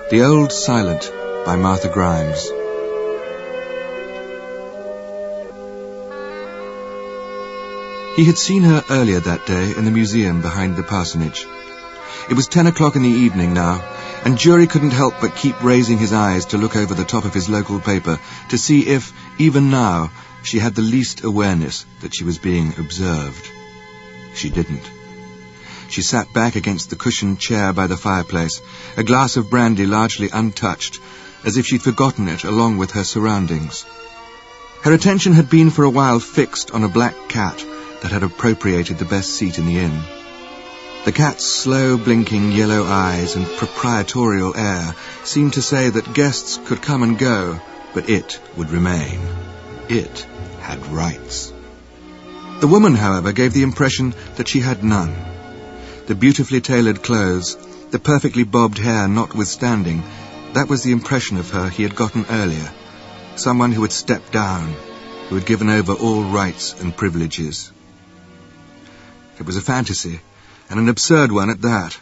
The Old Silent by Martha Grimes. He had seen her earlier that day in the museum behind the parsonage. It was 10 o'clock in the evening now, and Jury couldn't help but keep raising his eyes to look over the top of his local paper to see if, even now, she had the least awareness that she was being observed. She didn't. She sat back against the cushioned chair by the fireplace, a glass of brandy largely untouched, as if she'd forgotten it along with her surroundings. Her attention had been for a while fixed on a black cat that had appropriated the best seat in the inn. The cat's slow blinking yellow eyes and proprietorial air seemed to say that guests could come and go, but it would remain. It had rights. The woman, however, gave the impression that she had none. The beautifully tailored clothes, the perfectly bobbed hair notwithstanding, that was the impression of her he had gotten earlier. Someone who had stepped down, who had given over all rights and privileges. It was a fantasy, and an absurd one at that.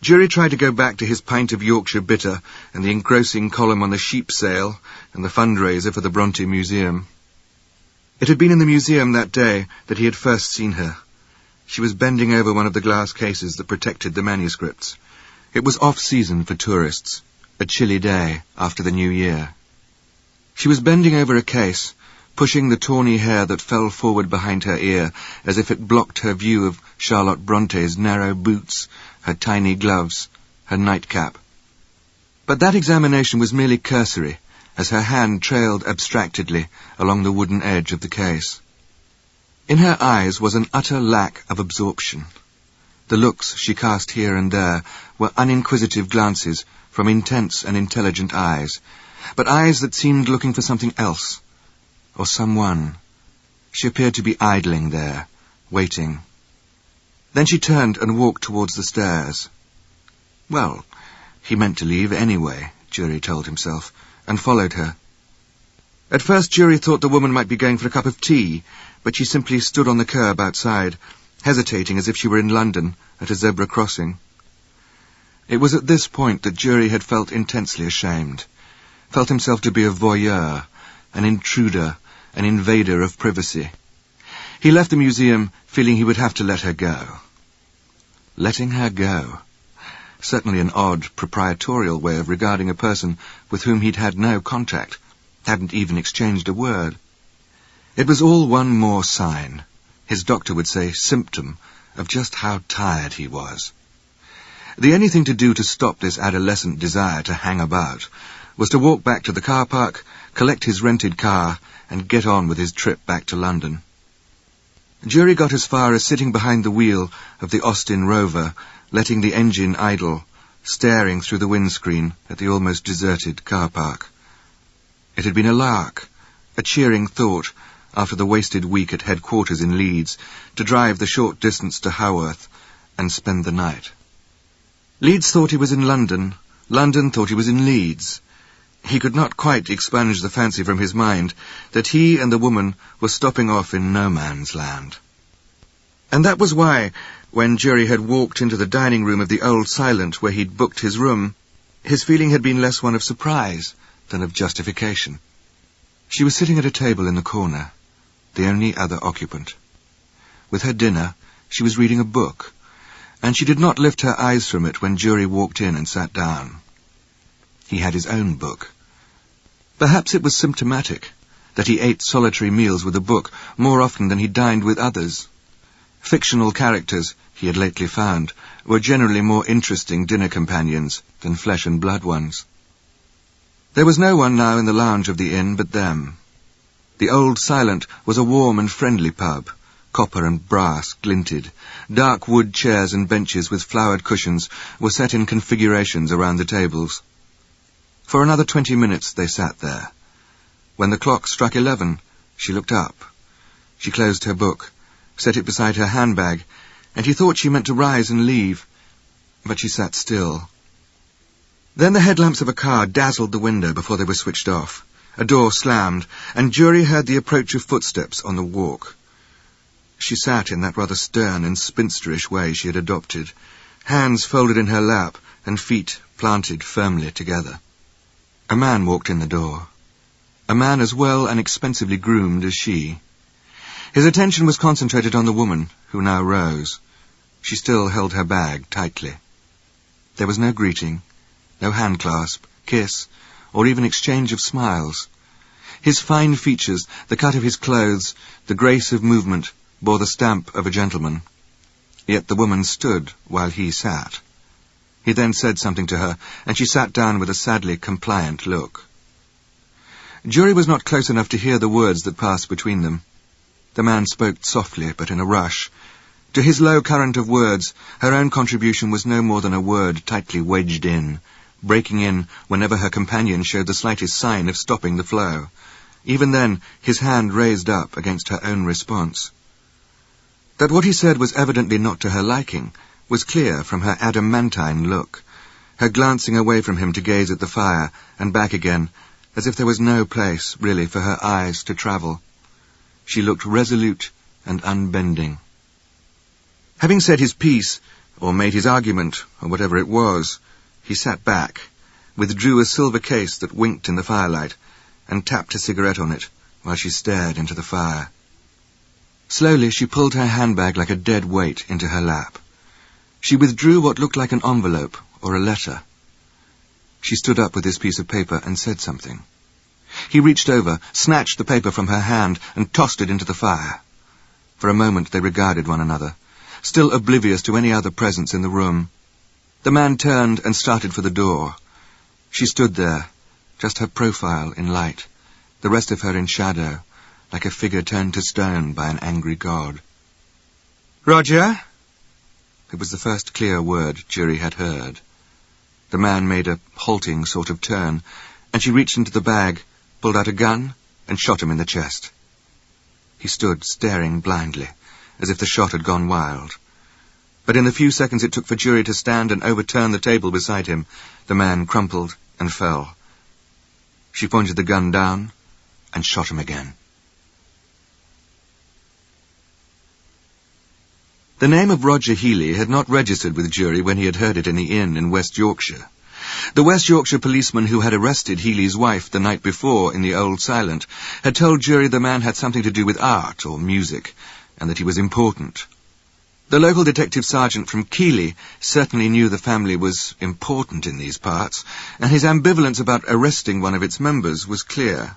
Jury tried to go back to his pint of Yorkshire bitter and the engrossing column on the sheep sale and the fundraiser for the Bronte Museum. It had been in the museum that day that he had first seen her. She was bending over one of the glass cases that protected the manuscripts. It was off-season for tourists, a chilly day after the New Year. She was bending over a case, pushing the tawny hair that fell forward behind her ear as if it blocked her view of Charlotte Bronte's narrow boots, her tiny gloves, her nightcap. But that examination was merely cursory, as her hand trailed abstractedly along the wooden edge of the case. In her eyes was an utter lack of absorption. The looks she cast here and there were uninquisitive glances from intense and intelligent eyes, but eyes that seemed looking for something else, or someone. She appeared to be idling there, waiting. Then she turned and walked towards the stairs. Well, he meant to leave anyway, Jury told himself, and followed her. At first Jury thought the woman might be going for a cup of tea, but she simply stood on the curb outside, hesitating as if she were in London at a zebra crossing. It was at this point that Jury had felt intensely ashamed, felt himself to be a voyeur, an intruder, an invader of privacy. He left the museum feeling he would have to let her go. Letting her go. Certainly an odd, proprietorial way of regarding a person with whom he'd had no contact, hadn't even exchanged a word. It was all one more sign, his doctor would say symptom, of just how tired he was. The only thing to do to stop this adolescent desire to hang about was to walk back to the car park, collect his rented car, and get on with his trip back to London. Jury got as far as sitting behind the wheel of the Austin Rover, letting the engine idle, staring through the windscreen at the almost deserted car park. It had been a lark, a cheering thought, after the wasted week at headquarters in Leeds, to drive the short distance to Haworth and spend the night. Leeds thought he was in London, London thought he was in Leeds. He could not quite expunge the fancy from his mind that he and the woman were stopping off in no man's land. And that was why, when Jury had walked into the dining room of the Old Silent where he'd booked his room, his feeling had been less one of surprise than of justification. She was sitting at a table in the corner, the only other occupant. With her dinner, she was reading a book, and she did not lift her eyes from it when Jury walked in and sat down. He had his own book. Perhaps it was symptomatic that he ate solitary meals with a book more often than he dined with others. Fictional characters, he had lately found, were generally more interesting dinner companions than flesh and blood ones. There was no one now in the lounge of the inn but them. The Old Silent was a warm and friendly pub. Copper and brass glinted. Dark wood chairs and benches with flowered cushions were set in configurations around the tables. For another 20 minutes they sat there. When the clock struck 11, she looked up. She closed her book, set it beside her handbag, and he thought she meant to rise and leave, but she sat still. Then the headlamps of a car dazzled the window before they were switched off. A door slammed, and Jury heard the approach of footsteps on the walk. She sat in that rather stern and spinsterish way she had adopted, hands folded in her lap and feet planted firmly together. A man walked in the door. A man as well and expensively groomed as she. His attention was concentrated on the woman, who now rose. She still held her bag tightly. There was no greeting, no handclasp, kiss, or even exchange of smiles. His fine features, the cut of his clothes, the grace of movement, bore the stamp of a gentleman. Yet the woman stood while he sat. He then said something to her, and she sat down with a sadly compliant look. Jury was not close enough to hear the words that passed between them. The man spoke softly, but in a rush. To his low current of words, her own contribution was no more than a word tightly wedged in, breaking in whenever her companion showed the slightest sign of stopping the flow. Even then, his hand raised up against her own response. That what he said was evidently not to her liking was clear from her adamantine look, her glancing away from him to gaze at the fire and back again, as if there was no place, really, for her eyes to travel. She looked resolute and unbending. Having said his piece, or made his argument, or whatever it was, he sat back, withdrew a silver case that winked in the firelight, and tapped a cigarette on it while she stared into the fire. Slowly she pulled her handbag like a dead weight into her lap. She withdrew what looked like an envelope or a letter. She stood up with this piece of paper and said something. He reached over, snatched the paper from her hand, and tossed it into the fire. For a moment they regarded one another, still oblivious to any other presence in the room. The man turned and started for the door. She stood there, just her profile in light, the rest of her in shadow, like a figure turned to stone by an angry god. "Roger?" It was the first clear word Jury had heard. The man made a halting sort of turn, and she reached into the bag, pulled out a gun, and shot him in the chest. He stood staring blindly, as if the shot had gone wild. But in the few seconds it took for Jury to stand and overturn the table beside him, the man crumpled and fell. She pointed the gun down and shot him again. The name of Roger Healy had not registered with Jury when he had heard it in the inn in West Yorkshire. The West Yorkshire policeman who had arrested Healy's wife the night before in the Old Silent had told Jury the man had something to do with art or music, and that he was important. The local detective sergeant from Keighley certainly knew the family was important in these parts, and his ambivalence about arresting one of its members was clear.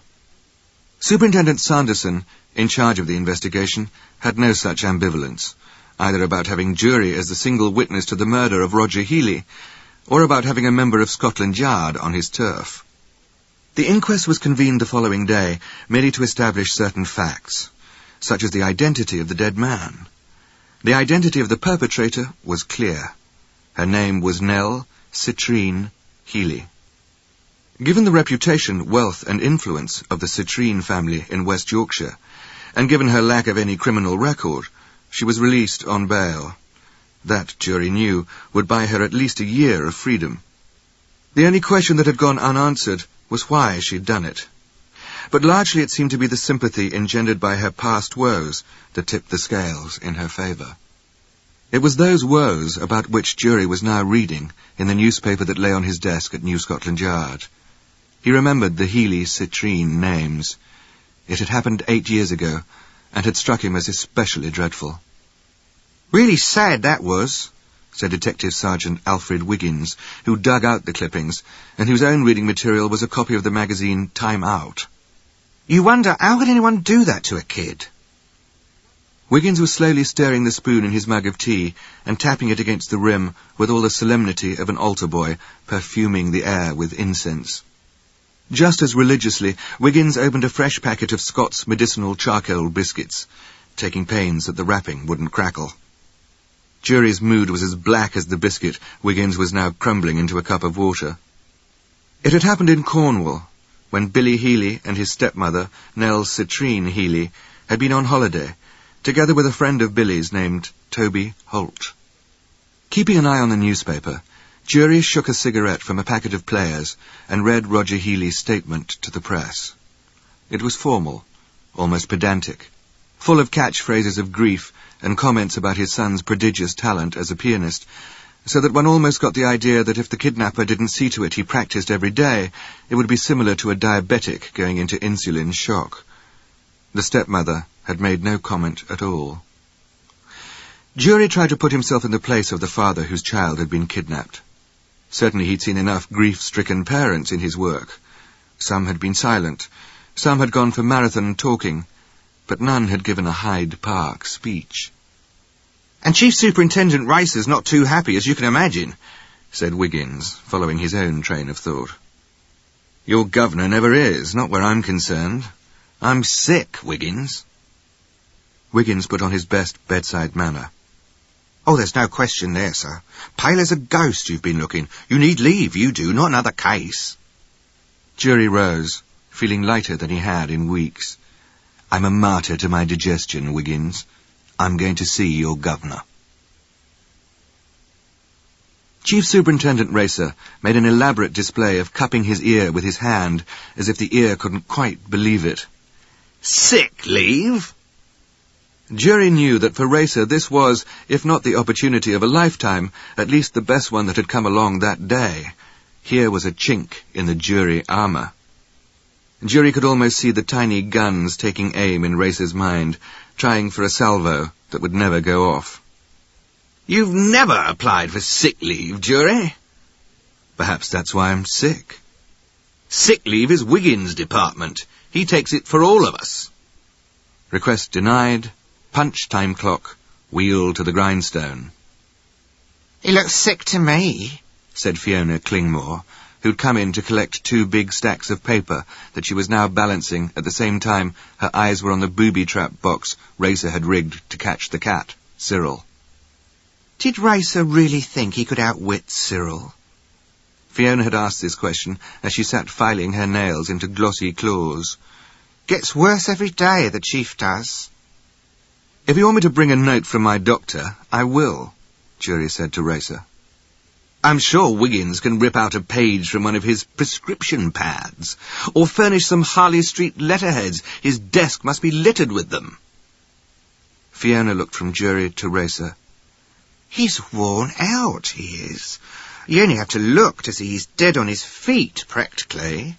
Superintendent Sanderson, in charge of the investigation, had no such ambivalence, either about having Jury as the single witness to the murder of Roger Healy, or about having a member of Scotland Yard on his turf. The inquest was convened the following day, merely to establish certain facts, such as the identity of the dead man. The identity of the perpetrator was clear. Her name was Nell Citrine Healy. Given the reputation, wealth and influence of the Citrine family in West Yorkshire, and given her lack of any criminal record, she was released on bail. That, Jury knew, would buy her at least a year of freedom. The only question that had gone unanswered was why she'd done it. But largely it seemed to be the sympathy engendered by her past woes that tipped the scales in her favour. It was those woes about which Jury was now reading in the newspaper that lay on his desk at New Scotland Yard. He remembered the Healy-Citrine names. It had happened 8 years ago, and had struck him as especially dreadful. "Really sad, that was," said Detective Sergeant Alfred Wiggins, who dug out the clippings, and whose own reading material was a copy of the magazine Time Out. "You wonder, how could anyone do that to a kid?" Wiggins was slowly stirring the spoon in his mug of tea and tapping it against the rim with all the solemnity of an altar boy perfuming the air with incense. Just as religiously, Wiggins opened a fresh packet of Scott's medicinal charcoal biscuits, taking pains that the wrapping wouldn't crackle. Jury's mood was as black as the biscuit Wiggins was now crumbling into a cup of water. It had happened in Cornwall, when Billy Healy and his stepmother, Nell Citrine Healy, had been on holiday, together with a friend of Billy's named Toby Holt. Keeping an eye on the newspaper, Jury shook a cigarette from a packet of Players and read Roger Healy's statement to the press. It was formal, almost pedantic, full of catchphrases of grief and comments about his son's prodigious talent as a pianist, so that one almost got the idea that if the kidnapper didn't see to it he practiced every day, it would be similar to a diabetic going into insulin shock. The stepmother had made no comment at all. Jury tried to put himself in the place of the father whose child had been kidnapped. Certainly he'd seen enough grief-stricken parents in his work. Some had been silent, some had gone for marathon talking, but none had given a Hyde Park speech. "And Chief Superintendent Racer's not too happy, as you can imagine," said Wiggins, following his own train of thought. "Your governor never is, not where I'm concerned. I'm sick, Wiggins." Wiggins put on his best bedside manner. "Oh, there's no question there, sir. Pale as a ghost you've been looking. You need leave, you do, not another case." Jury rose, feeling lighter than he had in weeks. "I'm a martyr to my digestion, Wiggins. I'm going to see your governor." Chief Superintendent Racer made an elaborate display of cupping his ear with his hand, as if the ear couldn't quite believe it. "Sick leave?" Jury knew that for Racer this was, if not the opportunity of a lifetime, at least the best one that had come along that day. Here was a chink in the jury armour. Jury could almost see the tiny guns taking aim in Racer's mind, trying for a salvo that would never go off. "You've never applied for sick leave, Jury." "Perhaps that's why I'm sick." "Sick leave is Wiggins' department. He takes it for all of us." Request denied. Punch time clock. Wheel to the grindstone. "He looks sick to me," said Fiona Klingmore, who'd come in to collect 2 big stacks of paper that she was now balancing at the same time her eyes were on the booby-trap box Racer had rigged to catch the cat, Cyril. Did Racer really think he could outwit Cyril? Fiona had asked this question as she sat filing her nails into glossy claws. "Gets worse every day, the Chief does." "If you want me to bring a note from my doctor, I will," Jury said to Racer. "I'm sure Wiggins can rip out a page from one of his prescription pads, or furnish some Harley Street letterheads. His desk must be littered with them." Fiona looked from Jury to Racer. "He's worn out, he is. You only have to look to see he's dead on his feet, practically."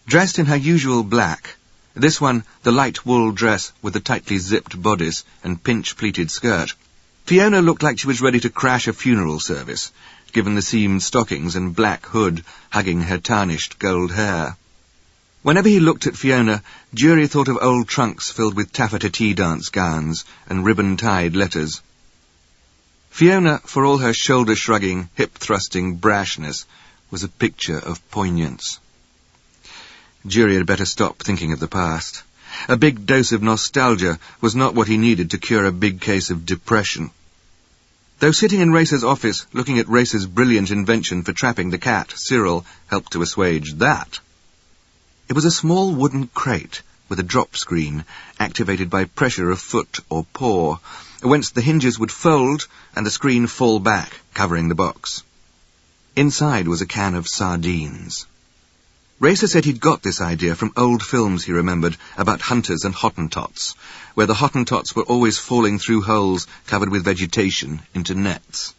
Dressed in her usual black, this one the light wool dress with the tightly zipped bodice and pinch-pleated skirt, Fiona looked like she was ready to crash a funeral service, given the seamed stockings and black hood hugging her tarnished gold hair. Whenever he looked at Fiona, Jury thought of old trunks filled with taffeta tea dance gowns and ribbon-tied letters. Fiona, for all her shoulder-shrugging, hip-thrusting brashness, was a picture of poignance. Jury had better stop thinking of the past. A big dose of nostalgia was not what he needed to cure a big case of depression. Though sitting in Racer's office, looking at Racer's brilliant invention for trapping the cat, Cyril, helped to assuage that. It was a small wooden crate with a drop screen, activated by pressure of foot or paw, whence the hinges would fold and the screen fall back, covering the box. Inside was a can of sardines. Racer said he'd got this idea from old films he remembered about hunters and Hottentots, where the Hottentots were always falling through holes covered with vegetation into nets.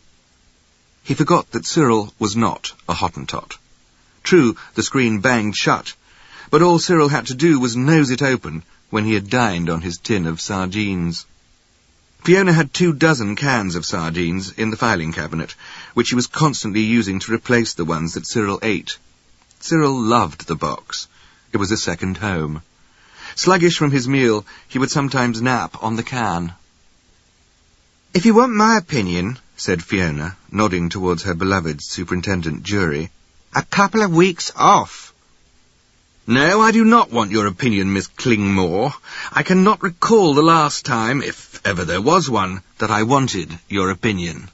He forgot that Cyril was not a Hottentot. True, the screen banged shut, but all Cyril had to do was nose it open when he had dined on his tin of sardines. Fiona had 24 cans of sardines in the filing cabinet, which she was constantly using to replace the ones that Cyril ate. Cyril loved the box. It was a second home. Sluggish from his meal, he would sometimes nap on the can. "If you want my opinion," said Fiona, nodding towards her beloved Superintendent Jury, "a couple of weeks off." "No, I do not want your opinion, Miss Klingmore. I cannot recall the last time, if ever there was one, that I wanted your opinion."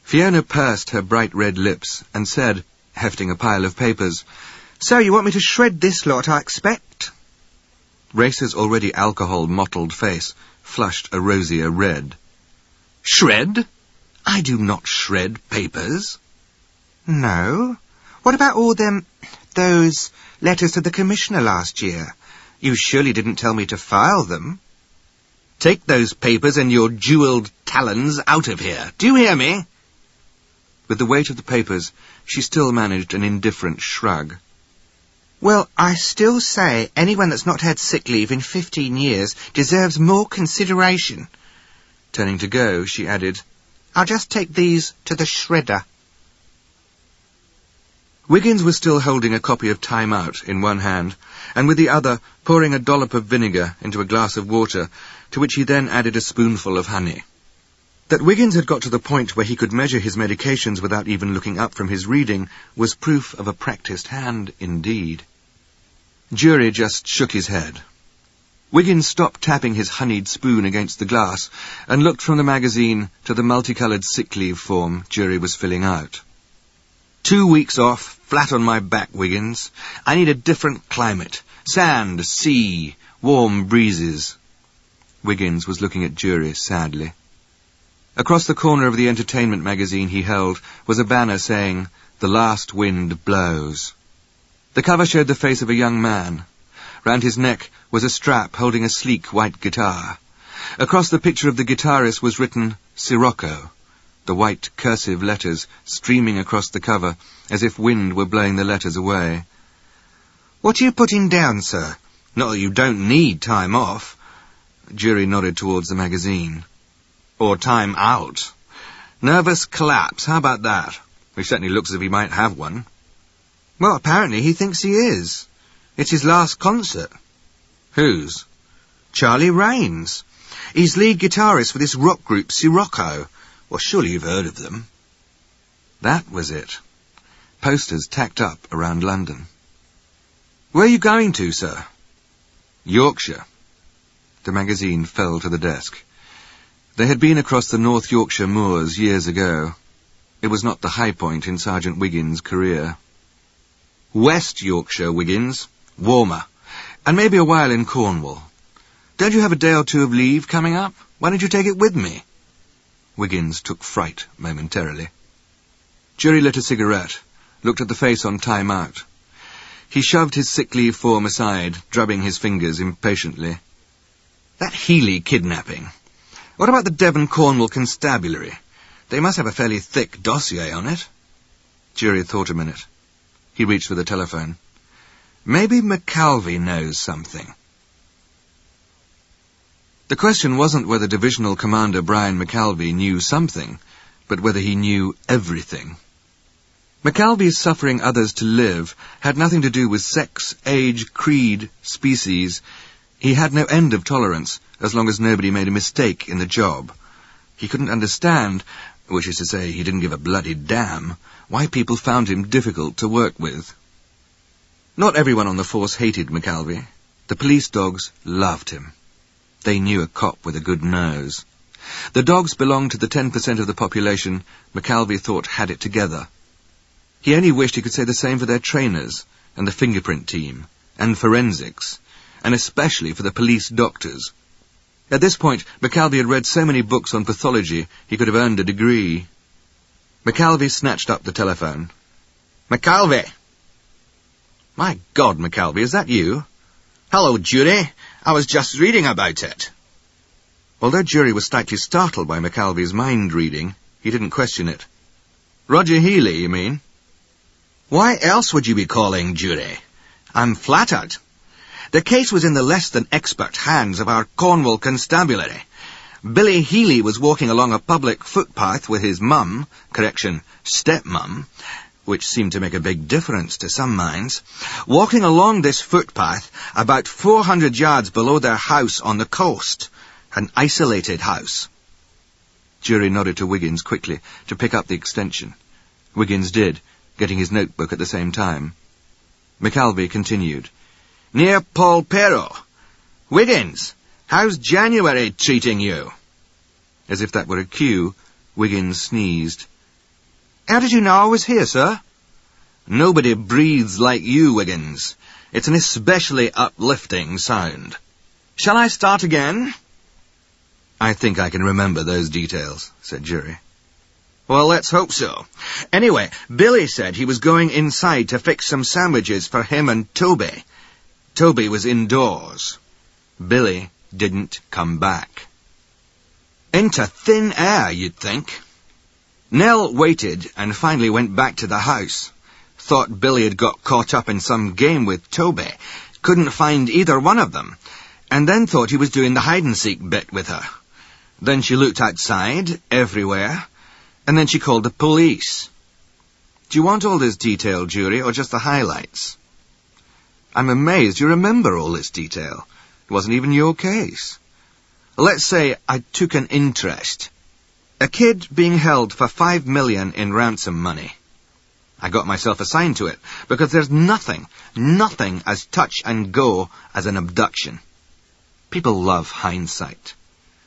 Fiona pursed her bright red lips and said, hefting a pile of papers, "So you want me to shred this lot, I expect?" Racer's already alcohol-mottled face flushed a rosier red. "Shred? I do not shred papers." No? What about all those letters to the Commissioner last year? You surely didn't tell me to file them. Take those papers and your jewelled talons out of here. Do you hear me? With the weight of the papers, she still managed an indifferent shrug. Well, I still say anyone that's not had sick leave in 15 years deserves more consideration. Turning to go, she added, I'll just take these to the shredder. Wiggins was still holding a copy of Time Out in one hand, and with the other pouring a dollop of vinegar into a glass of water, to which he then added a spoonful of honey. That Wiggins had got to the point where he could measure his medications without even looking up from his reading was proof of a practised hand indeed. Jury just shook his head. Wiggins stopped tapping his honeyed spoon against the glass and looked from the magazine to the multicoloured sick leave form Jury was filling out. 2 weeks off, flat on my back, Wiggins. I need a different climate. Sand, sea, warm breezes. Wiggins was looking at Jury sadly. Across the corner of the entertainment magazine he held was a banner saying, The Last Wind Blows. The cover showed the face of a young man. Round his neck was a strap holding a sleek white guitar. Across the picture of the guitarist was written, Sirocco, the white cursive letters streaming across the cover as if wind were blowing the letters away. What are you putting down, sir? Not that you don't need time off. Jury nodded towards the magazine. Or time out. Nervous collapse, how about that? He certainly looks as if he might have one. Well, apparently he thinks he is. It's his last concert. Whose? Charlie Raines. He's lead guitarist for this rock group, Sirocco. Well, surely you've heard of them. That was it. Posters tacked up around London. Where are you going to, sir? Yorkshire. The magazine fell to the desk. They had been across the North Yorkshire moors years ago. It was not the high point in Sergeant Wiggins' career. West Yorkshire, Wiggins. Warmer. And maybe a while in Cornwall. Don't you have a day or two of leave coming up? Why don't you take it with me? Wiggins took fright momentarily. Jury lit a cigarette, looked at the face on Time Out. He shoved his sick leave form aside, drubbing his fingers impatiently. That Healy kidnapping. What about the Devon-Cornwall Constabulary? They must have a fairly thick dossier on it. Jury thought a minute. He reached for the telephone. Maybe McAlvey knows something. The question wasn't whether Divisional Commander Brian McAlvey knew something, but whether he knew everything. McAlvey's suffering others to live had nothing to do with sex, age, creed, species. He had no end of tolerance, as long as nobody made a mistake in the job. He couldn't understand, which is to say he didn't give a bloody damn, why people found him difficult to work with. Not everyone on the force hated McAlvey. The police dogs loved him. They knew a cop with a good nose. The dogs belonged to the 10% of the population McAlvey thought had it together. He only wished he could say the same for their trainers, and the fingerprint team, and forensics, and especially for the police doctors. At this point, McAlvey had read so many books on pathology he could have earned a degree. McAlvey snatched up the telephone. McAlvey! My God, McAlvey, is that you? Hello, Jury. I was just reading about it. Although Jury was slightly startled by McAlvey's mind-reading, he didn't question it. Roger Healy, you mean? Why else would you be calling, Jury? I'm flattered. The case was in the less-than-expert hands of our Cornwall Constabulary. Billy Healy was walking along a public footpath with his mum, stepmum, which seemed to make a big difference to some minds, walking along this footpath about 400 yards below their house on the coast, an isolated house. Jury nodded to Wiggins quickly to pick up the extension. Wiggins did, getting his notebook at the same time. McAlvey continued. Near Polperro. Wiggins, how's January treating you? As if that were a cue, Wiggins sneezed. How did you know I was here, sir? Nobody breathes like you, Wiggins. It's an especially uplifting sound. Shall I start again? I think I can remember those details, said Jury. Well, let's hope so. Anyway, Billy said he was going inside to fix some sandwiches for him and Toby. Toby was indoors. Billy didn't come back. Into thin air, you'd think. Nell waited and finally went back to the house. Thought Billy had got caught up in some game with Toby. Couldn't find either one of them. And then thought he was doing the hide-and-seek bit with her. Then she looked outside, everywhere, and then she called the police. Do you want all this detail, jury, or just the highlights? I'm amazed you remember all this detail. It wasn't even your case. Let's say I took an interest. A kid being held for $5 million in ransom money. I got myself assigned to it, because there's nothing as touch and go as an abduction. People love hindsight.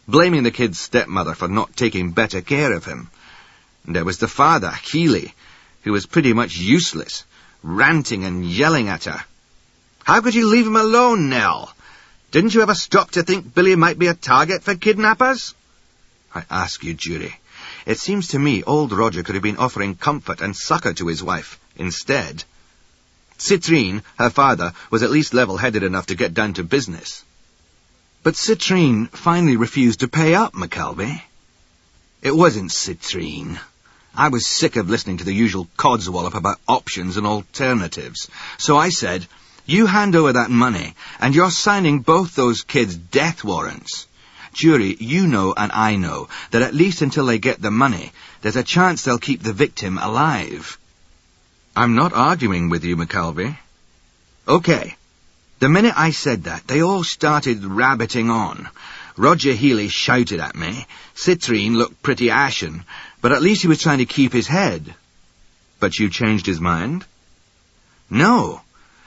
Blaming the kid's stepmother for not taking better care of him. And there was the father, Healy, who was pretty much useless, ranting and yelling at her. How could you leave him alone, Nell? Didn't you ever stop to think Billy might be a target for kidnappers? I ask you, jury, it seems to me old Roger could have been offering comfort and succour to his wife instead. Citrine, her father, was at least level-headed enough to get down to business. But Citrine finally refused to pay up, McKelvey. It wasn't Citrine. I was sick of listening to the usual codswallop about options and alternatives. So I said, you hand over that money, and you're signing both those kids' death warrants. Jury, you know and I know that at least until they get the money, there's a chance they'll keep the victim alive. I'm not arguing with you, McKelvey. Okay. The minute I said that, they all started rabbiting on. Roger Healy shouted at me. Citrine looked pretty ashen, but at least he was trying to keep his head. But you changed his mind? No.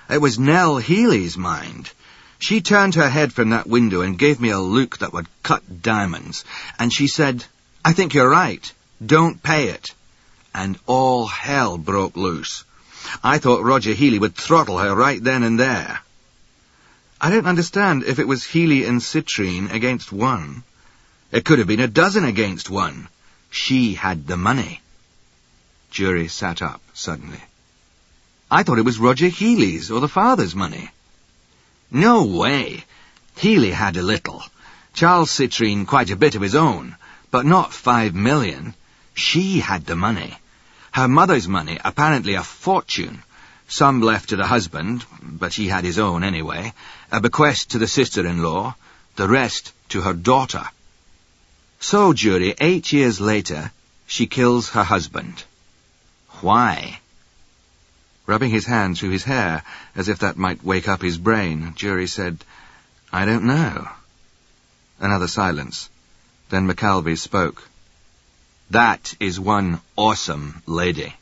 It was Nell Healy's mind. She turned her head from that window and gave me a look that would cut diamonds. And she said, I think you're right. Don't pay it. And all hell broke loose. I thought Roger Healy would throttle her right then and there. I don't understand if it was Healy and Citrine against one. It could have been a dozen against one. She had the money. Jury sat up suddenly. I thought it was Roger Healy's or the father's money. No way. Healy had a little. Charles Citrine quite a bit of his own, but not $5 million. She had the money. Her mother's money, apparently a fortune. Some left to the husband, but he had his own anyway. A bequest to the sister-in-law, the rest to her daughter. So, jury, 8 years later, she kills her husband. Why? Rubbing his hand through his hair, as if that might wake up his brain, jury said, I don't know. Another silence. Then McKelvey spoke. That is one awesome lady.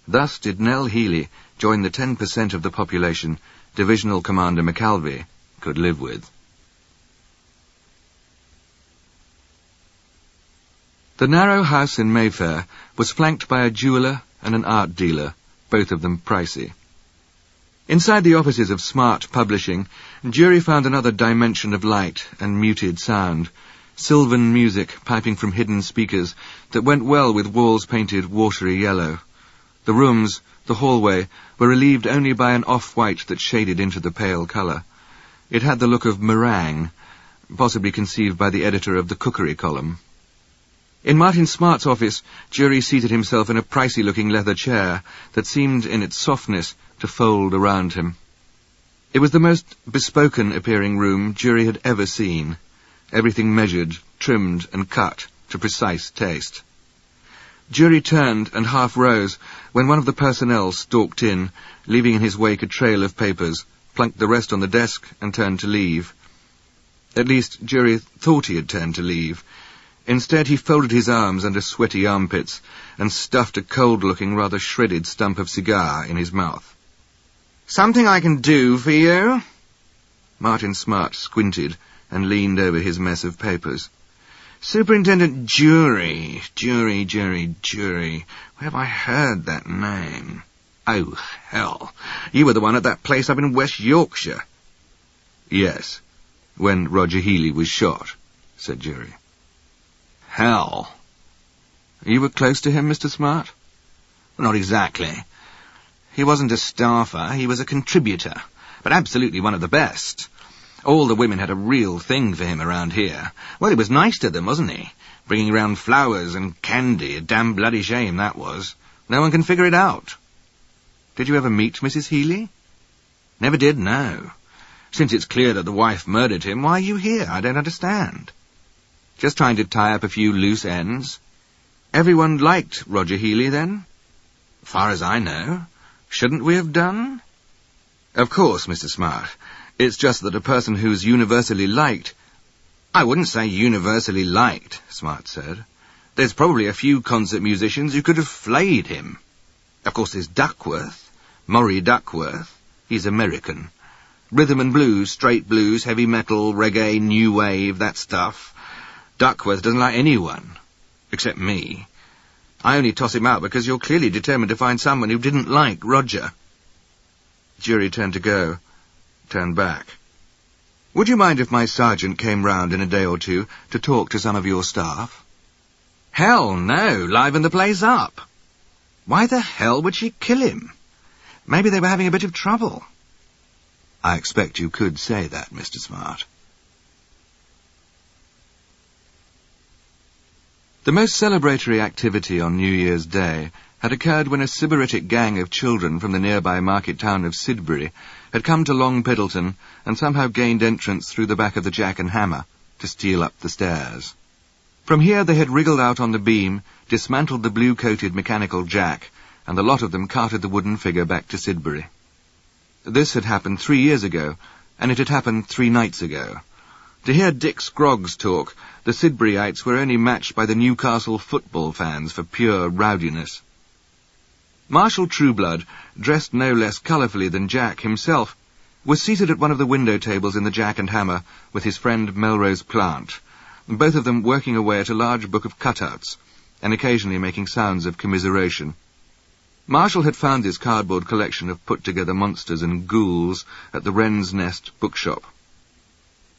Thus did Nell Healy join the 10% of the population Divisional Commander McKelvey could live with. The narrow house in Mayfair was flanked by a jeweller and an art dealer, both of them pricey. Inside the offices of Smart Publishing, jury found another dimension of light and muted sound, sylvan music piping from hidden speakers that went well with walls painted watery yellow. The rooms, the hallway, were relieved only by an off-white that shaded into the pale colour. It had the look of meringue, possibly conceived by the editor of the cookery column. In Martin Smart's office, jury seated himself in a pricey-looking leather chair that seemed in its softness to fold around him. It was the most bespoken-appearing room jury had ever seen, everything measured, trimmed and cut to precise taste. Jury turned and half rose when one of the personnel stalked in, leaving in his wake a trail of papers, plunked the rest on the desk and turned to leave. At least, jury thought he had turned to leave. Instead, he folded his arms under sweaty armpits and stuffed a cold-looking, rather shredded stump of cigar in his mouth. Something I can do for you? Martin Smart squinted and leaned over his mess of papers. Superintendent Jury. Where have I heard that name? Oh, hell. You were the one at that place up in West Yorkshire. Yes, when Roger Healy was shot, said Jury. Hell. You were close to him, Mr. Smart? Not exactly. He wasn't a staffer, he was a contributor, but absolutely one of the best. All the women had a real thing for him around here. Well, he was nice to them, wasn't he? Bringing round flowers and candy. A damn bloody shame, that was. No one can figure it out. Did you ever meet Mrs. Healy? Never did, no. Since it's clear that the wife murdered him, why are you here? I don't understand. Just trying to tie up a few loose ends. Everyone liked Roger Healy, then? Far as I know. Shouldn't we have done? Of course, Mr. Smart. It's just that a person who's universally liked... I wouldn't say universally liked, Smart said. There's probably a few concert musicians who could have flayed him. Of course, there's Duckworth, Maury Duckworth. He's American. Rhythm and blues, straight blues, heavy metal, reggae, new wave, that stuff. Duckworth doesn't like anyone, except me. I only toss him out because you're clearly determined to find someone who didn't like Roger. Jury turned to go, turned back. Would you mind if my sergeant came round in a day or two to talk to some of your staff? Hell no, liven the place up. Why the hell would she kill him? Maybe they were having a bit of trouble. I expect you could say that, Mr. Smart. The most celebratory activity on New Year's Day had occurred when a sybaritic gang of children from the nearby market town of Sidbury had come to Long Piddleton and somehow gained entrance through the back of the Jack and Hammer to steal up the stairs. From here they had wriggled out on the beam, dismantled the blue-coated mechanical jack, and the lot of them carted the wooden figure back to Sidbury. This had happened 3 years ago, and it had happened 3 nights ago. To hear Dick Scroggs talk, the Sidburyites were only matched by the Newcastle football fans for pure rowdiness. Marshal Trueblood, dressed no less colourfully than Jack himself, was seated at one of the window tables in the Jack and Hammer with his friend Melrose Plant, both of them working away at a large book of cutouts, and occasionally making sounds of commiseration. Marshall had found his cardboard collection of put-together monsters and ghouls at the Wren's Nest bookshop.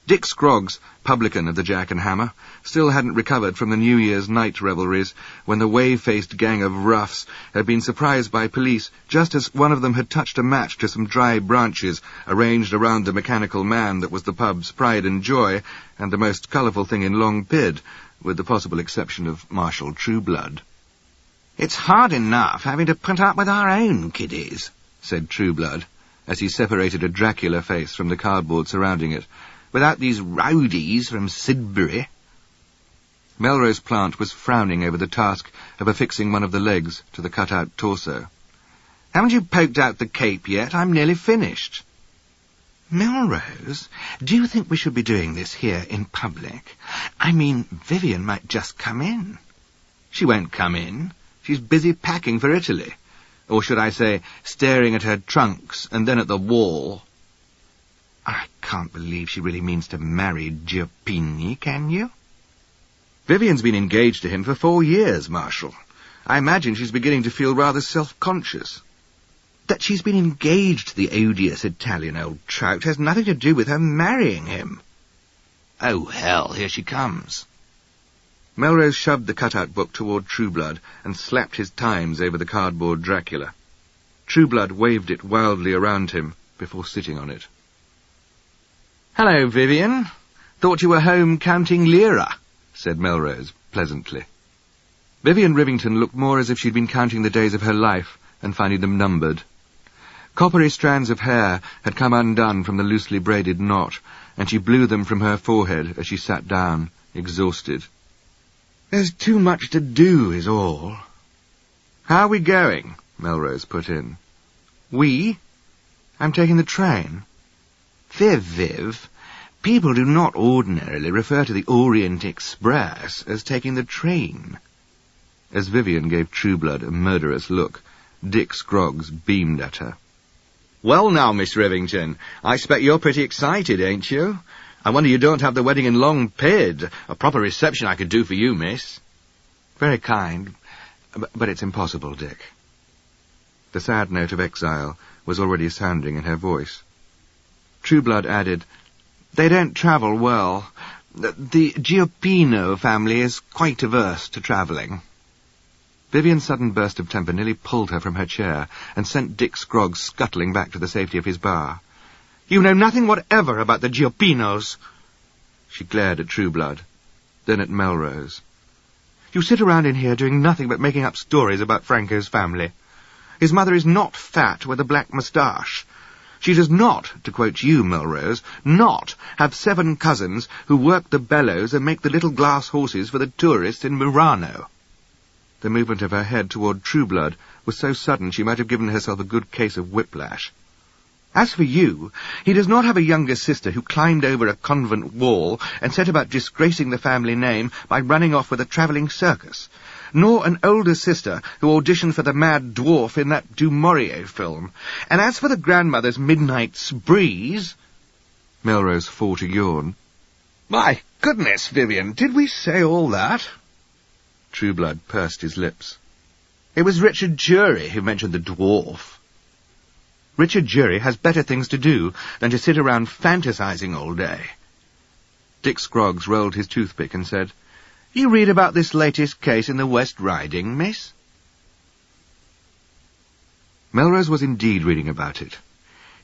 Dick Scroggs, publican of the Jack and Hammer, still hadn't recovered from the New Year's night revelries when the wave-faced gang of roughs had been surprised by police just as one of them had touched a match to some dry branches arranged around the mechanical man that was the pub's pride and joy and the most colourful thing in Long Pid, with the possible exception of Marshal Trueblood. "It's hard enough having to put up with our own kiddies," said Trueblood, as he separated a Dracula face from the cardboard surrounding it, "without these rowdies from Sidbury." Melrose Plant was frowning over the task of affixing one of the legs to the cut-out torso. "Haven't you poked out the cape yet? I'm nearly finished." "Melrose, do you think we should be doing this here in public? I mean, Vivian might just come in." "She won't come in. She's busy packing for Italy. Or should I say, staring at her trunks and then at the wall." "I can't believe she really means to marry Giopini, can you?" "Vivian's been engaged to him for 4 years, Marshal. I imagine she's beginning to feel rather self-conscious." "That she's been engaged to the odious Italian old trout has nothing to do with her marrying him." "Oh, hell, here she comes." Melrose shoved the cut-out book toward Trueblood and slapped his Times over the cardboard Dracula. Trueblood waved it wildly around him before sitting on it. "Hello, Vivian. Thought you were home counting lira," said Melrose pleasantly. Vivian Rivington looked more as if she'd been counting the days of her life and finding them numbered. Coppery strands of hair had come undone from the loosely braided knot, and she blew them from her forehead as she sat down, exhausted. "There's too much to do, is all." "How are we going?" Melrose put in. "We? I'm taking the train." Viv, people do not ordinarily refer to the Orient Express as taking the train." As Vivian gave Trueblood a murderous look, Dick Scroggs beamed at her. "Well now, Miss Rivington, I expect you're pretty excited, ain't you? I wonder you don't have the wedding in Long Pid. A proper reception I could do for you, miss." "Very kind, but it's impossible, Dick." The sad note of exile was already sounding in her voice. Trueblood added, "They don't travel well. The Giopino family is quite averse to travelling." Vivian's sudden burst of temper nearly pulled her from her chair and sent Dick Scroggs scuttling back to the safety of his bar. You know nothing whatever about the Giopinos. She glared at Trueblood, then at Melrose. You sit around in here doing nothing but making up stories about Franco's family. His mother is not fat with a black moustache. She does not, to quote you, Melrose, not have 7 cousins who work the bellows and make the little glass horses for the tourists in Murano. The movement of her head toward Trueblood was so sudden she might have given herself a good case of whiplash. As for you, he does not have a younger sister who climbed over a convent wall and set about disgracing the family name by running off with a travelling circus, nor an older sister who auditioned for the mad dwarf in that Du Maurier film. And as for the grandmother's midnight sprees... Melrose fought a yawn. My goodness, Vivian, did we say all that? Trueblood pursed his lips. It was Richard Jury who mentioned the dwarf. Richard Jury has better things to do than to sit around fantasizing all day. Dick Scroggs rolled his toothpick and said, You read about this latest case in the West Riding, miss? Melrose was indeed reading about it.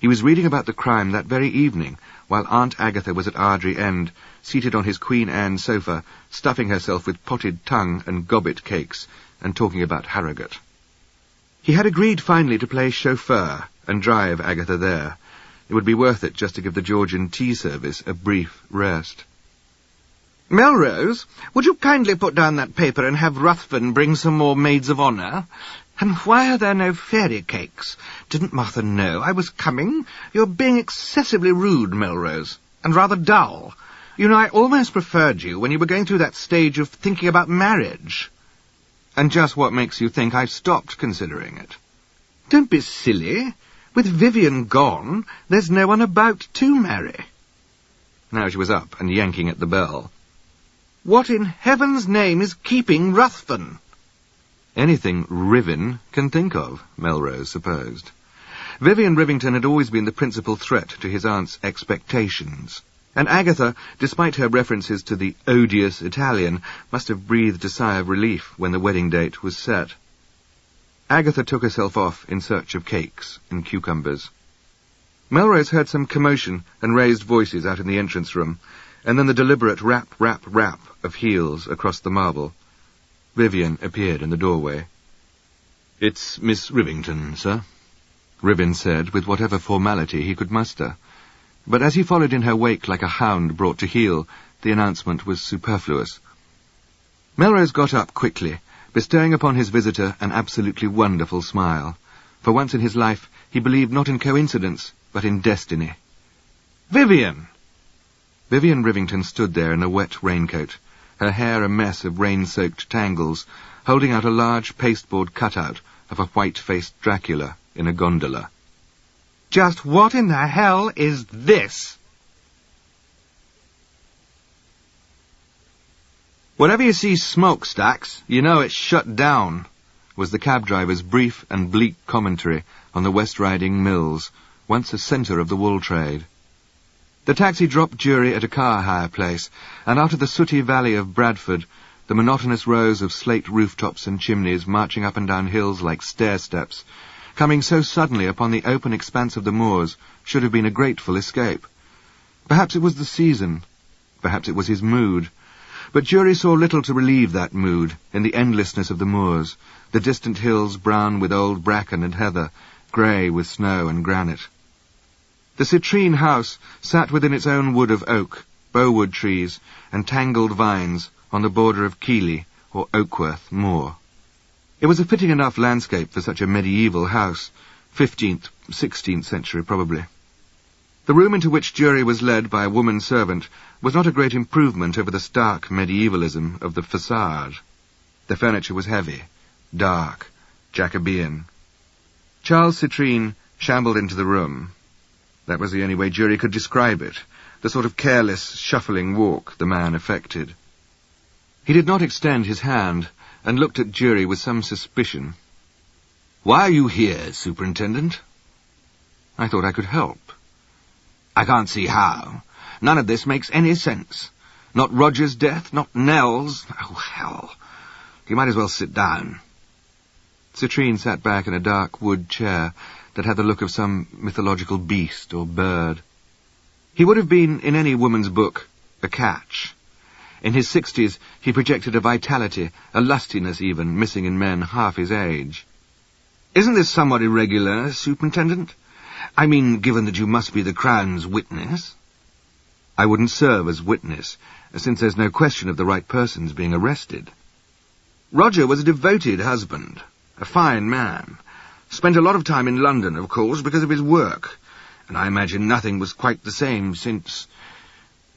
He was reading about the crime that very evening, while Aunt Agatha was at Ardry End, seated on his Queen Anne sofa, stuffing herself with potted tongue and gobbet cakes, and talking about Harrogate. He had agreed finally to play chauffeur and drive Agatha there. It would be worth it just to give the Georgian tea service a brief rest. Melrose, would you kindly put down that paper and have Ruthven bring some more maids of honour? And why are there no fairy cakes? Didn't Martha know I was coming? You're being excessively rude, Melrose, and rather dull. You know, I almost preferred you when you were going through that stage of thinking about marriage. And just what makes you think I've stopped considering it? Don't be silly. With Vivian gone, there's no one about to marry. Now she was up and yanking at the bell. What in heaven's name is keeping Ruthven? Anything Riven can think of, Melrose supposed. Vivian Rivington had always been the principal threat to his aunt's expectations, and Agatha, despite her references to the odious Italian, must have breathed a sigh of relief when the wedding date was set. Agatha took herself off in search of cakes and cucumbers. Melrose heard some commotion and raised voices out in the entrance room, and then the deliberate rap, rap, rap of heels across the marble. Vivian appeared in the doorway. "It's Miss Rivington, sir," Riven said with whatever formality he could muster. But as he followed in her wake like a hound brought to heel, the announcement was superfluous. Melrose got up quickly, bestowing upon his visitor an absolutely wonderful smile. For once in his life, he believed not in coincidence, but in destiny. "Vivian!" Vivian Rivington stood there in a wet raincoat, her hair a mess of rain-soaked tangles, holding out a large pasteboard cutout of a white-faced Dracula in a gondola. "Just what in the hell is this?" "Whenever you see smokestacks, you know it's shut down," was the cab driver's brief and bleak commentary on the West Riding Mills, once a centre of the wool trade. The taxi dropped Jury at a car hire place, and out of the sooty valley of Bradford, the monotonous rows of slate rooftops and chimneys marching up and down hills like stair-steps, coming so suddenly upon the open expanse of the moors, should have been a grateful escape. Perhaps it was the season, perhaps it was his mood, but Jury saw little to relieve that mood in the endlessness of the moors, the distant hills brown with old bracken and heather, grey with snow and granite. The citrine house sat within its own wood of oak, bowwood trees, and tangled vines on the border of Keighley or Oakworth Moor. It was a fitting enough landscape for such a medieval house, 15th, 16th century probably. The room into which Jury was led by a woman servant was not a great improvement over the stark medievalism of the facade. The furniture was heavy, dark, Jacobean. Charles Citrine shambled into the room. That was the only way Jury could describe it, the sort of careless, shuffling walk the man affected. He did not extend his hand, and looked at Jury with some suspicion. "Why are you here, Superintendent?" "I thought I could help." "I can't see how. None of this makes any sense. Not Roger's death, not Nell's. Oh, hell. You might as well sit down." Citrine sat back in a dark wood chair that had the look of some mythological beast or bird. He would have been, in any woman's book, a catch. In his 60s, he projected a vitality, a lustiness even, missing in men half his age. Isn't this somewhat irregular, Superintendent? I mean, given that you must be the Crown's witness? I wouldn't serve as witness, since there's no question of the right person's being arrested. Roger was a devoted husband, a fine man. Spent a lot of time in London, of course, because of his work. And I imagine nothing was quite the same since...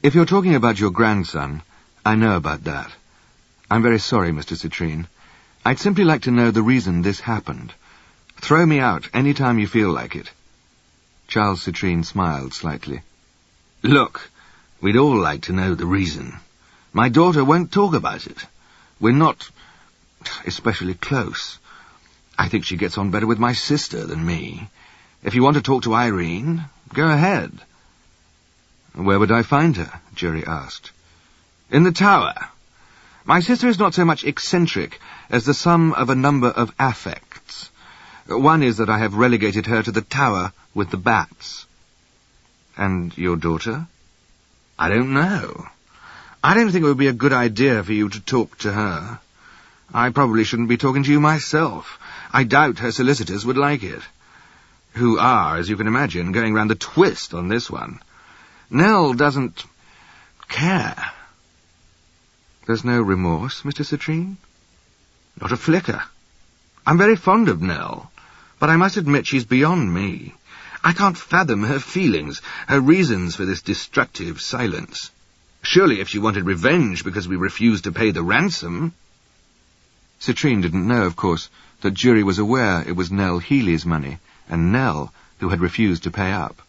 If you're talking about your grandson, I know about that. I'm very sorry, Mr. Citrine. I'd simply like to know the reason this happened. Throw me out any time you feel like it. Charles Citrine smiled slightly. Look, we'd all like to know the reason. My daughter won't talk about it. We're not especially close. I think she gets on better with my sister than me. If you want to talk to Irene, go ahead. Where would I find her? Jerry asked. In the tower. My sister is not so much eccentric as the sum of a number of affects. One is that I have relegated her to the tower with the bats. And your daughter? I don't know. I don't think it would be a good idea for you to talk to her. I probably shouldn't be talking to you myself. I doubt her solicitors would like it. Who are, as you can imagine, going round the twist on this one. Nell doesn't care. There's no remorse, Mr. Citrine? Not a flicker. I'm very fond of Nell, but I must admit she's beyond me. I can't fathom her feelings, her reasons for this destructive silence. Surely if she wanted revenge because we refused to pay the ransom... Citrine didn't know, of course, that Jury was aware it was Nell Healy's money, and Nell who had refused to pay up.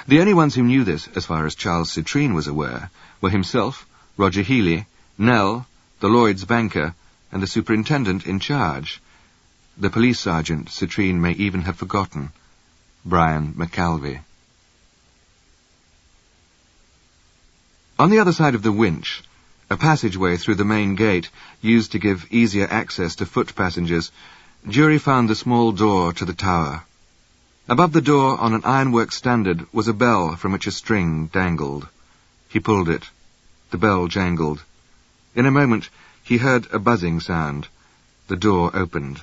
The only ones who knew this, as far as Charles Citrine was aware, were himself, Roger Healy, Nell, the Lloyd's banker, and the superintendent in charge. The police sergeant Citrine may even have forgotten, Brian McAlvey. On the other side of the winch, a passageway through the main gate used to give easier access to foot passengers, Jury found the small door to the tower. Above the door, on an ironwork standard, was a bell from which a string dangled. He pulled it. The bell jangled. In a moment, he heard a buzzing sound. The door opened.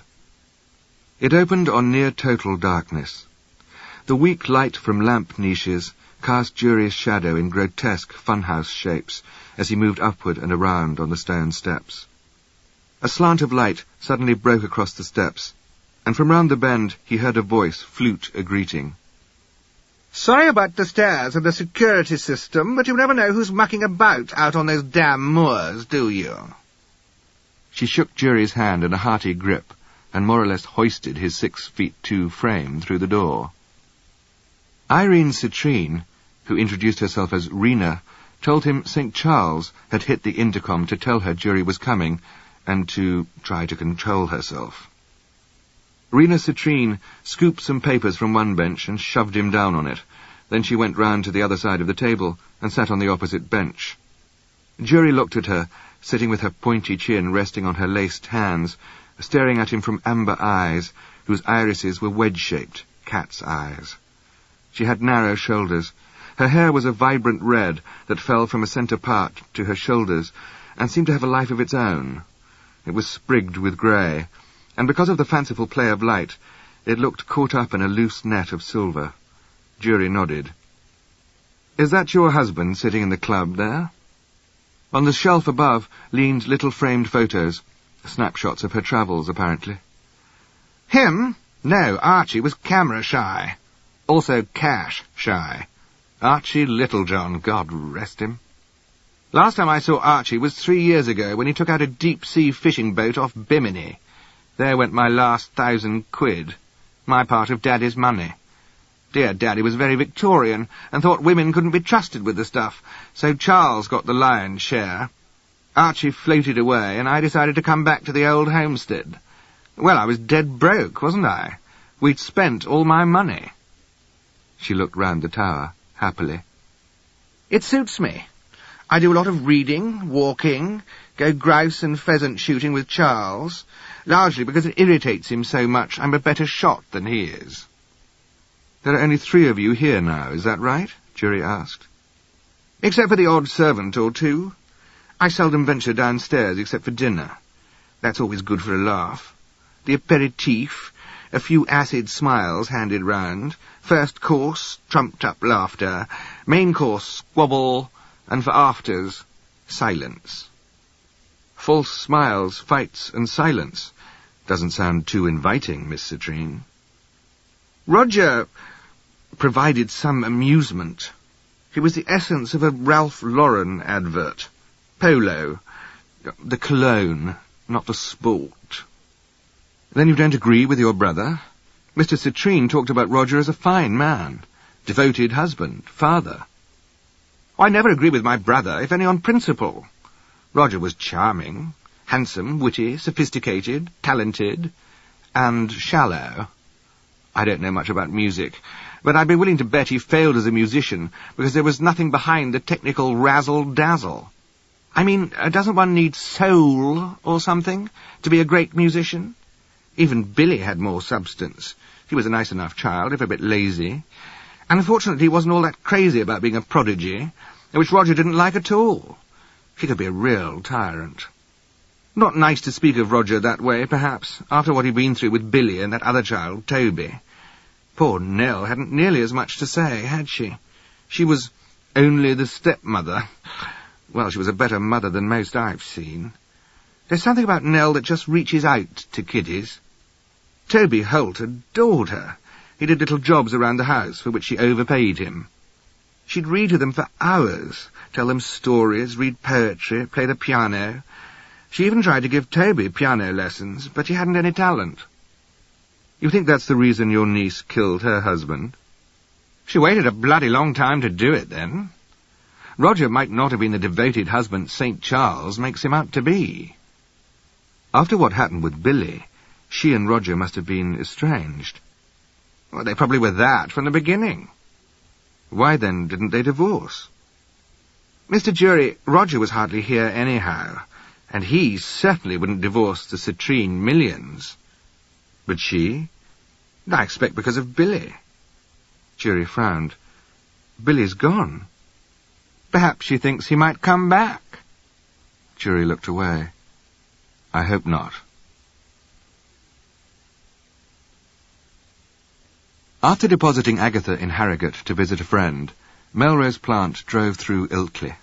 It opened on near-total darkness. The weak light from lamp niches cast Jury's shadow in grotesque funhouse shapes as he moved upward and around on the stone steps. A slant of light suddenly broke across the steps, and from round the bend he heard a voice flute a greeting. "Sorry about the stairs and the security system, but you never know who's mucking about out on those damn moors, do you?" She shook Jury's hand in a hearty grip, and more or less hoisted his 6'2" frame through the door. Irene Citrine, who introduced herself as Rena, told him St. Charles had hit the intercom to tell her Jury was coming, and to try to control herself. Rena Citrine scooped some papers from one bench and shoved him down on it. Then she went round to the other side of the table and sat on the opposite bench. Jury looked at her, sitting with her pointy chin resting on her laced hands, staring at him from amber eyes, whose irises were wedge-shaped, cat's eyes. She had narrow shoulders. Her hair was a vibrant red that fell from a centre part to her shoulders and seemed to have a life of its own. It was sprigged with grey, and because of the fanciful play of light, it looked caught up in a loose net of silver. Jury nodded. "Is that your husband sitting in the club there?" On the shelf above leaned little framed photos, snapshots of her travels, apparently. "Him? No, Archie was camera-shy. Also cash-shy. Archie Littlejohn, God rest him. Last time I saw Archie was 3 years ago, when he took out a deep-sea fishing boat off Bimini. There went my last £1,000, my part of Daddy's money. Dear Daddy was very Victorian, and thought women couldn't be trusted with the stuff, so Charles got the lion's share. Archie floated away, and I decided to come back to the old homestead. Well, I was dead broke, wasn't I? We'd spent all my money." She looked round the tower, happily. "It suits me. I do a lot of reading, walking, go grouse and pheasant shooting with Charles, largely because it irritates him so much I'm a better shot than he is." "There are only 3 of you here now, is that right?" Jury asked. Except for the odd servant or two. I seldom venture downstairs except for dinner. That's always good for a laugh. The aperitif, a few acid smiles handed round, first course, trumped-up laughter, main course, squabble, and for afters, silence. False smiles, fights, and silence. Doesn't sound too inviting, Miss Citrine. Roger provided some amusement. He was the essence of a Ralph Lauren advert. Polo. The cologne, not the sport. Then you don't agree with your brother? Mr. Citrine talked about Roger as a fine man, devoted husband, father. I never agree with my brother, if only on principle. Roger was charming, handsome, witty, sophisticated, talented, and shallow. I don't know much about music, but I'd be willing to bet he failed as a musician because there was nothing behind the technical razzle-dazzle. I mean, doesn't one need soul or something to be a great musician? Even Billy had more substance. He was a nice enough child, if a bit lazy. And unfortunately he wasn't all that crazy about being a prodigy, which Roger didn't like at all. He could be a real tyrant. Not nice to speak of Roger that way, perhaps, after what he'd been through with Billy and that other child, Toby. Poor Nell hadn't nearly as much to say, had she? She was only the stepmother. Well, she was a better mother than most I've seen. There's something about Nell that just reaches out to kiddies. Toby Holt adored her. He did little jobs around the house for which she overpaid him. She'd read to them for hours, tell them stories, read poetry, play the piano. She even tried to give Toby piano lessons, but he hadn't any talent. You think that's the reason your niece killed her husband? She waited a bloody long time to do it, then. Roger might not have been the devoted husband St. Charles makes him out to be. After what happened with Billy, she and Roger must have been estranged. Well, they probably were that from the beginning. Why, then, didn't they divorce? Mr. Jury, Roger was hardly here anyhow, and he certainly wouldn't divorce the Citrine millions. But she? I expect because of Billy. Jury frowned. Billy's gone. Perhaps she thinks he might come back. Jury looked away. I hope not. After depositing Agatha in Harrogate to visit a friend, Melrose Plant drove through Ilkley.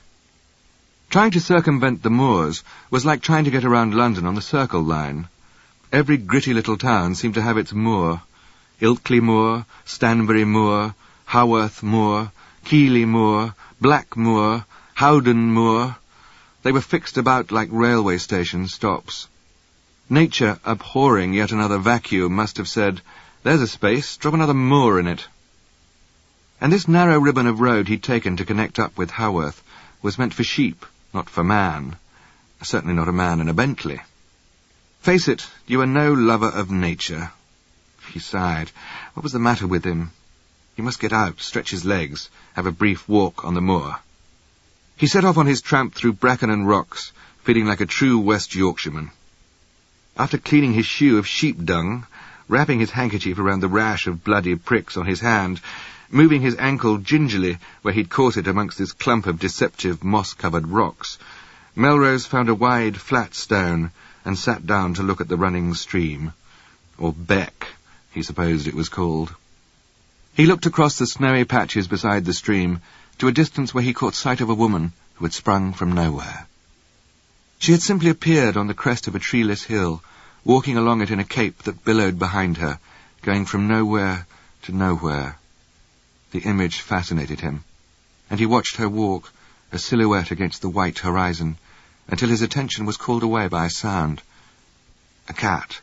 Trying to circumvent the moors was like trying to get around London on the Circle line. Every gritty little town seemed to have its moor. Ilkley Moor, Stanbury Moor, Haworth Moor, Keighley Moor, Black Moor, Howden Moor. They were fixed about like railway station stops. Nature, abhorring yet another vacuum, must have said, "There's a space, drop another moor in it." And this narrow ribbon of road he'd taken to connect up with Haworth was meant for sheep, not for man. Certainly not a man in a Bentley. Face it, you are no lover of nature. He sighed. What was the matter with him? He must get out, stretch his legs, have a brief walk on the moor. He set off on his tramp through bracken and rocks, feeling like a true West Yorkshireman. After cleaning his shoe of sheep dung, wrapping his handkerchief around the rash of bloody pricks on his hand, moving his ankle gingerly where he'd caught it amongst this clump of deceptive moss-covered rocks, Melrose found a wide, flat stone and sat down to look at the running stream. Or beck, he supposed it was called. He looked across the snowy patches beside the stream to a distance where he caught sight of a woman who had sprung from nowhere. She had simply appeared on the crest of a treeless hill, walking along it in a cape that billowed behind her, going from nowhere to nowhere. The image fascinated him, and he watched her walk, a silhouette against the white horizon, until his attention was called away by a sound. A cat.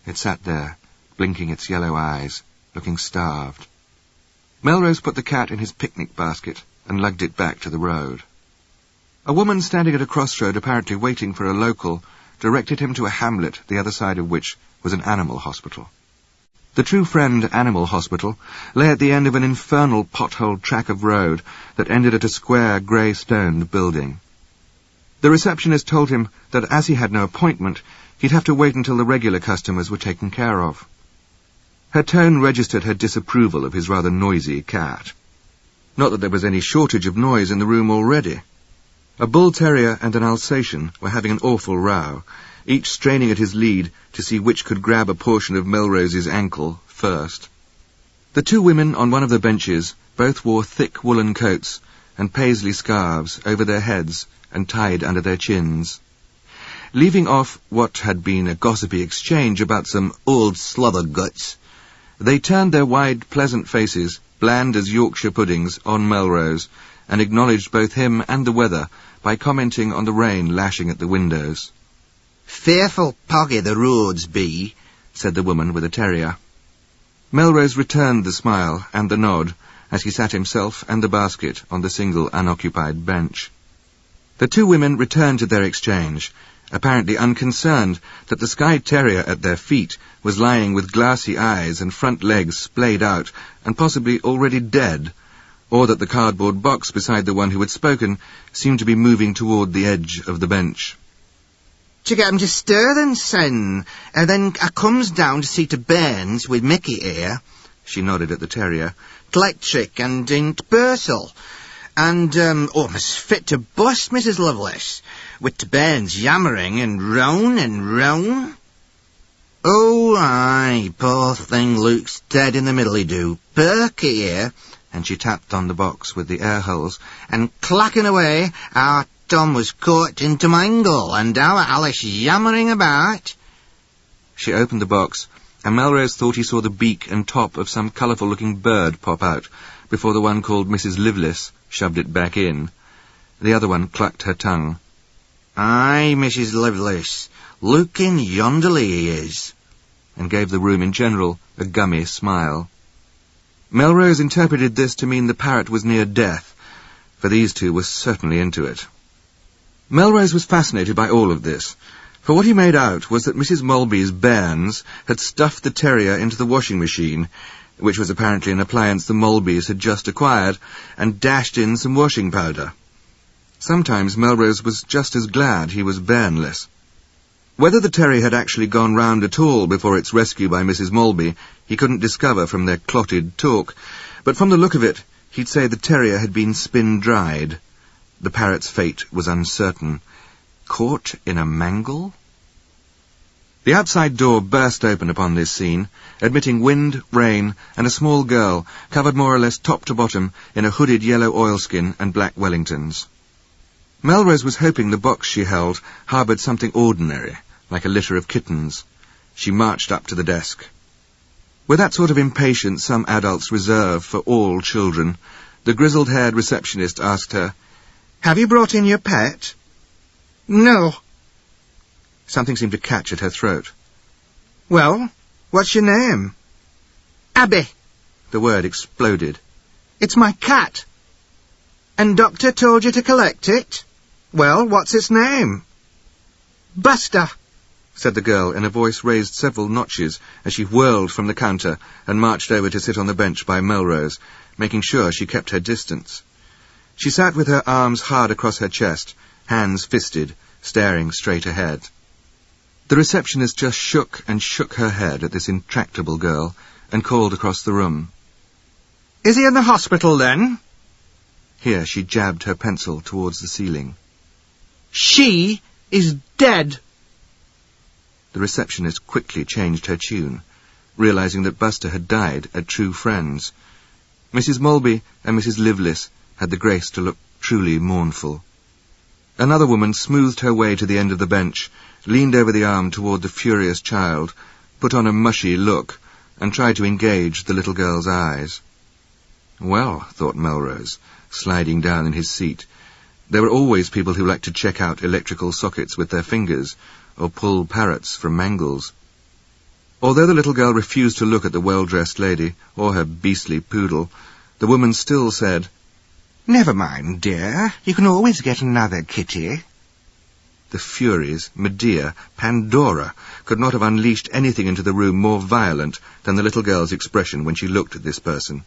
It sat there, blinking its yellow eyes, looking starved. Melrose put the cat in his picnic basket and lugged it back to the road. A woman standing at a crossroad, apparently waiting for a local, directed him to a hamlet the other side of which was an animal hospital. The True Friend Animal Hospital lay at the end of an infernal potholed track of road that ended at a square grey-stoned building. The receptionist told him that as he had no appointment, he'd have to wait until the regular customers were taken care of. Her tone registered her disapproval of his rather noisy cat. Not that there was any shortage of noise in the room already. A bull terrier and an Alsatian were having an awful row, each straining at his lead to see which could grab a portion of Melrose's ankle first. The two women on one of the benches both wore thick woolen coats and paisley scarves over their heads and tied under their chins. Leaving off what had been a gossipy exchange about some old slobber guts, they turned their wide, pleasant faces, bland as Yorkshire puddings, on Melrose, and acknowledged both him and the weather by commenting on the rain lashing at the windows. "Fearful poggy the roads be," said the woman with a terrier. Melrose returned the smile and the nod as he sat himself and the basket on the single unoccupied bench. The two women returned to their exchange, apparently unconcerned that the Skye Terrier at their feet was lying with glassy eyes and front legs splayed out and possibly already dead, or that the cardboard box beside the one who had spoken seemed to be moving toward the edge of the bench. "To get 'em to stir then, sen, and then I comes down to see to bairns with Mickey here," she nodded at the terrier, "'Lectric and in Bursel, and, almost fit to bust, Mrs. Lovelace, with t' bairns yammering and roan. Oh, aye, poor thing looks dead in the middle, he do. Perky here," and she tapped on the box with the air holes, "and clacking away, our Tom was caught into mangle, and our Alice yammering about." She opened the box, and Melrose thought he saw the beak and top of some colourful-looking bird pop out, before the one called Mrs. Livelace shoved it back in. The other one clucked her tongue. "Aye, Mrs. Livelace, looking yonderly he is," and gave the room in general a gummy smile. Melrose interpreted this to mean the parrot was near death, for these two were certainly into it. Melrose was fascinated by all of this, for what he made out was that Mrs. Mulby's bairns had stuffed the terrier into the washing machine, which was apparently an appliance the Mulbys had just acquired, and dashed in some washing powder. Sometimes Melrose was just as glad he was bairnless. Whether the terrier had actually gone round at all before its rescue by Mrs. Mulby, he couldn't discover from their clotted talk, but from the look of it, he'd say the terrier had been spin-dried. The parrot's fate was uncertain. Caught in a mangle? The outside door burst open upon this scene, admitting wind, rain, and a small girl, covered more or less top to bottom in a hooded yellow oilskin and black Wellingtons. Melrose was hoping the box she held harboured something ordinary, like a litter of kittens. She marched up to the desk. With that sort of impatience some adults reserve for all children, the grizzled-haired receptionist asked her, "Have you brought in your pet?" "No." Something seemed to catch at her throat. "Well, what's your name?" "Abby." The word exploded. "It's my cat." "And Doctor told you to collect it?" "Well, what's its name?" "Buster," said the girl in a voice raised several notches as she whirled from the counter and marched over to sit on the bench by Melrose, making sure she kept her distance. She sat with her arms hard across her chest, hands fisted, staring straight ahead. The receptionist just shook and shook her head at this intractable girl and called across the room. "Is he in the hospital, then?" Here she jabbed her pencil towards the ceiling. "She is dead." The receptionist quickly changed her tune, realizing that Buster had died at True Friends. Mrs. Mulby and Mrs. Livelace had the grace to look truly mournful. Another woman smoothed her way to the end of the bench, leaned over the arm toward the furious child, put on a mushy look, and tried to engage the little girl's eyes. Well, thought Melrose, sliding down in his seat, there were always people who liked to check out electrical sockets with their fingers, or pull parrots from mangles. Although the little girl refused to look at the well-dressed lady, or her beastly poodle, the woman still said, "Never mind, dear. You can always get another kitty." The Furies, Medea, Pandora, could not have unleashed anything into the room more violent than the little girl's expression when she looked at this person.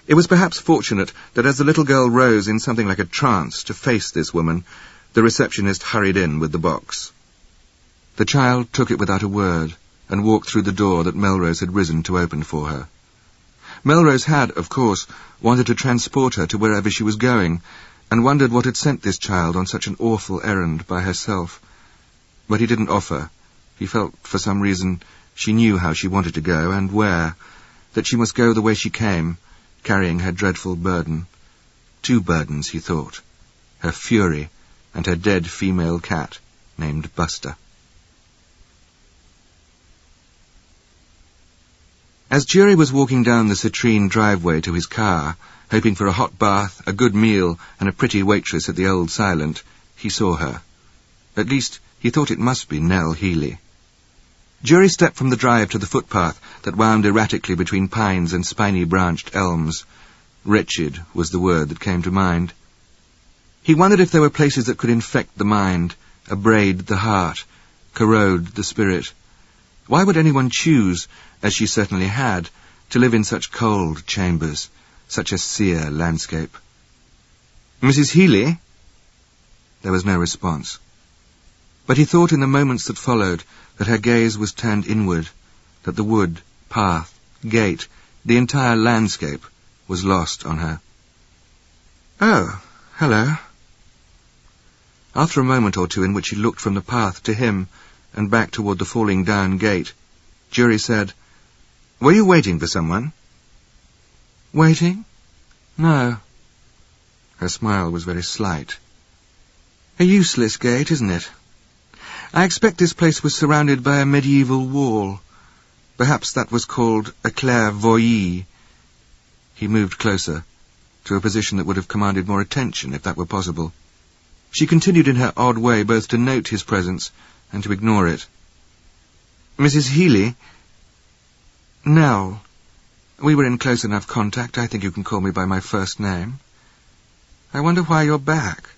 It was perhaps fortunate that as the little girl rose in something like a trance to face this woman, the receptionist hurried in with the box. The child took it without a word and walked through the door that Melrose had risen to open for her. Melrose had, of course, wanted to transport her to wherever she was going, and wondered what had sent this child on such an awful errand by herself. But he didn't offer. He felt, for some reason, she knew how she wanted to go, and where, that she must go the way she came, carrying her dreadful burden. 2 burdens, he thought, her fury and her dead female cat, named Buster. As Jury was walking down the citrine driveway to his car, hoping for a hot bath, a good meal, and a pretty waitress at the Old Silent, he saw her. At least, he thought it must be Nell Healy. Jury stepped from the drive to the footpath that wound erratically between pines and spiny-branched elms. Wretched was the word that came to mind. He wondered if there were places that could infect the mind, abrade the heart, corrode the spirit. Why would anyone choose, as she certainly had, to live in such cold chambers, such a sere landscape? "Mrs. Healy?" There was no response. But he thought in the moments that followed that her gaze was turned inward, that the wood, path, gate, the entire landscape was lost on her. "Oh, hello." After a moment or two in which he looked from the path to him and back toward the falling down gate, Jury said, "Were you waiting for someone?" "Waiting? No." Her smile was very slight. "A useless gate, isn't it? I expect this place was surrounded by a medieval wall. Perhaps that was called a clairvoyant." He moved closer, to a position that would have commanded more attention if that were possible. She continued in her odd way both to note his presence and to ignore it. "Mrs. Healy?" "Nell. We were in close enough contact. I think you can call me by my first name. I wonder why you're back."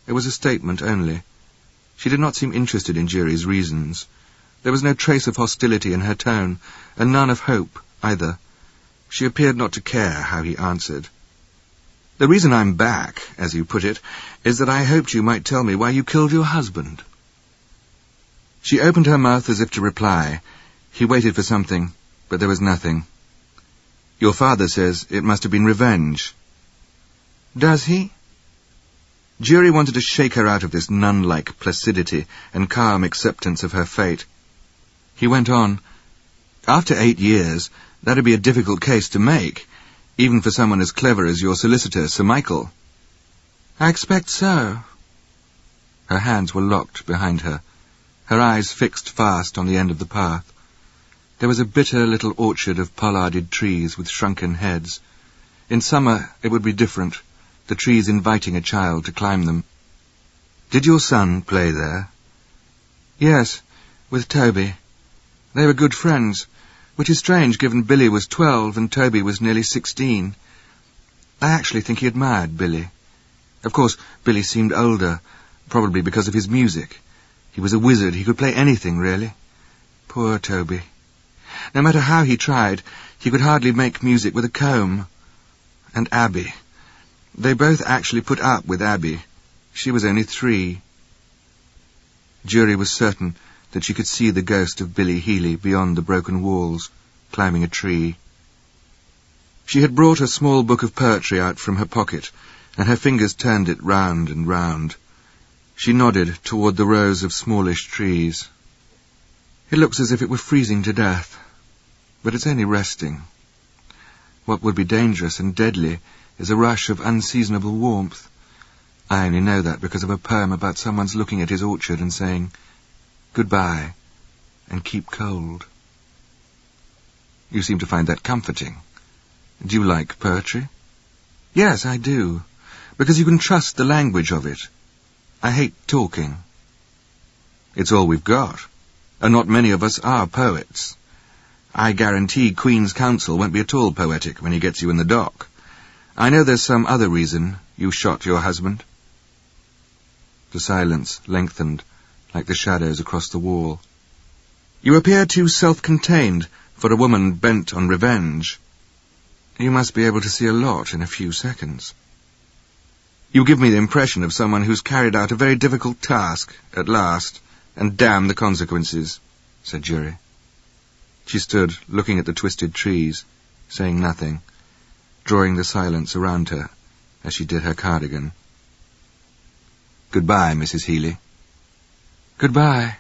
It was a statement only. She did not seem interested in Jury's reasons. There was no trace of hostility in her tone, and none of hope, either. She appeared not to care how he answered. "The reason I'm back, as you put it, is that I hoped you might tell me why you killed your husband." She opened her mouth as if to reply. He waited for something, but there was nothing. "Your father says it must have been revenge." "Does he?" Jury wanted to shake her out of this nun-like placidity and calm acceptance of her fate. He went on, "After 8 years, that'd be a difficult case to make, even for someone as clever as your solicitor, Sir Michael." "I expect so." Her hands were locked behind her, her eyes fixed fast on the end of the path. There was a bitter little orchard of pollarded trees with shrunken heads. In summer it would be different, the trees inviting a child to climb them. "Did your son play there?" "Yes, with Toby. They were good friends, which is strange given Billy was 12 and Toby was nearly 16. I actually think he admired Billy. Of course, Billy seemed older, probably because of his music. He was a wizard. He could play anything, really. Poor Toby. No matter how he tried, he could hardly make music with a comb. And Abby. They both actually put up with Abby. She was only 3. Jury was certain that she could see the ghost of Billy Healy beyond the broken walls, climbing a tree. She had brought a small book of poetry out from her pocket, and her fingers turned it round and round. She nodded toward the rows of smallish trees. "It looks as if it were freezing to death, but it's only resting. What would be dangerous and deadly is a rush of unseasonable warmth. I only know that because of a poem about someone's looking at his orchard and saying, 'Goodbye, and keep cold.'" "You seem to find that comforting. Do you like poetry?" "Yes, I do, because you can trust the language of it. I hate talking." "It's all we've got, and not many of us are poets. I guarantee Queen's Counsel won't be at all poetic when he gets you in the dock. I know there's some other reason you shot your husband." The silence lengthened, like the shadows across the wall. "You appear too self-contained for a woman bent on revenge. You must be able to see a lot in a few seconds." "You give me the impression of someone who's carried out a very difficult task, at last, and damn the consequences," said Jury. She stood, looking at the twisted trees, saying nothing, drawing the silence around her as she did her cardigan. "Goodbye, Mrs. Healy." "Goodbye."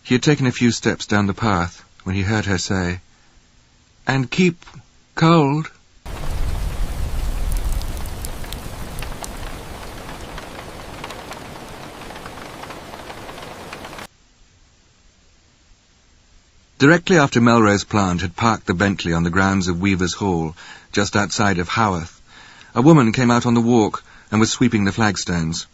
He had taken a few steps down the path when he heard her say, "And keep cold." Directly after Melrose Plant had parked the Bentley on the grounds of Weaver's Hall, just outside of Haworth, a woman came out on the walk and was sweeping the flagstones.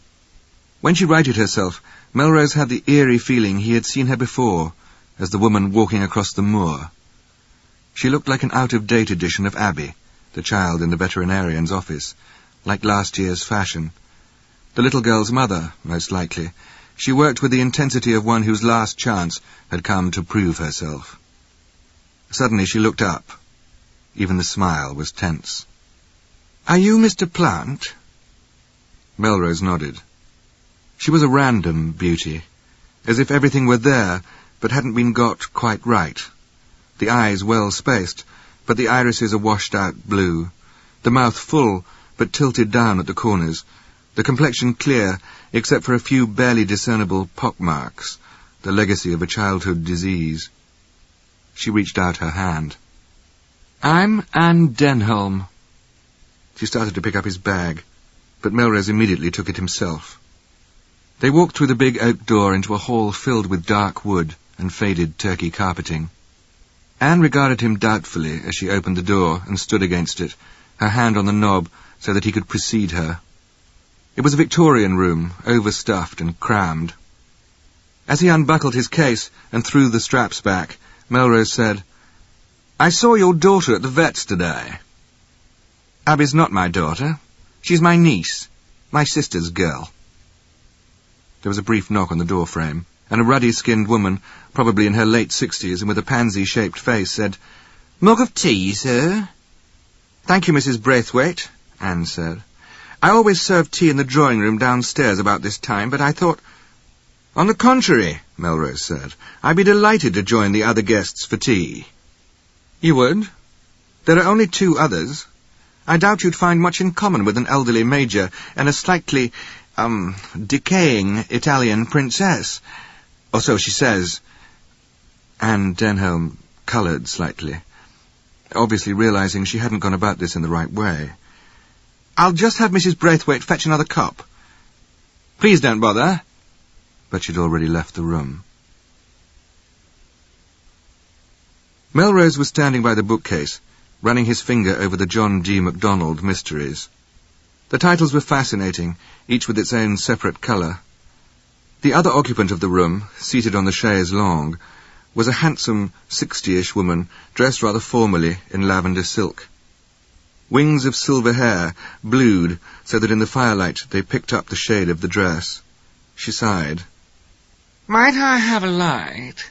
When she righted herself, Melrose had the eerie feeling he had seen her before, as the woman walking across the moor. She looked like an out-of-date edition of Abby, the child in the veterinarian's office, like last year's fashion. The little girl's mother, most likely. She worked with the intensity of one whose last chance had come to prove herself. Suddenly she looked up. Even the smile was tense. "Are you Mr. Plant?" Melrose nodded. She was a random beauty, as if everything were there, but hadn't been got quite right. The eyes well spaced, but the irises a washed-out blue, the mouth full, but tilted down at the corners, the complexion clear, except for a few barely discernible pockmarks, the legacy of a childhood disease. She reached out her hand. "I'm Anne Denholm." She started to pick up his bag, but Melrose immediately took it himself. They walked through the big oak door into a hall filled with dark wood and faded turkey carpeting. Anne regarded him doubtfully as she opened the door and stood against it, her hand on the knob so that he could precede her. It was a Victorian room, overstuffed and crammed. As he unbuckled his case and threw the straps back, Melrose said, "I saw your daughter at the vet's today." "Abby's not my daughter. She's my niece, my sister's girl." There was a brief knock on the door frame, and a ruddy-skinned woman, probably in her late 60s and with a pansy-shaped face, said, "Mug of tea, sir?" "Thank you, Mrs. Braithwaite," Anne said. "I always serve tea in the drawing-room downstairs about this time, but I thought—" "On the contrary," Melrose said, "I'd be delighted to join the other guests for tea." "You would? There are only 2 others. I doubt you'd find much in common with an elderly major and a slightly, decaying Italian princess. Or so she says." Anne Denholm coloured slightly, obviously realising she hadn't gone about this in the right way. "I'll just have Mrs. Braithwaite fetch another cup." "Please don't bother." But she'd already left the room. Melrose was standing by the bookcase, running his finger over the John G. MacDonald mysteries. The titles were fascinating, each with its own separate colour. The other occupant of the room, seated on the chaise longue, was a handsome 60-ish woman, dressed rather formally in lavender silk. Wings of silver hair, blued so that in the firelight they picked up the shade of the dress. She sighed. "Might I have a light?"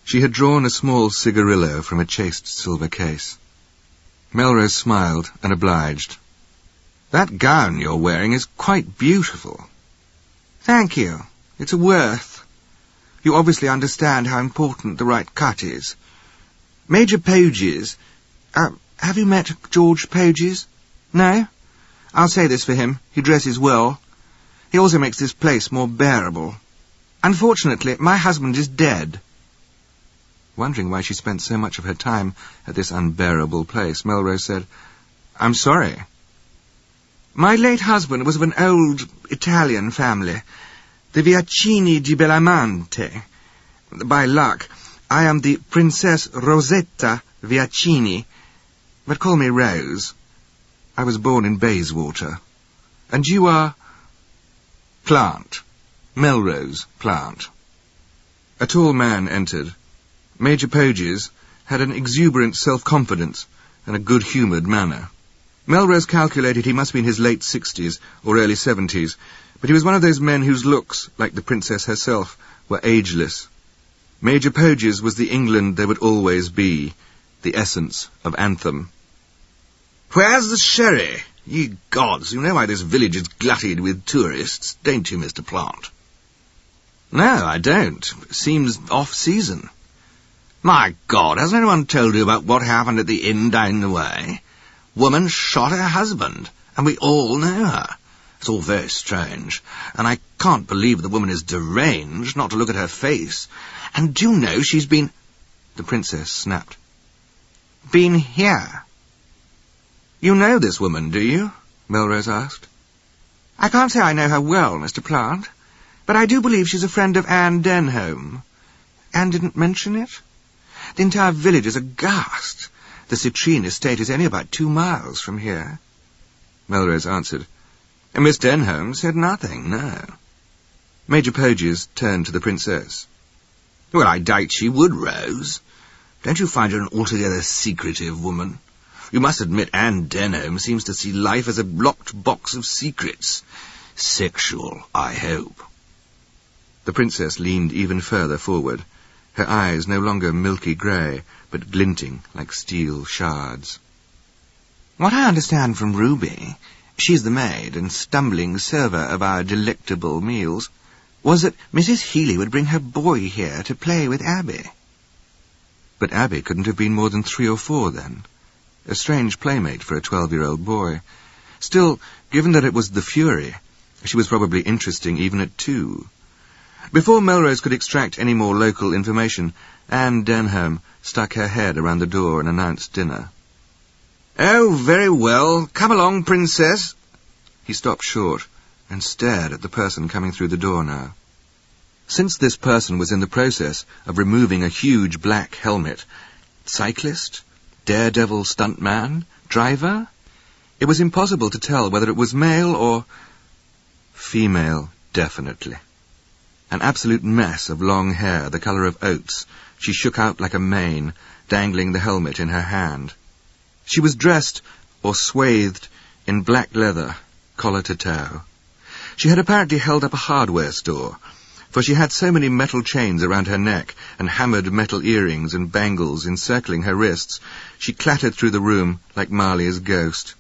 She had drawn a small cigarillo from a chased silver case. Melrose smiled and obliged. "That gown you're wearing is quite beautiful." "Thank you. It's a Worth. You obviously understand how important the right cut is. Major Porges... have you met George Porges? No? I'll say this for him. He dresses well. He also makes this place more bearable. Unfortunately, my husband is dead." Wondering why she spent so much of her time at this unbearable place, Melrose said, "I'm sorry." "My late husband was of an old Italian family, the Viacini di Bellamante. By luck, I am the Princess Rosetta Viacini, but call me Rose. I was born in Bayswater. And you are—" "Plant. Melrose Plant." A tall man entered. Major Porges had an exuberant self-confidence and a good-humoured manner. Melrose calculated he must be in his late 60s or early 70s, but he was one of those men whose looks, like the princess herself, were ageless. Major Porges was the England there would always be, the essence of Anthem. "Where's the sherry? Ye gods, you know why this village is glutted with tourists, don't you, Mr. Plant?" "No, I don't. Seems off-season." My God, hasn't anyone told you about what happened at the inn down the way? Woman shot her husband, and we all know her. It's all very strange, and I can't believe the woman is deranged not to look at her face. And do you know she's been... The princess snapped. Been here? You know this woman, do you? Melrose asked. I can't say I know her well, Mr. Plant, but I do believe she's a friend of Anne Denholm. Anne didn't mention it? The entire village is aghast. The Citrine estate is only about 2 miles from here. Melrose answered. And Miss Denholm said nothing, no. Major Poges turned to the princess. Well, I doubt she would, Rose. Don't you find her an altogether secretive woman? You must admit Anne Denholm seems to see life as a locked box of secrets. Sexual, I hope. The princess leaned even further forward, her eyes no longer milky grey, but glinting like steel shards. What I understand from Ruby, she's the maid and stumbling server of our delectable meals, was that Mrs. Healy would bring her boy here to play with Abby. But Abby couldn't have been more than 3 or 4 then. A strange playmate for a 12-year-old boy. Still, given that it was the Fury, she was probably interesting even at 2. Before Melrose could extract any more local information, Anne Denholm stuck her head around the door and announced dinner. Oh, very well. Come along, princess. He stopped short and stared at the person coming through the door now. Since this person was in the process of removing a huge black helmet, cyclist, daredevil stuntman, driver, it was impossible to tell whether it was male or female, definitely. An absolute mess of long hair, the colour of oats, she shook out like a mane, dangling the helmet in her hand. She was dressed, or swathed, in black leather, collar to toe. She had apparently held up a hardware store, for she had so many metal chains around her neck and hammered metal earrings and bangles encircling her wrists, she clattered through the room like Marley's ghost.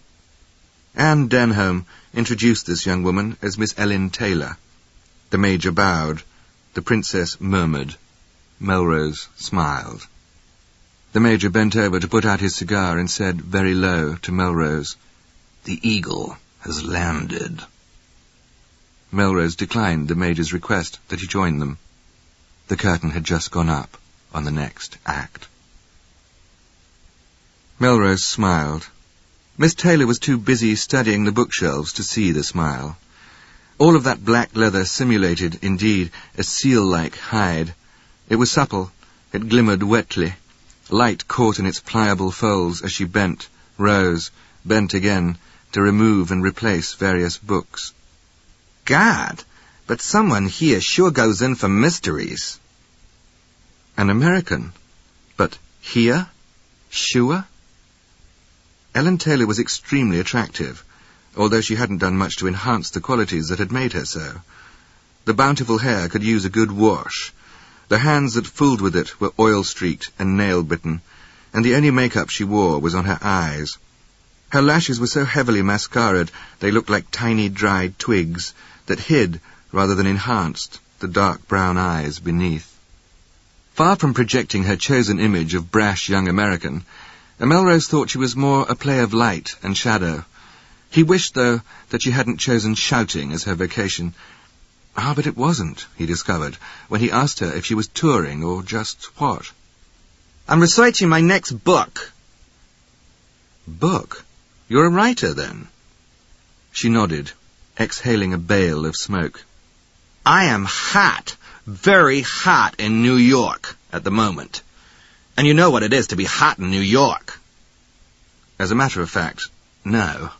Anne Denholm introduced this young woman as Miss Ellen Taylor. The Major bowed. The Princess murmured. Melrose smiled. The Major bent over to put out his cigar and said very low to Melrose, "The Eagle has landed." Melrose declined the Major's request that he join them. The curtain had just gone up on the next act. Melrose smiled. Miss Taylor was too busy studying the bookshelves to see the smile. All of that black leather simulated, indeed, a seal-like hide. It was supple. It glimmered wetly. Light caught in its pliable folds as she bent, rose, bent again, to remove and replace various books. "Gad, but someone here sure goes in for mysteries." An American? But here? Sure? Ellen Taylor was extremely attractive, although she hadn't done much to enhance the qualities that had made her so. The bountiful hair could use a good wash. The hands that fooled with it were oil-streaked and nail-bitten, and the only makeup she wore was on her eyes. Her lashes were so heavily mascaraed they looked like tiny dried twigs that hid, rather than enhanced, the dark brown eyes beneath. Far from projecting her chosen image of brash young American, Melrose thought she was more a play of light and shadow. He wished, though, that she hadn't chosen shouting as her vocation. Ah, but it wasn't, he discovered, when he asked her if she was touring or just what. "I'm researching my next book." Book? You're a writer, then? She nodded, exhaling a bale of smoke. "I am hot, very hot in New York at the moment. And you know what it is to be hot in New York." As a matter of fact, no.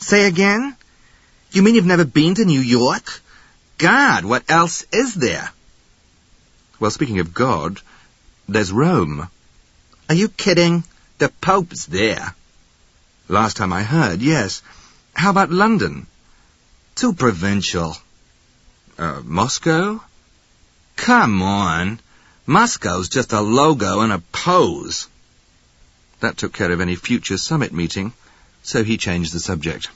"Say again? You mean you've never been to New York? God, what else is there?" Well, speaking of God, there's Rome. "Are you kidding? The Pope's there." Last time I heard, yes. How about London? Too provincial. Moscow? Come on. Moscow's just a logo and a pose. That took care of any future summit meeting, so he changed the subject.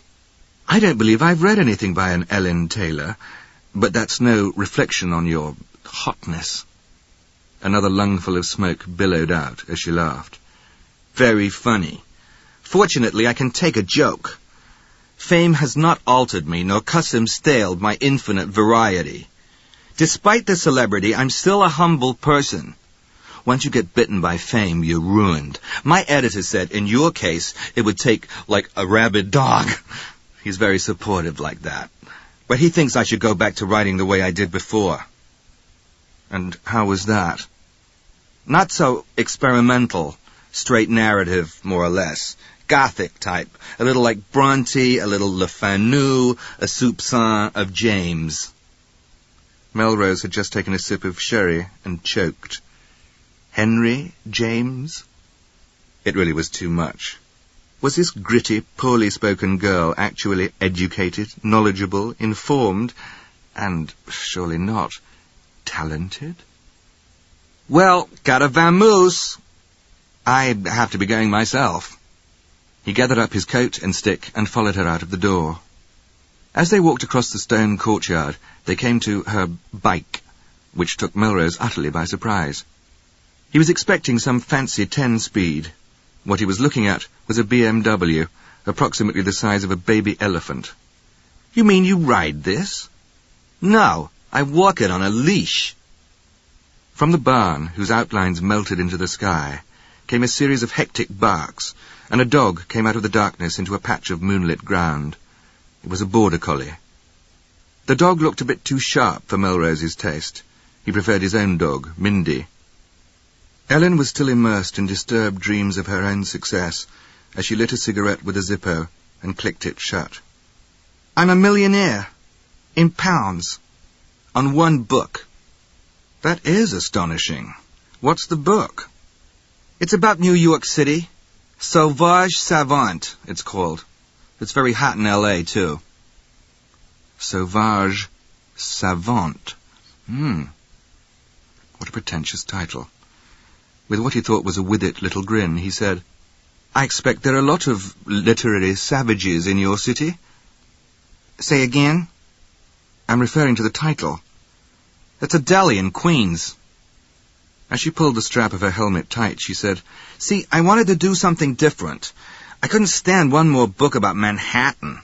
"I don't believe I've read anything by an Ellen Taylor, but that's no reflection on your hotness." Another lungful of smoke billowed out as she laughed. Very funny. Fortunately, I can take a joke. Fame has not altered me, nor custom staled my infinite variety. Despite the celebrity, I'm still a humble person. Once you get bitten by fame, you're ruined. My editor said, in your case, it would take, like, a rabid dog. He's very supportive like that. But he thinks I should go back to writing the way I did before. And how was that? Not so experimental. Straight narrative, more or less. Gothic type. A little like Bronte, a little Le Fanu, a soupçon of James. Melrose had just taken a sip of sherry and choked. Henry James? It really was too much. Was this gritty, poorly spoken girl actually educated, knowledgeable, informed, and, surely not, talented? Well, gotta vamoose. I have to be going myself. He gathered up his coat and stick and followed her out of the door. As they walked across the stone courtyard, they came to her bike, which took Melrose utterly by surprise. He was expecting some fancy 10-speed. What he was looking at was a BMW, approximately the size of a baby elephant. You mean you ride this? No, I walk it on a leash. From the barn, whose outlines melted into the sky, came a series of hectic barks, and a dog came out of the darkness into a patch of moonlit ground. It was a border collie. The dog looked a bit too sharp for Melrose's taste. He preferred his own dog, Mindy. Ellen was still immersed in disturbed dreams of her own success as she lit a cigarette with a Zippo and clicked it shut. I'm a millionaire. In pounds. On one book. That is astonishing. What's the book? It's about New York City. Sauvage Savant, it's called. It's very hot in L.A., too. Sauvage Savant. What a pretentious title. With what he thought was a with-it little grin, he said, I expect there are a lot of literary savages in your city. Say again? I'm referring to the title. That's a deli in Queens. As she pulled the strap of her helmet tight, she said, See, I wanted to do something different. I couldn't stand one more book about Manhattan.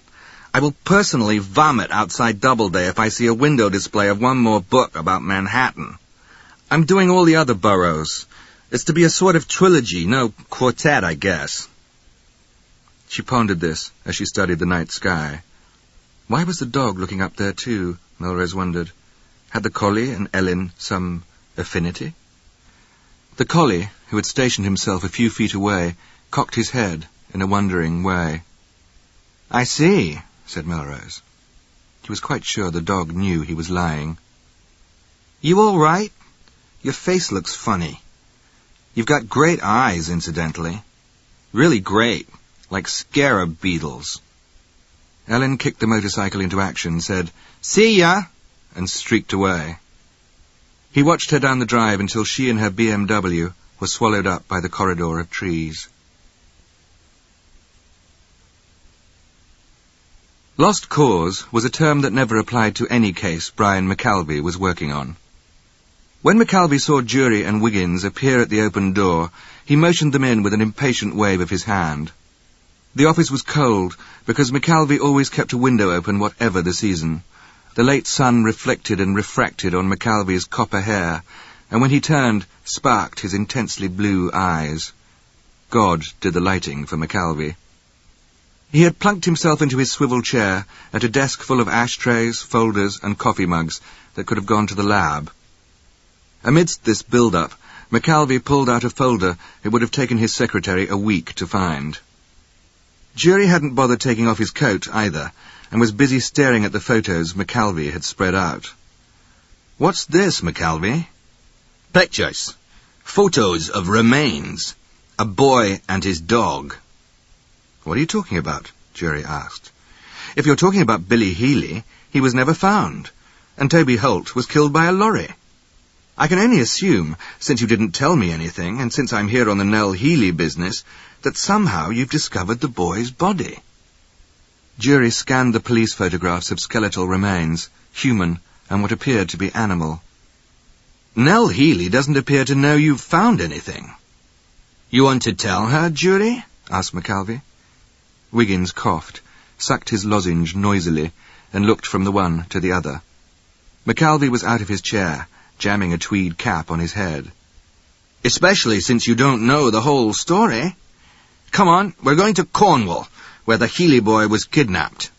I will personally vomit outside Doubleday if I see a window display of one more book about Manhattan. I'm doing all the other boroughs. It's to be a sort of trilogy, no quartet, I guess. She pondered this as she studied the night sky. Why was the dog looking up there too, Melrose wondered. Had the collie and Ellen some affinity? The collie, who had stationed himself a few feet away, cocked his head in a wondering way. I see, said Melrose. He was quite sure the dog knew he was lying. You all right? Your face looks funny. You've got great eyes, incidentally. Really great, like scarab beetles. Ellen kicked the motorcycle into action, said, See ya, and streaked away. He watched her down the drive until she and her BMW were swallowed up by the corridor of trees. Lost cause was a term that never applied to any case Brian McAlvey was working on. When McAlvey saw Jury and Wiggins appear at the open door, he motioned them in with an impatient wave of his hand. The office was cold, because McAlvey always kept a window open whatever the season. The late sun reflected and refracted on McAlvey's copper hair, and when he turned, sparked his intensely blue eyes. God did the lighting for McAlvey. He had plunked himself into his swivel chair at a desk full of ashtrays, folders, and coffee mugs that could have gone to the lab. Amidst this build-up, McAlvey pulled out a folder it would have taken his secretary a week to find. Jury hadn't bothered taking off his coat either, and was busy staring at the photos McAlvey had spread out. What's this, McAlvey? Pictures. Photos of remains. A boy and his dog. What are you talking about? Jury asked. If you're talking about Billy Healy, he was never found, and Toby Holt was killed by a lorry. I can only assume, since you didn't tell me anything, and since I'm here on the Nell Healy business, that somehow you've discovered the boy's body. Jury scanned the police photographs of skeletal remains, human and what appeared to be animal. Nell Healy doesn't appear to know you've found anything. You want to tell her, Jury? Asked McAlvey. Wiggins coughed, sucked his lozenge noisily, and looked from the one to the other. McAlvey was out of his chair, jamming a tweed cap on his head. Especially since you don't know the whole story. Come on, we're going to Cornwall, where the Healy boy was kidnapped.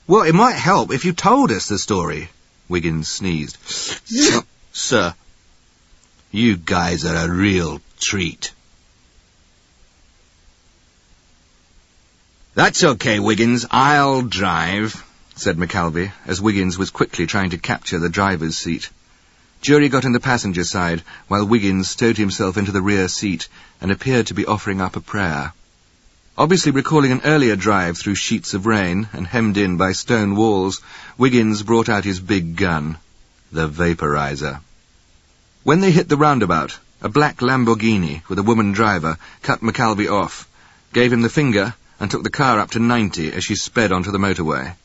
Well, it might help if you told us the story. Wiggins sneezed. Sir, you guys are a real treat. That's okay, Wiggins. I'll drive, said McAlvey, as Wiggins was quickly trying to capture the driver's seat. Jury got in the passenger side, while Wiggins stowed himself into the rear seat and appeared to be offering up a prayer. Obviously recalling an earlier drive through sheets of rain and hemmed in by stone walls, Wiggins brought out his big gun, the vaporizer. When they hit the roundabout, a black Lamborghini with a woman driver cut McAlvey off, gave him the finger, and took the car up to 90 as she sped onto the motorway.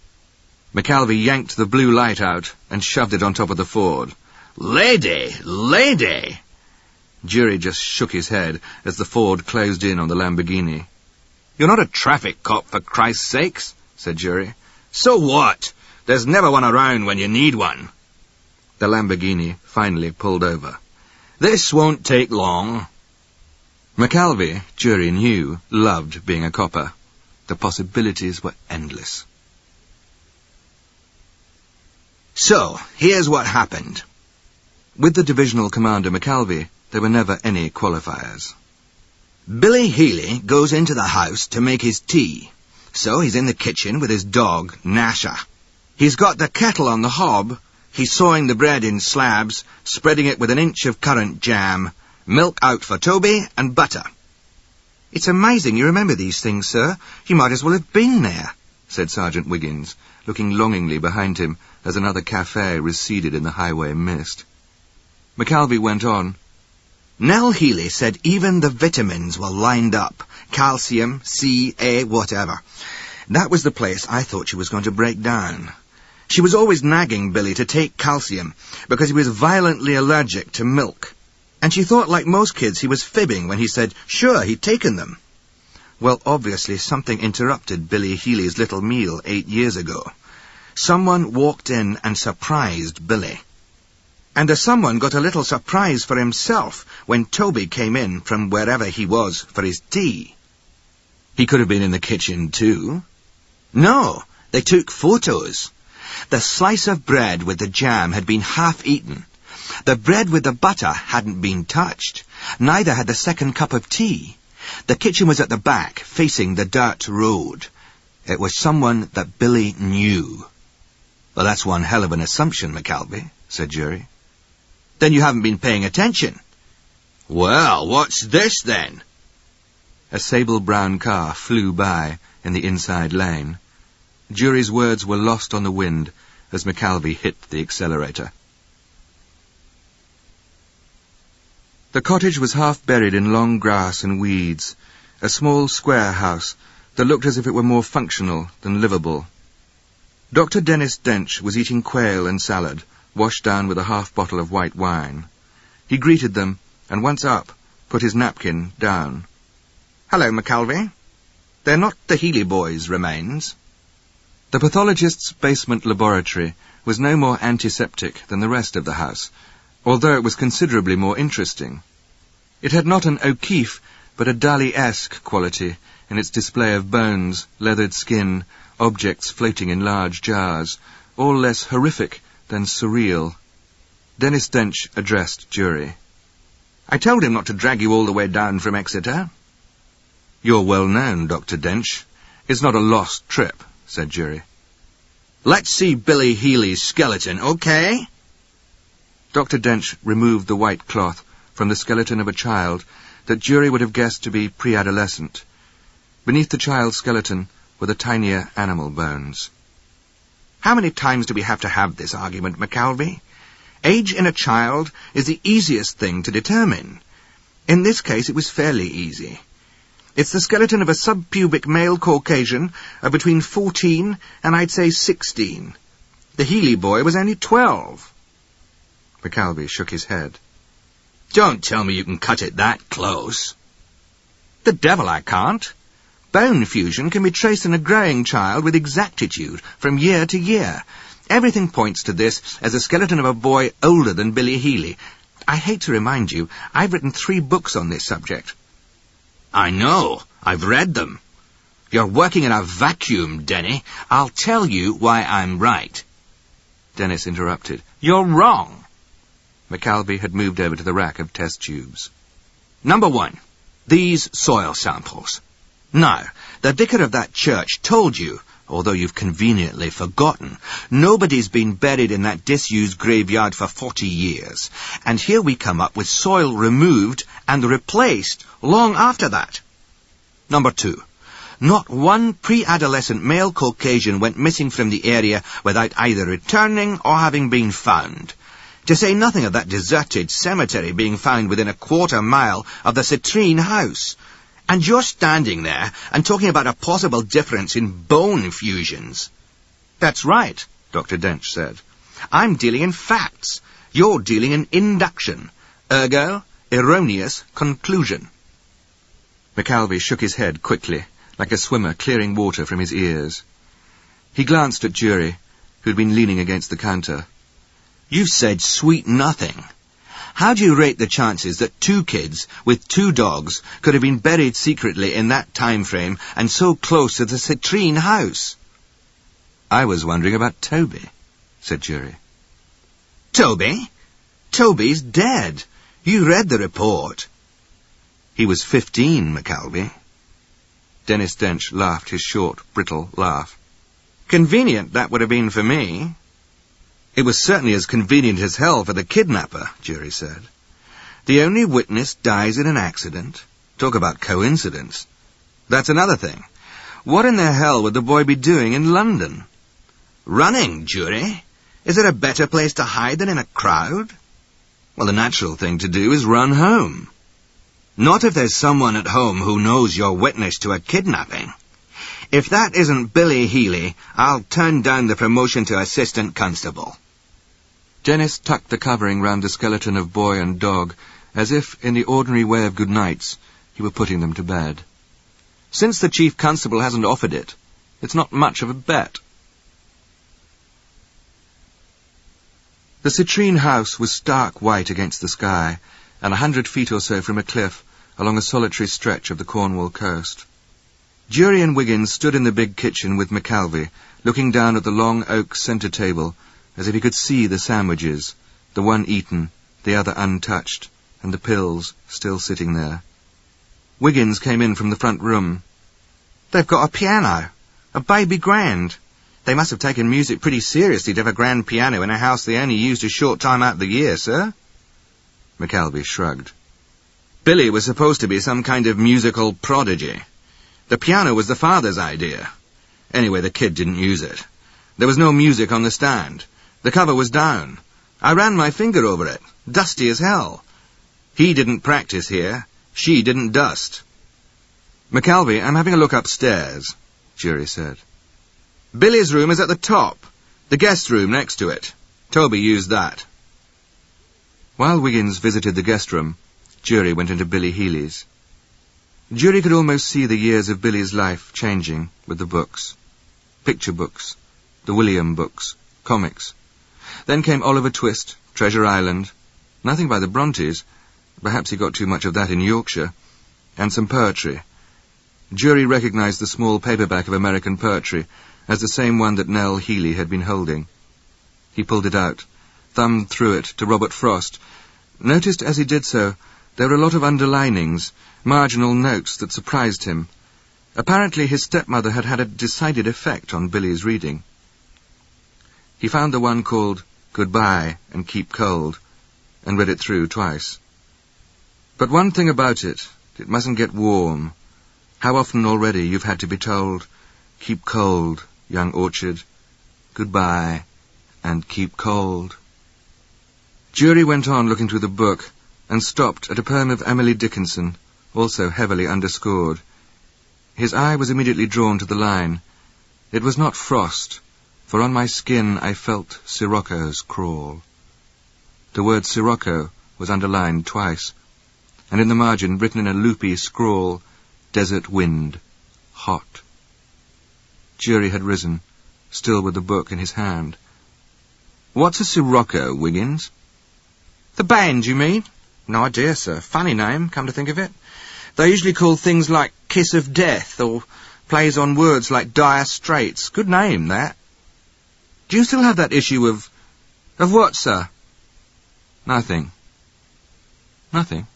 McAlvey yanked the blue light out and shoved it on top of the Ford. Lady! Lady! Jury just shook his head as the Ford closed in on the Lamborghini. You're not a traffic cop, for Christ's sakes, said Jury. So what? There's never one around when you need one. The Lamborghini finally pulled over. This won't take long. McAlvey, Jury knew, loved being a copper. The possibilities were endless. So, here's what happened. With the divisional commander McAlvey, there were never any qualifiers. Billy Healy goes into the house to make his tea. So he's in the kitchen with his dog, Nasha. He's got the kettle on the hob. He's sawing the bread in slabs, spreading it with an inch of currant jam, milk out for Toby, and butter. It's amazing you remember these things, sir. You might as well have been there, said Sergeant Wiggins, looking longingly behind him as another café receded in the highway mist. McAlvey went on. Nell Healy said even the vitamins were lined up. Calcium, C, A, whatever. That was the place I thought she was going to break down. She was always nagging Billy to take calcium because he was violently allergic to milk. And she thought, like most kids, he was fibbing when he said, sure, he'd taken them. Well, obviously something interrupted Billy Healy's little meal 8 years ago. Someone walked in and surprised Billy. And someone got a little surprise for himself when Toby came in from wherever he was for his tea. He could have been in the kitchen too. No, they took photos. The slice of bread with the jam had been half eaten. The bread with the butter hadn't been touched. Neither had the second cup of tea. The kitchen was at the back, facing the dirt road. It was someone that Billy knew. Well, that's one hell of an assumption, McAlvey, said Jury. Then you haven't been paying attention. Well, what's this then? A sable-brown car flew by in the inside lane. Jury's words were lost on the wind as McAlvey hit the accelerator. The cottage was half buried in long grass and weeds, a small square house that looked as if it were more functional than livable. Dr. Dennis Dench was eating quail and salad, washed down with a half bottle of white wine. He greeted them, and once up, put his napkin down. Hello, McAlvey. They're not the Healy boys' remains. The pathologist's basement laboratory was no more antiseptic than the rest of the house, although it was considerably more interesting. It had not an O'Keeffe, but a Dali-esque quality in its display of bones, leathered skin, objects floating in large jars, all less horrific than surreal. Dennis Dench addressed Jury. I told him not to drag you all the way down from Exeter. You're well known, Dr. Dench. It's not a lost trip, said Jury. Let's see Billy Healy's skeleton, okay? Dr. Dench removed the white cloth from the skeleton of a child that Jury would have guessed to be pre-adolescent. Beneath the child's skeleton were the tinier animal bones. How many times do we have to have this argument, McAlvey? Age in a child is the easiest thing to determine. In this case, it was fairly easy. It's the skeleton of a subpubic male Caucasian of between 14 and I'd say 16. The Healy boy was only 12. McAlvey shook his head. Don't tell me you can cut it that close. The devil I can't. Bone fusion can be traced in a growing child with exactitude from year to year. Everything points to this as a skeleton of a boy older than Billy Healy. I hate to remind you, I've written 3 books on this subject. I know. I've read them. You're working in a vacuum, Denny. I'll tell you why I'm right. Dennis interrupted. You're wrong. McAlvey had moved over to the rack of test tubes. Number 1. These soil samples. Now, the vicar of that church told you, although you've conveniently forgotten, nobody's been buried in that disused graveyard for 40 years. And here we come up with soil removed and replaced long after that. Number 2. Not one pre-adolescent male Caucasian went missing from the area without either returning or having been found. To say nothing of that deserted cemetery being found within a quarter mile of the citrine house. And you're standing there and talking about a possible difference in bone fusions. That's right, Dr. Dench said. I'm dealing in facts. You're dealing in induction. Ergo, erroneous conclusion. McAlvey shook his head quickly, like a swimmer clearing water from his ears. He glanced at Jury, who'd been leaning against the counter. You've said sweet nothing. How do you rate the chances that 2 kids with 2 dogs could have been buried secretly in that time frame and so close to the citrine house? I was wondering about Toby, said Jury. Toby? Toby's dead. You read the report. He was 15, McAlvey. Dennis Dench laughed his short, brittle laugh. Convenient that would have been for me. It was certainly as convenient as hell for the kidnapper, Jury said. The only witness dies in an accident. Talk about coincidence. That's another thing. What in the hell would the boy be doing in London? Running, Jury. Is there a better place to hide than in a crowd? Well, the natural thing to do is run home. Not if there's someone at home who knows you're witness to a kidnapping. If that isn't Billy Healy, I'll turn down the promotion to assistant constable. Dennis tucked the covering round the skeleton of boy and dog, as if, in the ordinary way of good nights, he were putting them to bed. Since the chief constable hasn't offered it, it's not much of a bet. The citrine house was stark white against the sky, and 100 feet or so from a cliff along a solitary stretch of the Cornwall coast. Jury and Wiggins stood in the big kitchen with McAlvey, looking down at the long oak centre table, as if he could see the sandwiches, the one eaten, the other untouched, and the pills still sitting there. Wiggins came in from the front room. They've got a piano, a baby grand. They must have taken music pretty seriously to have a grand piano in a house they only used a short time out of the year, sir. McAlvey shrugged. Billy was supposed to be some kind of musical prodigy. The piano was the father's idea. Anyway, the kid didn't use it. There was no music on the stand. The cover was down. I ran my finger over it, dusty as hell. He didn't practice here. She didn't dust. McAlvey, I'm having a look upstairs, Jury said. Billy's room is at the top. The guest room next to it. Toby used that. While Wiggins visited the guest room, Jury went into Billy Healy's. Jury could almost see the years of Billy's life changing with the books. Picture books, the William books, comics. Then came Oliver Twist, Treasure Island, nothing by the Brontes, perhaps he got too much of that in Yorkshire, and some poetry. Jury recognized the small paperback of American poetry as the same one that Nell Healy had been holding. He pulled it out, thumbed through it to Robert Frost, noticed as he did so there were a lot of underlinings, marginal notes that surprised him. Apparently his stepmother had had a decided effect on Billy's reading. He found the one called Goodbye and Keep Cold, and read it through twice. But one thing about it, it mustn't get warm. How often already you've had to be told, keep cold, young orchard, goodbye, and keep cold. Jury went on looking through the book, and stopped at a poem of Emily Dickinson, also heavily underscored. His eye was immediately drawn to the line, "It was not frost, for on my skin I felt siroccos crawl." The word Sirocco was underlined twice, and in the margin, written in a loopy scrawl, Desert Wind, Hot. Jury had risen, still with the book in his hand. What's a Sirocco, Wiggins? The band, you mean? No idea, sir. Funny name, come to think of it. They usually call things like Kiss of Death, or plays on words like Dire Straits. Good name, that. Do you still have that issue of... Of what, sir? Nothing. Nothing.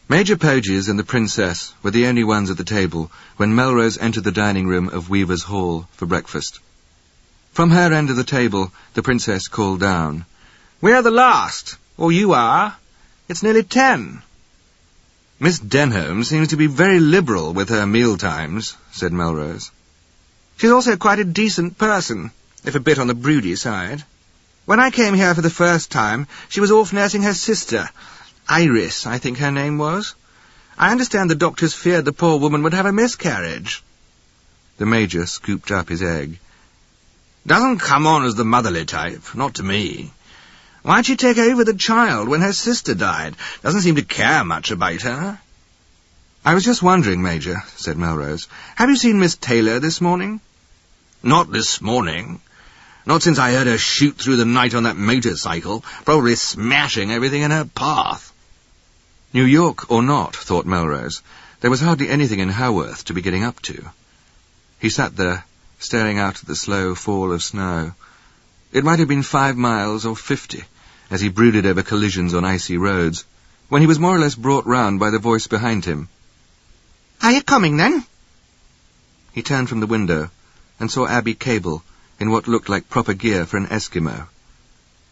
Major Poges and the Princess were the only ones at the table when Melrose entered the dining room of Weaver's Hall for breakfast. From her end of the table, the Princess called down, "We're the last, or you are. It's nearly 10. "Miss Denholm seems to be very liberal with her meal times," said Melrose. She's also quite a decent person, if a bit on the broody side. When I came here for the first time, she was off nursing her sister. Iris, I think her name was. I understand the doctors feared the poor woman would have a miscarriage." The Major scooped up his egg. Doesn't come on as the motherly type, not to me. Why'd she take over the child when her sister died? Doesn't seem to care much about her. "I was just wondering, Major," said Melrose, "have you seen Miss Taylor this morning?" Not this morning. Not since I heard her shoot through the night on that motorcycle, probably smashing everything in her path. New York or not, thought Melrose, there was hardly anything in Haworth to be getting up to. He sat there, staring out at the slow fall of snow. It might have been 5 miles or 50, as he brooded over collisions on icy roads, when he was more or less brought round by the voice behind him. "Are you coming, then?" He turned from the window and saw Abby Cable in what looked like proper gear for an Eskimo.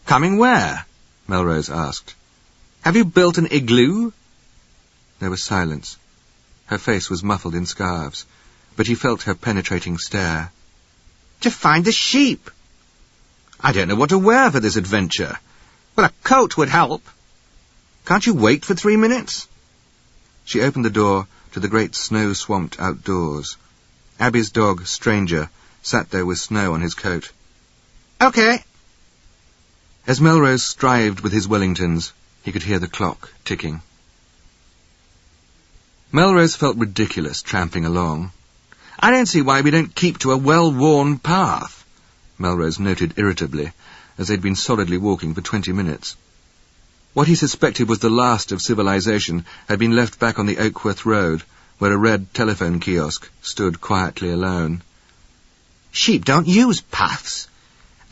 "Coming where?" Melrose asked. "Have you built an igloo?" There was silence. Her face was muffled in scarves, but he felt her penetrating stare. "To find the sheep." "I don't know what to wear for this adventure." "Well, a coat would help." "Can't you wait for 3 minutes?" She opened the door to the great snow-swamped outdoors. Abby's dog, Stranger, sat there with snow on his coat. "Okay." As Melrose strived with his Wellingtons, he could hear the clock ticking. Melrose felt ridiculous tramping along. "I don't see why we don't keep to a well-worn path," Melrose noted irritably, as they'd been solidly walking for 20 minutes. What he suspected was the last of civilization had been left back on the Oakworth Road, where a red telephone kiosk stood quietly alone. "Sheep don't use paths.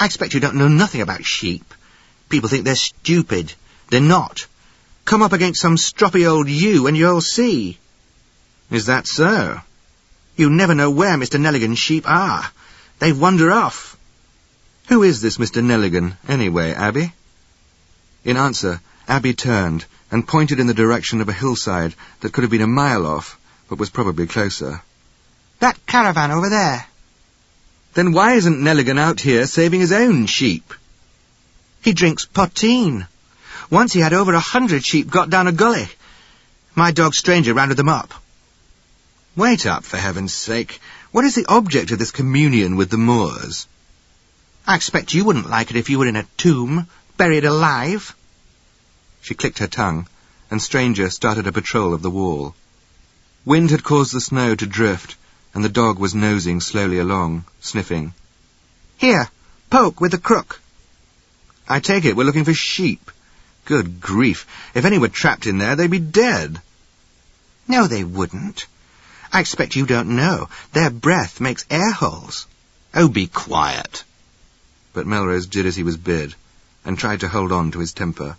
I expect you don't know nothing about sheep. People think they're stupid. They're not. Come up against some stroppy old ewe and you'll see." "Is that so?" "You never know where Mr. Nelligan's sheep are. They wander off." "Who is this Mr. Nelligan, anyway, Abby?" In answer, Abby turned and pointed in the direction of a hillside that could have been a mile off, but was probably closer. "That caravan over there." "Then why isn't Nelligan out here saving his own sheep?" "He drinks poteen. Once he had over 100 sheep got down a gully. My dog Stranger rounded them up." "Wait up, for heaven's sake. What is the object of this communion with the Moors?" "I expect you wouldn't like it if you were in a tomb, buried alive." She clicked her tongue, and Stranger started a patrol of the wall. Wind had caused the snow to drift, and the dog was nosing slowly along, sniffing. "Here, poke with the crook." "I take it we're looking for sheep. Good grief, if any were trapped in there, they'd be dead." "No, they wouldn't. I expect you don't know. Their breath makes air holes." "Oh, be quiet." But Melrose did as he was bid, and tried to hold on to his temper.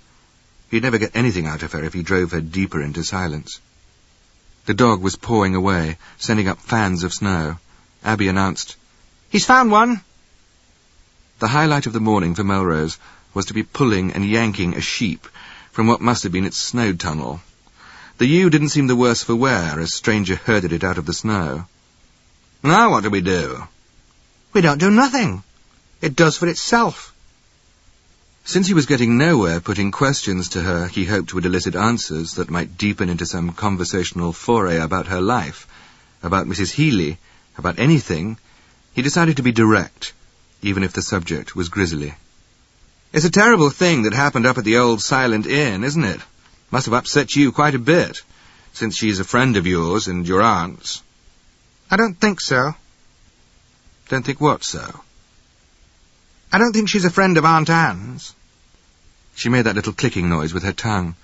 He'd never get anything out of her if he drove her deeper into silence. The dog was pawing away, sending up fans of snow. Abby announced, "He's found one." The highlight of the morning for Melrose was to be pulling and yanking a sheep from what must have been its snow tunnel. The ewe didn't seem the worse for wear as Stranger herded it out of the snow. "Now what do we do?" "We don't do nothing. It does for itself." Since he was getting nowhere putting questions to her he hoped would elicit answers that might deepen into some conversational foray about her life, about Mrs. Healy, about anything, he decided to be direct. even if the subject was grisly. "It's a terrible thing that happened up at the old Silent Inn, isn't it? Must have upset you quite a bit, since she's a friend of yours and your aunt's." "I don't think so." "Don't think what so?" "I don't think she's a friend of Aunt Anne's." She made that little clicking noise with her tongue,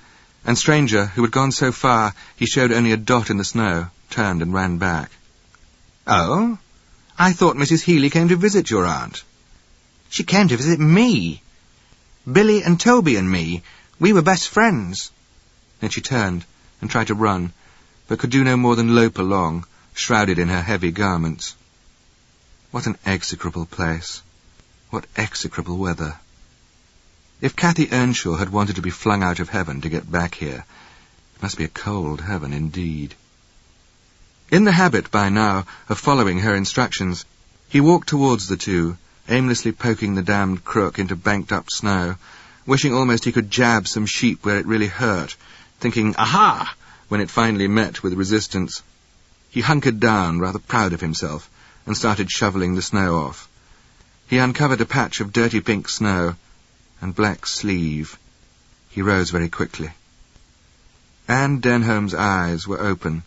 and Stranger, who had gone so far he showed only a dot in the snow, turned and ran back. "Oh? I thought Mrs. Healy came to visit your aunt." "She came to visit me. Billy and Toby and me. We were best friends." Then she turned and tried to run, but could do no more than lope along, shrouded in her heavy garments. What an execrable place. What execrable weather. If Cathy Earnshaw had wanted to be flung out of heaven to get back here, it must be a cold heaven indeed. In the habit, by now, of following her instructions, he walked towards the two, aimlessly poking the damned crook into banked-up snow, wishing almost he could jab some sheep where it really hurt, thinking, "Aha!" when it finally met with resistance. He hunkered down, rather proud of himself, and started shoveling the snow off. He uncovered a patch of dirty pink snow and black sleeve. He rose very quickly. Anne Denholm's eyes were open,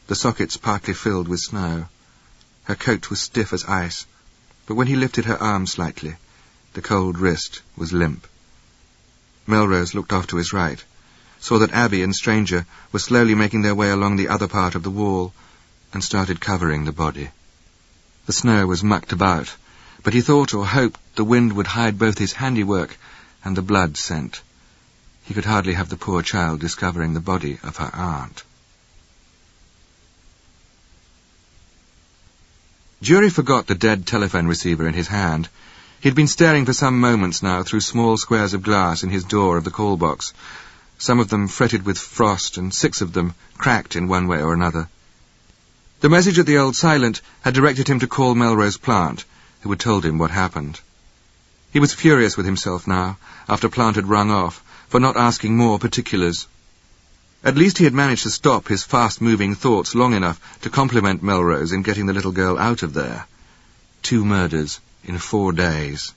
the sockets partly filled with snow. Her coat was stiff as ice, but when he lifted her arm slightly, the cold wrist was limp. Melrose looked off to his right, saw that Abby and Stranger were slowly making their way along the other part of the wall, and started covering the body. The snow was mucked about, but he thought or hoped the wind would hide both his handiwork and the blood scent. He could hardly have the poor child discovering the body of her aunt. Jury forgot the dead telephone receiver in his hand. He had been staring for some moments now through small squares of glass in his door of the call box, some of them fretted with frost and 6 of them cracked in one way or another. The message at the Old Silent had directed him to call Melrose Plant, who had told him what happened. He was furious with himself now, after Plant had rung off, for not asking more particulars. At least he had managed to stop his fast-moving thoughts long enough to compliment Melrose in getting the little girl out of there. 2 murders in 4 days.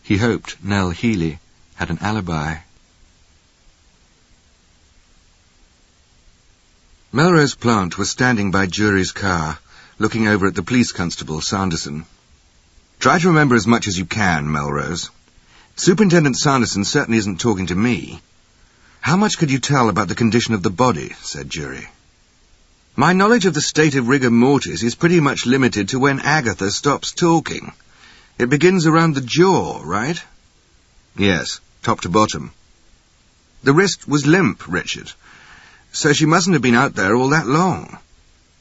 He hoped Nell Healy had an alibi. Melrose Plant was standing by Jury's car, looking over at the police constable, Sanderson. "Try to remember as much as you can, Melrose. Superintendent Sanderson certainly isn't talking to me." "How much could you tell about the condition of the body?" said Jury. "My knowledge of the state of rigor mortis is pretty much limited to when Agatha stops talking. It begins around the jaw, right?" "Yes, top to bottom." "The wrist was limp, Richard, so she mustn't have been out there all that long.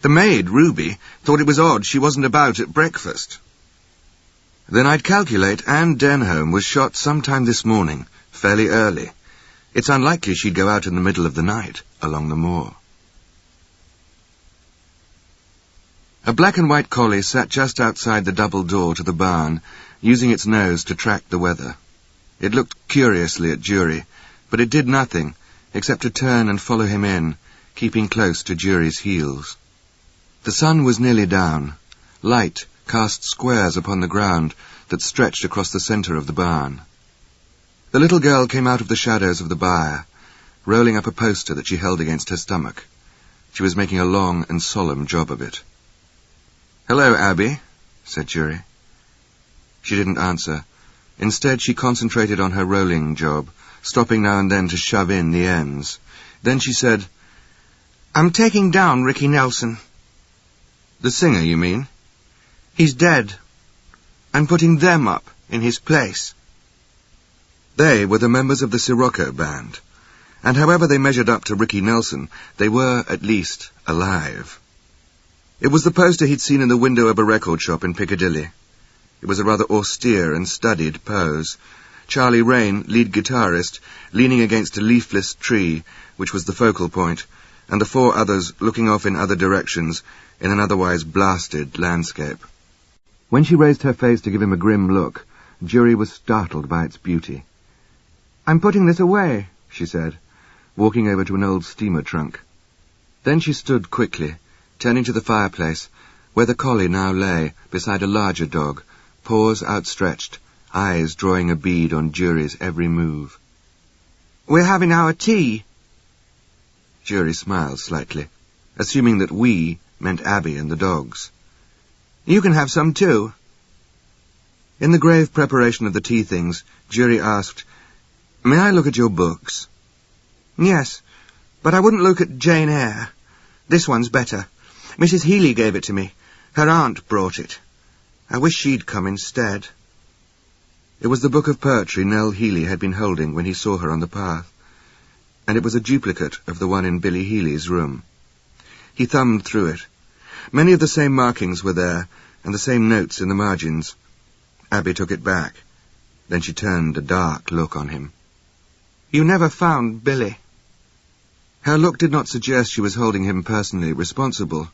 The maid, Ruby, thought it was odd she wasn't about at breakfast." "Then I'd calculate Anne Denholm was shot sometime this morning, fairly early. It's unlikely she'd go out in the middle of the night along the moor." A black and white collie sat just outside the double door to the barn, using its nose to track the weather. It looked curiously at Jury, but it did nothing except to turn and follow him in, keeping close to Jury's heels. The sun was nearly down. Light cast squares upon the ground that stretched across the centre of the barn. The little girl came out of the shadows of the byre, rolling up a poster that she held against her stomach. She was making a long and solemn job of it. "Hello, Abby," said Jury. She didn't answer. Instead, she concentrated on her rolling job, stopping now and then to shove in the ends. Then she said, "I'm taking down Ricky Nelson." "The singer, you mean?" "He's dead. I'm putting them up in his place." They were the members of the Sirocco band, and however they measured up to Ricky Nelson, they were, at least, alive. It was the poster he'd seen in the window of a record shop in Piccadilly. It was a rather austere and studied pose. Charlie Raine, lead guitarist, leaning against a leafless tree, which was the focal point, and the 4 others looking off in other directions in an otherwise blasted landscape. When she raised her face to give him a grim look, Jury was startled by its beauty. "I'm putting this away," she said, walking over to an old steamer trunk. Then she stood quickly, turning to the fireplace, where the collie now lay beside a larger dog, paws outstretched, eyes drawing a bead on Jury's every move. "We're having our tea." Jury smiled slightly, assuming that we meant Abby and the dogs. "You can have some too." In the grave preparation of the tea things, Jury asked, "May I look at your books?" "Yes, but I wouldn't look at Jane Eyre. This one's better. Mrs. Healy gave it to me. Her aunt brought it. I wish she'd come instead." It was the book of poetry Nell Healy had been holding when he saw her on the path, and it was a duplicate of the one in Billy Healy's room. He thumbed through it. Many of the same markings were there, and the same notes in the margins. Abby took it back. Then she turned a dark look on him. "You never found Billy." Her look did not suggest she was holding him personally responsible,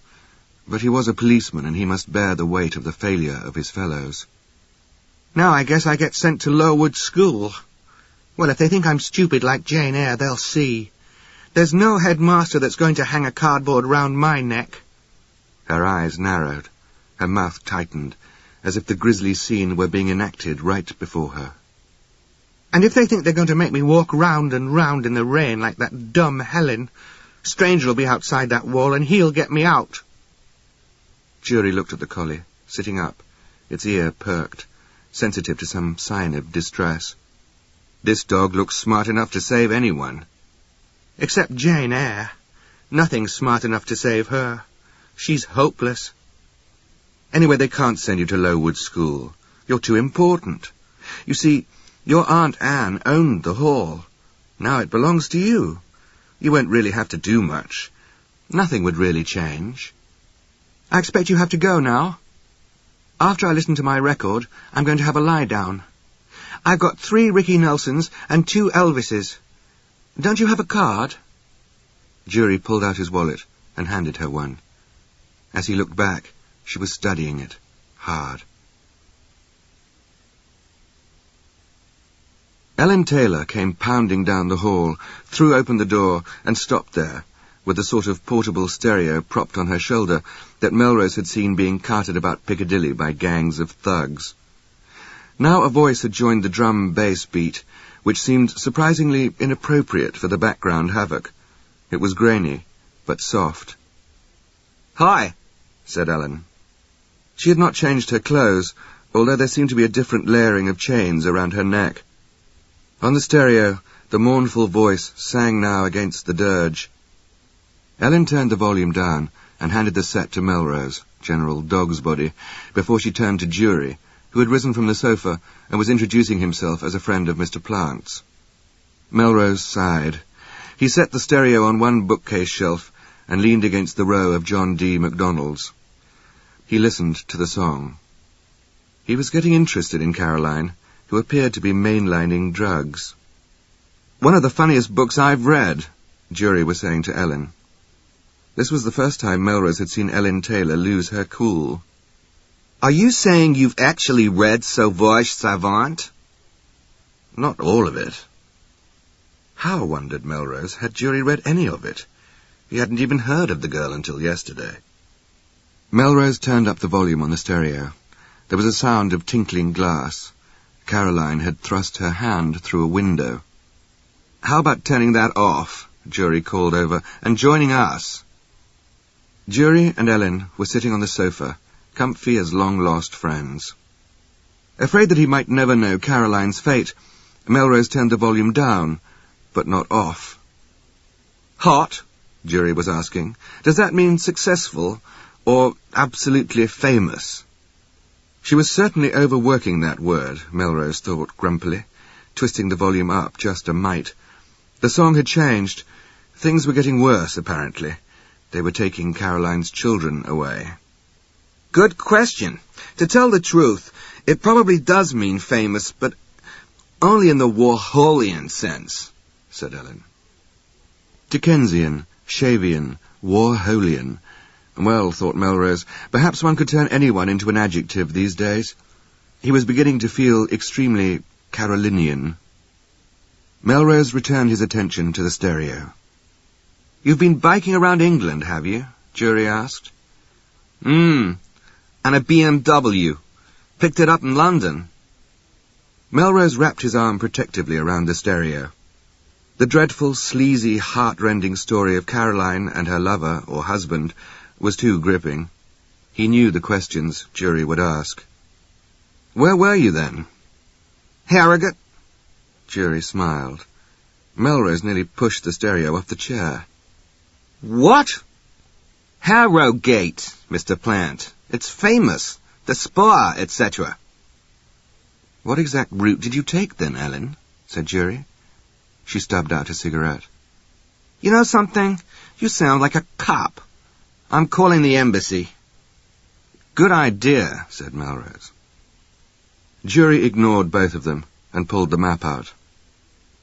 but he was a policeman and he must bear the weight of the failure of his fellows. "Now I guess I get sent to Lowood School. Well, if they think I'm stupid like Jane Eyre, they'll see. There's no headmaster that's going to hang a cardboard round my neck." Her eyes narrowed, her mouth tightened, as if the grisly scene were being enacted right before her. "And if they think they're going to make me walk round and round in the rain like that dumb Helen, Stranger'll be outside that wall and he'll get me out." Jury looked at the collie, sitting up, its ear perked, sensitive to some sign of distress. This dog looks smart enough to save anyone. "Except Jane Eyre. Nothing's smart enough to save her. She's hopeless." Anyway, they can't send you to Lowood School. You're too important. You see, your Aunt Anne owned the hall. Now it belongs to you. You won't really have to do much. Nothing would really change. "I expect you have to go now. After I listen to my record, I'm going to have a lie down. I've got 3 Ricky Nelsons and 2 Elvises. Don't you have a card?" Jury pulled out his wallet and handed her one. As he looked back, she was studying it, hard. Ellen Taylor came pounding down the hall, threw open the door, and stopped there, with the sort of portable stereo propped on her shoulder that Melrose had seen being carted about Piccadilly by gangs of thugs. Now a voice had joined the drum-bass beat, which seemed surprisingly inappropriate for the background havoc. It was grainy, but soft. "Hi," said Ellen. She had not changed her clothes, although there seemed to be a different layering of chains around her neck. On the stereo, the mournful voice sang now against the dirge. Ellen turned the volume down and handed the set to Melrose, General Dogsbody, before she turned to Jury, who had risen from the sofa and was introducing himself as a friend of Mr. Plant's. Melrose sighed. He set the stereo on one bookcase shelf and leaned against the row of John D. MacDonalds. He listened to the song. He was getting interested in Caroline, who appeared to be mainlining drugs. "One of the funniest books I've read," Jury was saying to Ellen. This was the first time Melrose had seen Ellen Taylor lose her cool. "Are you saying you've actually read Sauvage Savant?" "Not all of it." How, wondered Melrose, had Jury read any of it? He hadn't even heard of the girl until yesterday. Melrose turned up the volume on the stereo. There was a sound of tinkling glass. Caroline had thrust her hand through a window. "How about turning that off?" Jury called over, "and joining us?" Jury and Ellen were sitting on the sofa, comfy as long-lost friends. Afraid that he might never know Caroline's fate, Melrose turned the volume down, but not off. "Hot?" Jury was asking. "Does that mean successful, or absolutely famous?" She was certainly overworking that word, Melrose thought grumpily, twisting the volume up just a mite. The song had changed. Things were getting worse, apparently. They were taking Caroline's children away. "Good question. To tell the truth, it probably does mean famous, but only in the Warholian sense," said Ellen. Dickensian, Shavian, Warholian. Well, thought Melrose, perhaps one could turn anyone into an adjective these days. He was beginning to feel extremely Carolinian. Melrose returned his attention to the stereo. "You've been biking around England, have you?" Jury asked. And a BMW. Picked it up in London. Melrose wrapped his arm protectively around the stereo. The dreadful, sleazy, heart-rending story of Caroline and her lover, or husband, was too gripping. He knew the questions Jury would ask. Where were you then? Harrogate. Jury smiled. Melrose nearly pushed the stereo off the chair. What? Harrogate, Mr. Plant. It's famous. The spa, etc. What exact route did you take then, Ellen? Said Jury. She stubbed out a cigarette. You know something? You sound like a cop. I'm calling the embassy. Good idea, said Melrose. Jury ignored both of them and pulled the map out.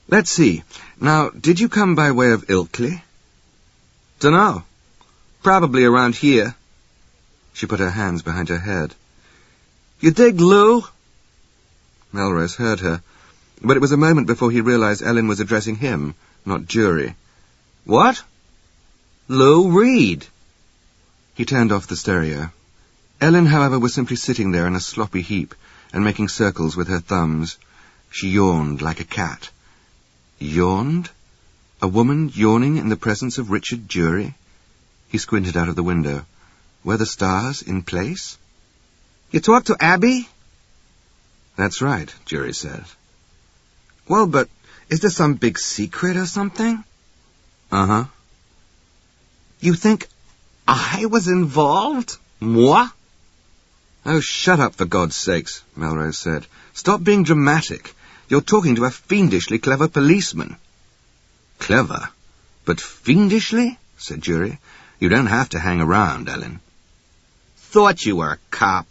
Let's see. Now, did you come by way of Ilkley? Dunno. Probably around here. She put her hands behind her head. You dig, Lou? Melrose heard her, but it was a moment before he realized Ellen was addressing him, not Jury. What? Lou Reed. He turned off the stereo. Ellen, however, was simply sitting there in a sloppy heap and making circles with her thumbs. She yawned like a cat. Yawned? A woman yawning in the presence of Richard Jury? He squinted out of the window. Were the stars in place? You talked to Abby? That's right, Jury said. Well, but is there some big secret or something? Uh-huh. You think I was involved? Moi? Oh, shut up, for God's sakes, Melrose said. Stop being dramatic. You're talking to a fiendishly clever policeman. Clever? But fiendishly? Said Jury. You don't have to hang around, Ellen. Thought you were a cop.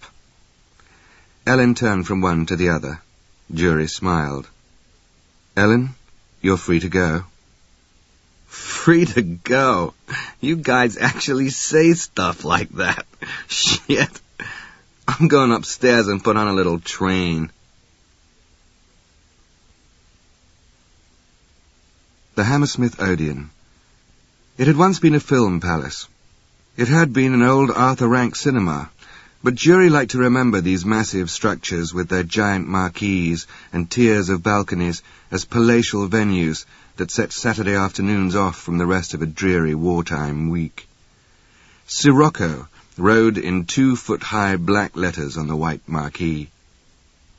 Ellen turned from one to the other. Jury smiled. Ellen, you're free to go. Free to go? You guys actually say stuff like that. Shit. I'm going upstairs and put on a little train. The Hammersmith Odeon. It had once been a film palace. It had been an old Arthur Rank cinema, but Jury liked to remember these massive structures with their giant marquees and tiers of balconies as palatial venues that set Saturday afternoons off from the rest of a dreary wartime week. Sirocco rode in 2-foot-high black letters on the white marquee.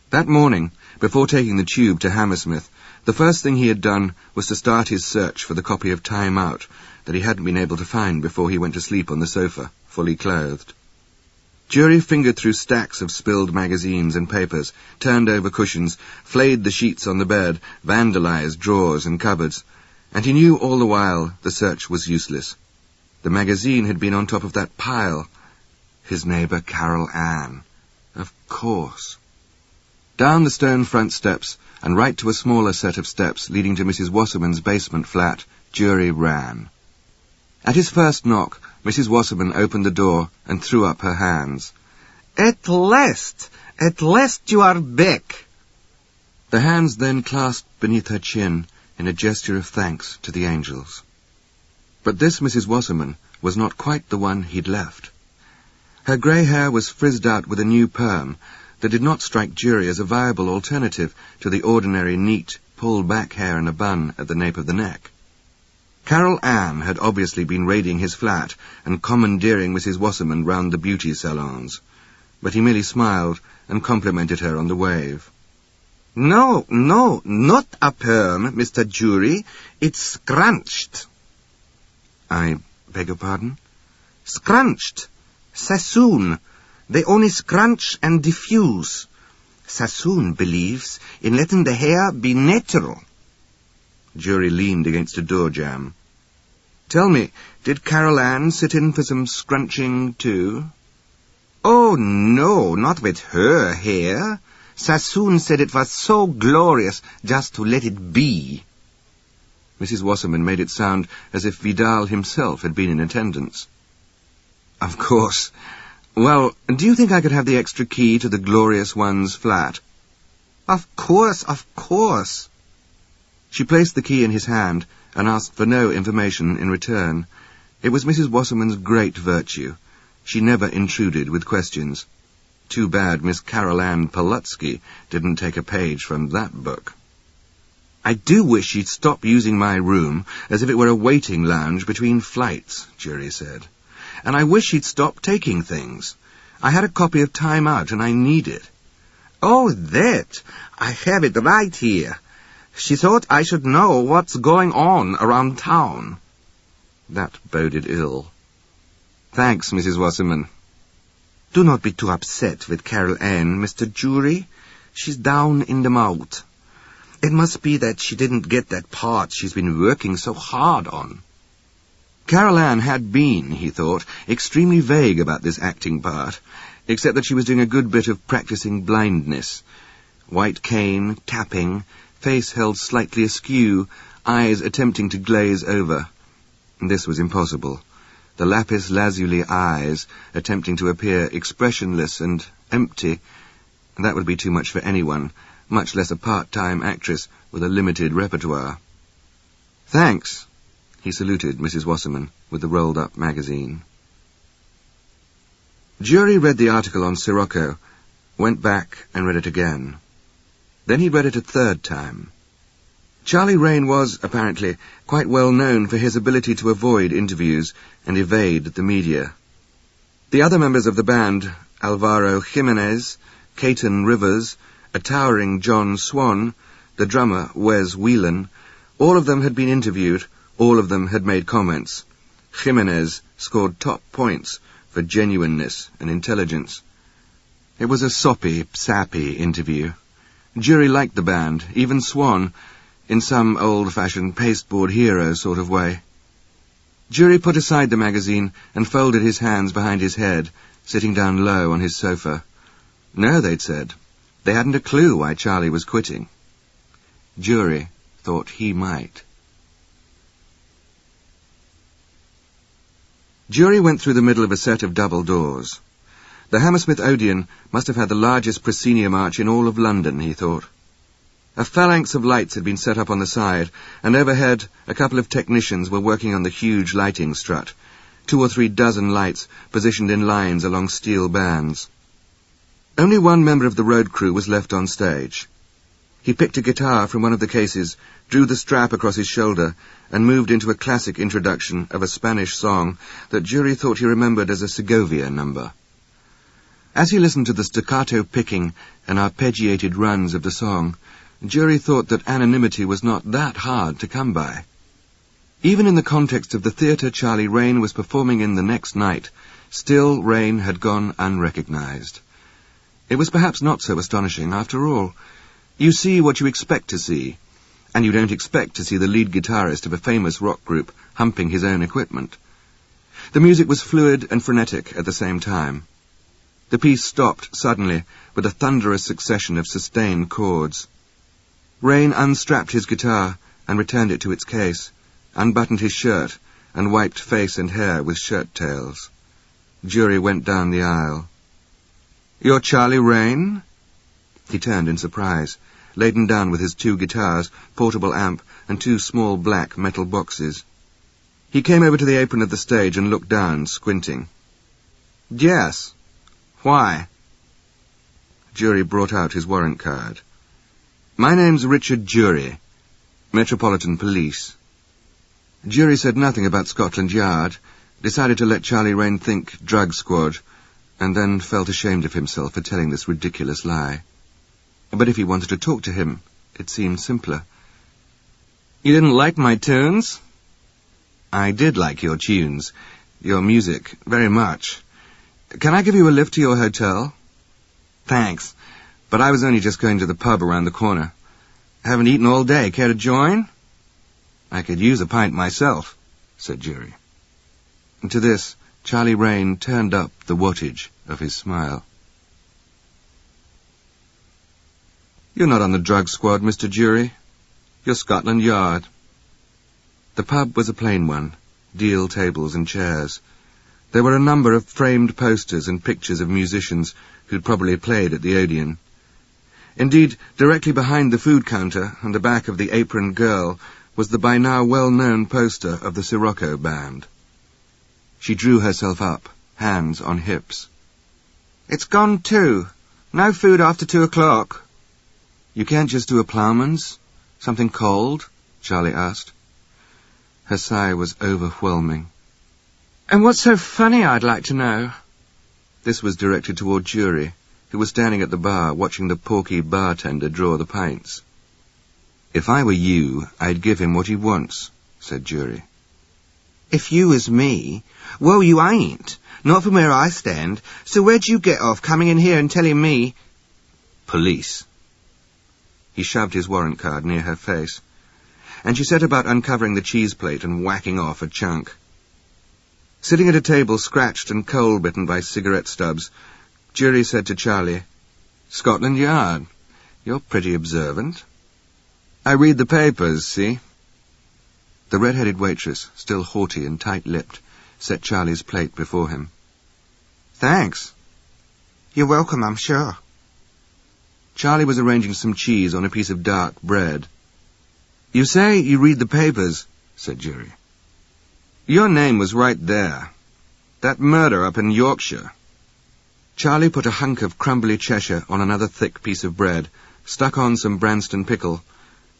That morning, before taking the tube to Hammersmith, the first thing he had done was to start his search for the copy of Time Out that he hadn't been able to find before he went to sleep on the sofa, fully clothed. Jury fingered through stacks of spilled magazines and papers, turned over cushions, flayed the sheets on the bed, vandalized drawers and cupboards, and he knew all the while the search was useless. The magazine had been on top of that pile. His neighbour Carol Ann. Of course. Down the stone front steps, and right to a smaller set of steps leading to Mrs. Wasserman's basement flat, Jury ran. At his first knock, Mrs. Wasserman opened the door and threw up her hands. At last you are back. The hands then clasped beneath her chin in a gesture of thanks to the angels. But this Mrs. Wasserman was not quite the one he'd left. Her grey hair was frizzed out with a new perm that did not strike Jury as a viable alternative to the ordinary neat, pulled-back hair in a bun at the nape of the neck. Carol Ann had obviously been raiding his flat and commandeering Mrs. Wasserman round the beauty salons, but he merely smiled and complimented her on the wave. No, not a perm, Mr. Jury. It's scrunched. I beg your pardon? Scrunched. Sassoon. They only scrunch and diffuse. Sassoon believes in letting the hair be natural. Jury leaned against a door jamb. Tell me, did Carol Ann sit in for some scrunching too? Oh, no, not with her hair. Sassoon said it was so glorious just to let it be. Mrs. Wasserman made it sound as if Vidal himself had been in attendance. Of course. Well, do you think I could have the extra key to the Glorious One's flat? Of course. She placed the key in his hand and asked for no information in return. It was Mrs. Wasserman's great virtue. She never intruded with questions. too bad Miss Carol Ann Polutsky didn't take a page from that book. I do wish she'd stop using my room as if it were a waiting lounge between flights, Jury said. And I wish she'd stop taking things. I had a copy of Time Out and I need it. Oh, that! I have it right here. She thought I should know what's going on around town. That boded ill. Thanks, Mrs. Wasserman. Do not be too upset with Carol Ann, Mr. Jury. She's down in the mouth. It must be that she didn't get that part she's been working so hard on. Carol Ann had been, he thought, extremely vague about this acting part, except that she was doing a good bit of practicing blindness. White cane, tapping, face held slightly askew, eyes attempting to glaze over. This was impossible. The lapis lazuli eyes attempting to appear expressionless and empty. That would be too much for anyone, much less a part-time actress with a limited repertoire. Thanks, he saluted Mrs. Wasserman with the rolled-up magazine. Jury read the article on Sirocco, went back and read it again. Then he read it a third time. Charlie Raine was, apparently, quite well known for his ability to avoid interviews and evade the media. The other members of the band, Alvaro Jimenez, Caton Rivers, a towering John Swan, the drummer Wes Whelan, all of them had been interviewed, all of them had made comments. Jimenez scored top points for genuineness and intelligence. It was a soppy, sappy interview. Jury liked the band, even Swan, in some old-fashioned pasteboard hero sort of way. Jury put aside the magazine and folded his hands behind his head, sitting down low on his sofa. No, they'd said. They hadn't a clue why Charlie was quitting. Jury thought he might. Jury went through the middle of a set of double doors. The Hammersmith Odeon must have had the largest proscenium arch in all of London, he thought. A phalanx of lights had been set up on the side, and overhead a couple of technicians were working on the huge lighting strut, 2 or 3 dozen lights positioned in lines along steel bands. Only one member of the road crew was left on stage. He picked a guitar from one of the cases, drew the strap across his shoulder, and moved into a classic introduction of a Spanish song that Jury thought he remembered as a Segovia number. As he listened to the staccato picking and arpeggiated runs of the song, Jury thought that anonymity was not that hard to come by. Even in the context of the theatre Charlie Raine was performing in the next night, still Raine had gone unrecognized. It was perhaps not so astonishing, after all. You see what you expect to see, and you don't expect to see the lead guitarist of a famous rock group humping his own equipment. The music was fluid and frenetic at the same time. The piece stopped suddenly with a thunderous succession of sustained chords. Raine unstrapped his guitar and returned it to its case, unbuttoned his shirt, and wiped face and hair with shirt tails. Jury went down the aisle. "You're Charlie Raine?" He turned in surprise, laden down with his 2 guitars, portable amp, and 2 small black metal boxes. He came over to the apron of the stage and looked down, squinting. "Yes. Why?" Jury brought out his warrant card. "My name's Richard Jury, Metropolitan Police." Jury said nothing about Scotland Yard, decided to let Charlie Raine think drug squad, and then felt ashamed of himself for telling this ridiculous lie. But if he wanted to talk to him, it seemed simpler. "You didn't like my tunes?" "I did like your tunes, your music, very much. Can I give you a lift to your hotel?" "Thanks, but I was only just going to the pub around the corner. Haven't eaten all day. Care to join?" "I could use a pint myself," said Jury. And to this, Charlie Raine turned up the wattage of his smile. "You're not on the drug squad, Mr. Jury. You're Scotland Yard." The pub was a plain one, deal tables and chairs. There were a number of framed posters and pictures of musicians who'd probably played at the Odeon. Indeed, directly behind the food counter, on the back of the aproned girl, was the by now well-known poster of the Sirocco band. She drew herself up, hands on hips. It's gone too. No food after 2 o'clock. You can't just do a ploughman's? Something cold? Charlie asked. Her sigh was overwhelming. And what's so funny, I'd like to know? This was directed toward Jury, who was standing at the bar watching the porky bartender draw the pints. If I were you, I'd give him what he wants, said Jury. If you was me, well, you ain't. Not from where I stand. So where'd you get off coming in here and telling me... Police. He shoved his warrant card near her face, and she set about uncovering the cheese plate and whacking off a chunk. Sitting at a table scratched and coal-bitten by cigarette stubs, Jury said to Charlie, "Scotland Yard. You're pretty observant. I read the papers, see?" The red-headed waitress, still haughty and tight-lipped, set Charlie's plate before him. Thanks. You're welcome, I'm sure. Charlie was arranging some cheese on a piece of dark bread. "You say you read the papers," said Jury. "Your name was right there. That murder up in Yorkshire." Charlie put a hunk of crumbly Cheshire on another thick piece of bread, stuck on some Branston pickle,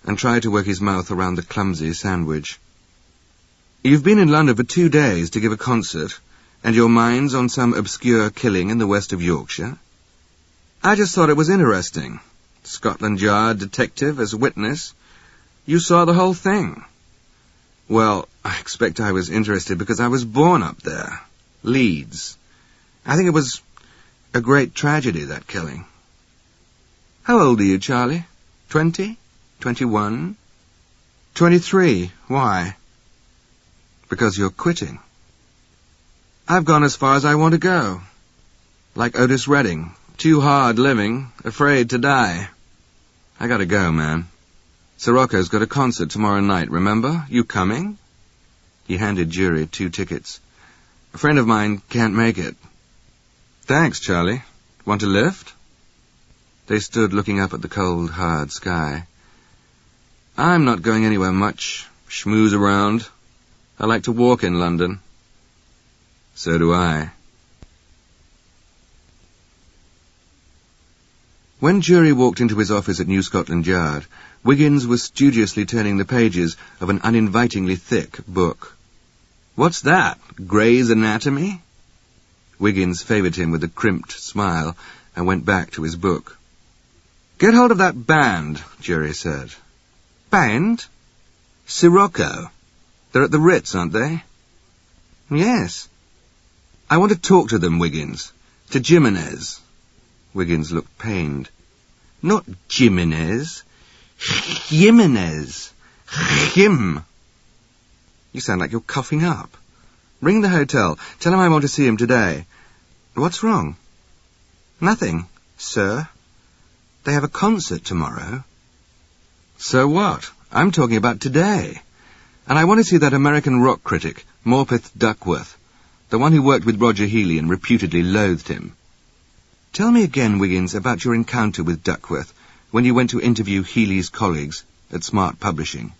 and tried to work his mouth around the clumsy sandwich. "You've been in London for 2 days to give a concert, and your mind's on some obscure killing in the west of Yorkshire? I just thought it was interesting. Scotland Yard detective as witness. You saw the whole thing." "Well, I expect I was interested because I was born up there. Leeds. I think it was a great tragedy, that killing." "How old are you, Charlie? 20? 21? 23. Why?" "Because you're quitting." "I've gone as far as I want to go. Like Otis Redding. Too hard living, afraid to die. I gotta go, man. Sirocco's got a concert tomorrow night, remember? You coming?" He handed Jury 2 tickets. "A friend of mine can't make it." "Thanks, Charlie. Want a lift?" They stood looking up at the cold, hard sky. "I'm not going anywhere much. Schmooze around. I like to walk in London." "So do I." When Jury walked into his office at New Scotland Yard, Wiggins was studiously turning the pages of an uninvitingly thick book. "What's that? Gray's Anatomy?" Wiggins favoured him with a crimped smile and went back to his book. "Get hold of that band," Jury said. "Band?" "Sirocco. They're at the Ritz, aren't they?" "Yes." "I want to talk to them, Wiggins. To Jimenez." Wiggins looked pained. "Not Jimenez. Jimenez. Him." "You sound like you're coughing up. Ring the hotel. Tell him I want to see him today." "What's wrong?" "Nothing, sir. They have a concert tomorrow." "So what? I'm talking about today. And I want to see that American rock critic, Morpeth Duckworth, the one who worked with Roger Healey and reputedly loathed him. Tell me again, Wiggins, about your encounter with Duckworth when you went to interview Healey's colleagues at Smart Publishing."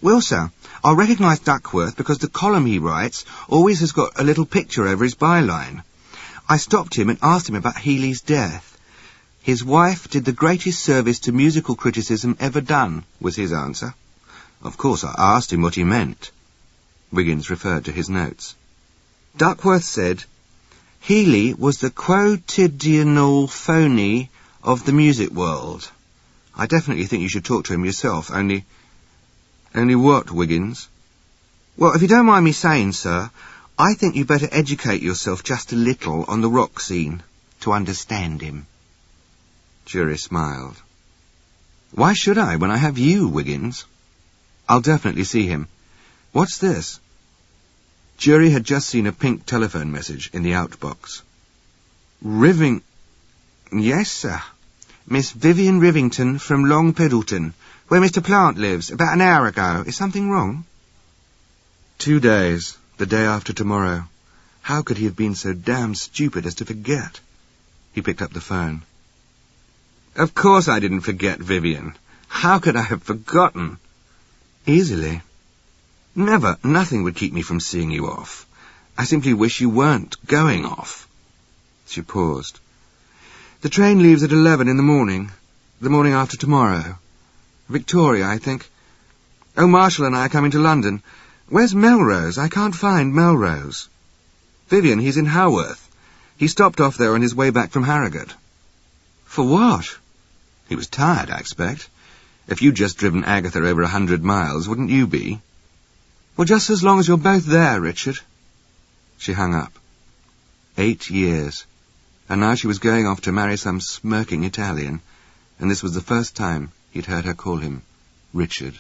"Well, sir, I recognise Duckworth because the column he writes always has got a little picture over his byline. I stopped him and asked him about Healey's death. His wife did the greatest service to musical criticism ever done," was his answer. Of course, I asked him what he meant. Wiggins referred to his notes. "Duckworth said, Healey was the quotidianal phony of the music world. I definitely think you should talk to him yourself, only... Only what, Wiggins?" "Well, if you don't mind me saying, sir, I think you better educate yourself just a little on the rock scene to understand him." Jury smiled. "Why should I when I have you, Wiggins?" "I'll definitely see him. What's this?" Jury had just seen a pink telephone message in the outbox. "Yes, sir. Miss Vivian Rivington from Long Piddleton, where Mr. Plant lives, about an hour ago. Is something wrong?" 2 days, the day after tomorrow. How could he have been so damn stupid as to forget? He picked up the phone. "Of course I didn't forget, Vivian. How could I have forgotten?" "Easily. Never, nothing would keep me from seeing you off. I simply wish you weren't going off." She paused. "The train leaves at 11 in the morning. The morning after tomorrow. Victoria, I think. Oh, Marshall and I are coming to London. Where's Melrose? I can't find Melrose." "Vivian, he's in Haworth. He stopped off there on his way back from Harrogate." "For what?" "He was tired, I expect. If you'd just driven Agatha over 100 miles, wouldn't you be?" "Well, just as long as you're both there, Richard." She hung up. 8 years. And now she was going off to marry some smirking Italian, and this was the first time he'd heard her call him Richard.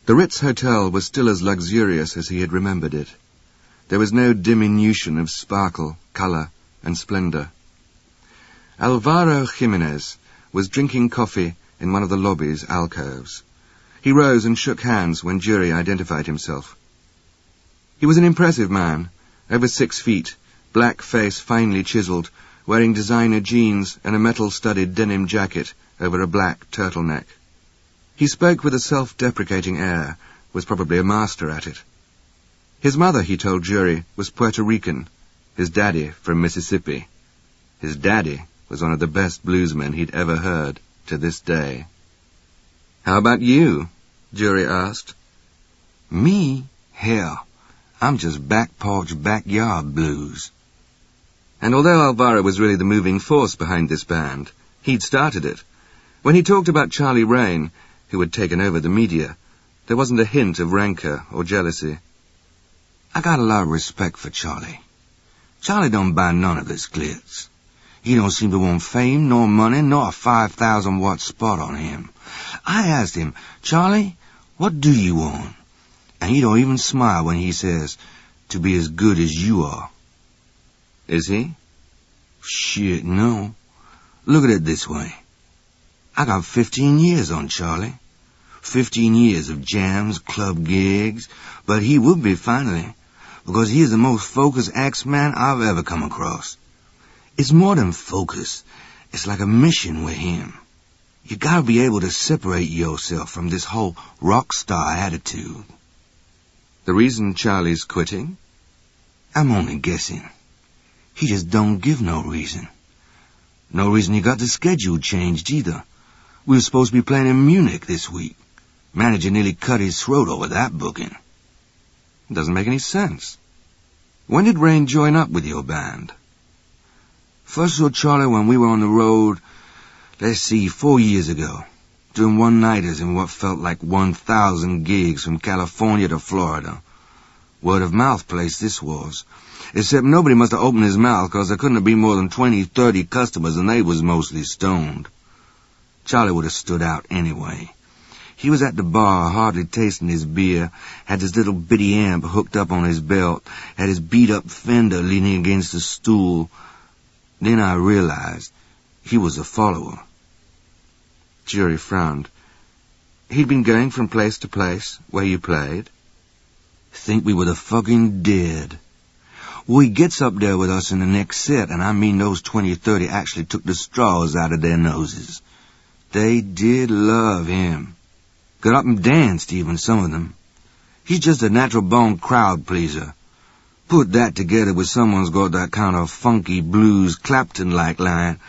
The Ritz Hotel was still as luxurious as he had remembered it. There was no diminution of sparkle, colour, and splendour. Alvaro Jimenez was drinking coffee in one of the lobby's alcoves. He rose and shook hands when Jury identified himself. He was an impressive man, over 6 feet, black face finely chiselled, wearing designer jeans and a metal-studded denim jacket over a black turtleneck. He spoke with a self-deprecating air, was probably a master at it. His mother, he told Jury, was Puerto Rican, his daddy from Mississippi. His daddy was one of the best bluesmen he'd ever heard to this day. "How about you?" Jury asked. "Me? Hell, I'm just back porch, backyard blues." And although Alvaro was really the moving force behind this band, he'd started it. When he talked about Charlie Raine, who had taken over the media, there wasn't a hint of rancour or jealousy. "I got a lot of respect for Charlie. Charlie don't buy none of this glitz. He don't seem to want fame, nor money, nor a 5,000-watt spot on him. I asked him, 'Charlie, what do you want?' And he don't even smile when he says, 'To be as good as you are.'" "Is he?" "Shit, no. Look at it this way. I got 15 years on Charlie. 15 years of jams, club gigs, but he would be finally, because he is the most focused ex-man I've ever come across. It's more than focus. It's like a mission with him. You gotta be able to separate yourself from this whole rock star attitude." "The reason Charlie's quitting?" "I'm only guessing. He just don't give no reason. No reason he got the schedule changed either. We were supposed to be playing in Munich this week. Manager nearly cut his throat over that booking." "It doesn't make any sense. When did Raine join up with your band?" "First saw Charlie when we were on the road, 4 years ago, doing one-nighters in what felt like 1,000 gigs from California to Florida. Word-of-mouth place this was. Except nobody must have opened his mouth, 'cause there couldn't have been more than 20, 30 customers, and they was mostly stoned. Charlie would have stood out anyway. He was at the bar, hardly tasting his beer, had his little bitty amp hooked up on his belt, had his beat-up Fender leaning against a stool. Then I realized he was a follower." Jury frowned. "He'd been going from place to place where you played?" "Think we were the fucking dead. Well, he gets up there with us in the next set, and I mean those 20 or 30 actually took the straws out of their noses. They did love him. Got up and danced, even some of them. He's just a natural-born crowd-pleaser. Put that together with someone's got that kind of funky blues Clapton-like line,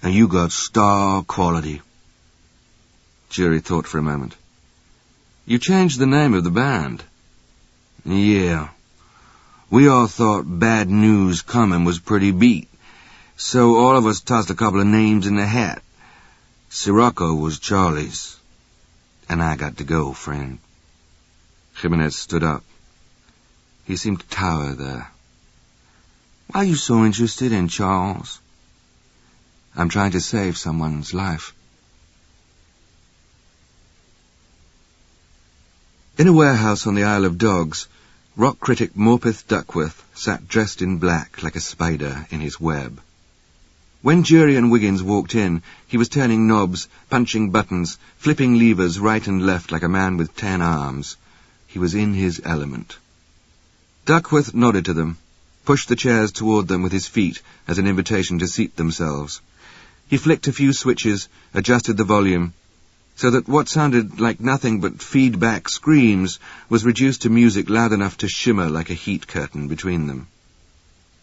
and you got star quality." Jury thought for a moment. "You changed the name of the band." "Yeah. We all thought Bad News Coming was pretty beat, so all of us tossed a couple of names in the hat. Sirocco was Charlie's, and I got to go, friend." Jimenez stood up. He seemed to tower there. "Why are you so interested in Charles?" "I'm trying to save someone's life." In a warehouse on the Isle of Dogs, rock critic Morpeth Duckworth sat dressed in black like a spider in his web. When Jury and Wiggins walked in, he was turning knobs, punching buttons, flipping levers right and left like a man with 10 arms. He was in his element. Duckworth nodded to them, pushed the chairs toward them with his feet as an invitation to seat themselves. He flicked a few switches, adjusted the volume. so that what sounded like nothing but feedback screams was reduced to music loud enough to shimmer like a heat curtain between them.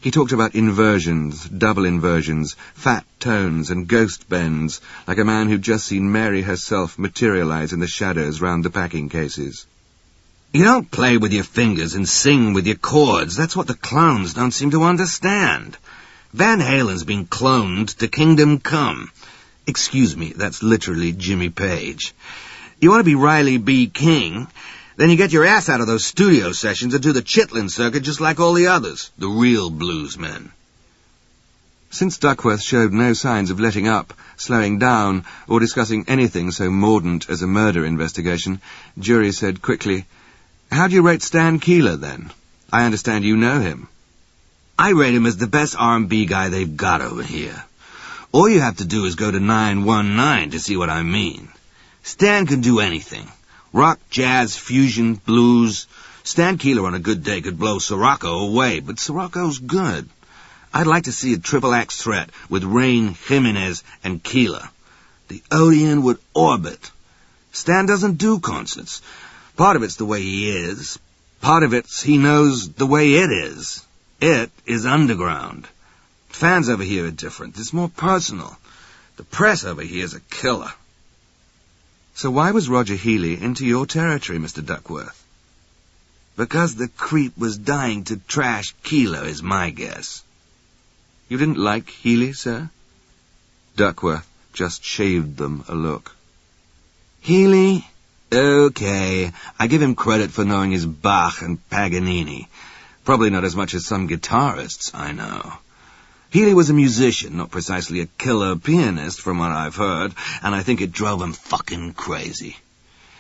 He talked about inversions, double inversions, fat tones and ghost bends, like a man who'd just seen Mary herself materialize in the shadows round the packing cases. You don't play with your fingers and sing with your chords. That's what the clones don't seem to understand. Van Halen's been cloned to Kingdom Come. Excuse me, that's literally Jimmy Page. You want to be Riley B. King? Then you get your ass out of those studio sessions and do the Chitlin circuit just like all the others, the real bluesmen. Since Duckworth showed no signs of letting up, slowing down, or discussing anything so mordant as a murder investigation, Jury said quickly, "How do you rate Stan Keeler, then? I understand you know him." I rate him as the best R&B guy they've got over here. All you have to do is go to 919 to see what I mean. Stan can do anything. Rock, jazz, fusion, blues. Stan Keeler on a good day could blow Sirocco away, but Sirocco's good. I'd like to see a triple-act threat with Rain, Jimenez, and Keeler. The Odeon would orbit. Stan doesn't do concerts. Part of it's the way he is. Part of it's he knows the way it is. It is underground. Fans over here are different. It's more personal. The press over here is a killer. So why was Roger Healy into your territory, Mr. Duckworth? Because the creep was dying to trash Keeler, is my guess. You didn't like Healy, sir? Duckworth just shaved them a look. Healy? Okay, I give him credit for knowing his Bach and Paganini. Probably not as much as some guitarists I know. Healy was a musician, not precisely a killer pianist, from what I've heard, and I think it drove him fucking crazy.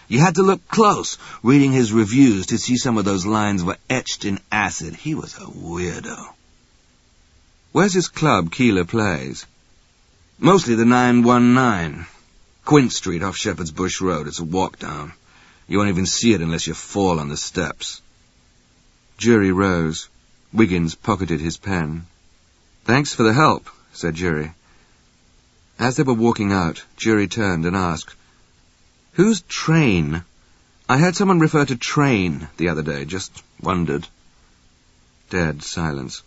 You had to look close, reading his reviews, to see some of those lines were etched in acid. He was a weirdo. Where's his club Keeler plays? Mostly the 919. Quint Street off Shepherd's Bush Road. It's a walk down. You won't even see it unless you fall on the steps. Jury rose. Wiggins pocketed his pen. "Thanks for the help," said Jury. As they were walking out, Jury turned and asked, "Who's Train? I heard someone refer to Train the other day. Just wondered." Dead silence.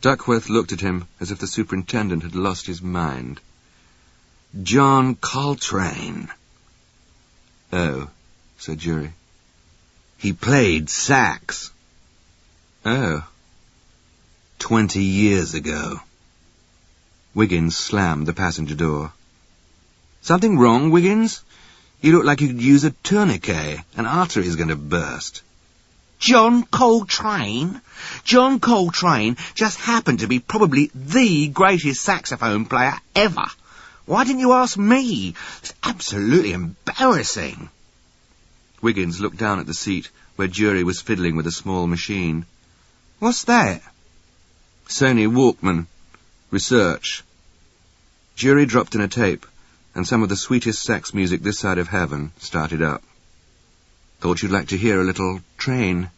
Duckworth looked at him as if the superintendent had lost his mind. "John Coltrane." "Oh," said Jury. "He played sax." "Oh." 20 years ago. Wiggins slammed the passenger door. "Something wrong, Wiggins? You look like you could use a tourniquet. An artery's going to burst." John Coltrane? John Coltrane just happened to be probably the greatest saxophone player ever. Why didn't you ask me? It's absolutely embarrassing. Wiggins looked down at the seat where Jury was fiddling with a small machine. "What's that?" "Sony Walkman. Research." Jury dropped in a tape, and some of the sweetest sax music this side of heaven started up. "Thought you'd like to hear a little Train."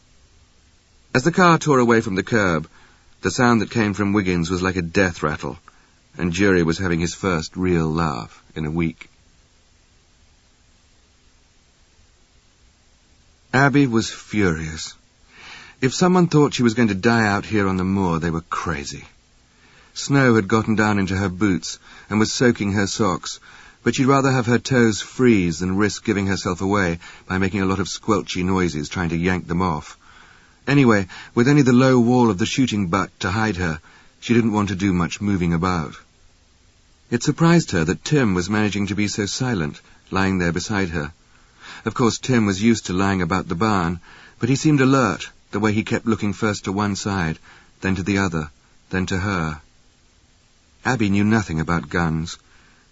As the car tore away from the curb, the sound that came from Wiggins was like a death rattle, and Jury was having his first real laugh in a week. Abby was furious. If someone thought she was going to die out here on the moor, they were crazy. Snow had gotten down into her boots and was soaking her socks, but she'd rather have her toes freeze than risk giving herself away by making a lot of squelchy noises trying to yank them off. Anyway, with only the low wall of the shooting butt to hide her, she didn't want to do much moving about. It surprised her that Tim was managing to be so silent, lying there beside her. Of course, Tim was used to lying about the barn, but he seemed alert, the way he kept looking first to one side, then to the other, then to her. Abby knew nothing about guns,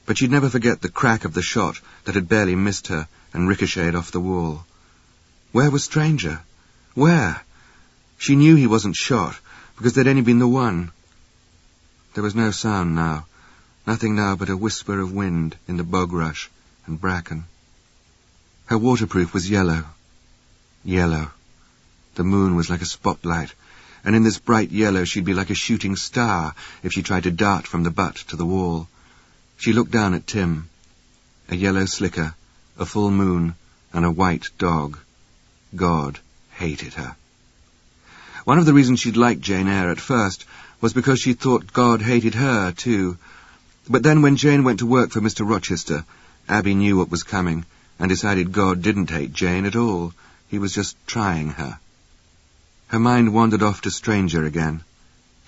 but she'd never forget the crack of the shot that had barely missed her and ricocheted off the wall. Where was Stranger? Where? She knew he wasn't shot, because there'd only been the one. There was no sound now, nothing now but a whisper of wind in the bog rush and bracken. Her waterproof was yellow. Yellow. The moon was like a spotlight, and in this bright yellow she'd be like a shooting star if she tried to dart from the butt to the wall. She looked down at Tim. A yellow slicker, a full moon, and a white dog. God hated her. One of the reasons she'd liked Jane Eyre at first was because she thought God hated her, too. But then when Jane went to work for Mr. Rochester, Abby knew what was coming and decided God didn't hate Jane at all. He was just trying her. Her mind wandered off to Stranger again.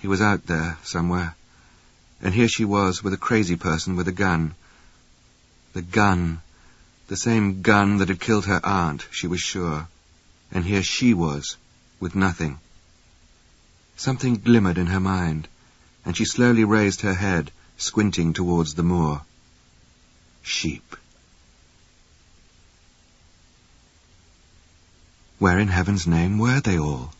He was out there somewhere. And here she was with a crazy person with a gun. The gun. The same gun that had killed her aunt, she was sure. And here she was, with nothing. Something glimmered in her mind, and she slowly raised her head, squinting towards the moor. Sheep. Where in heaven's name were they all?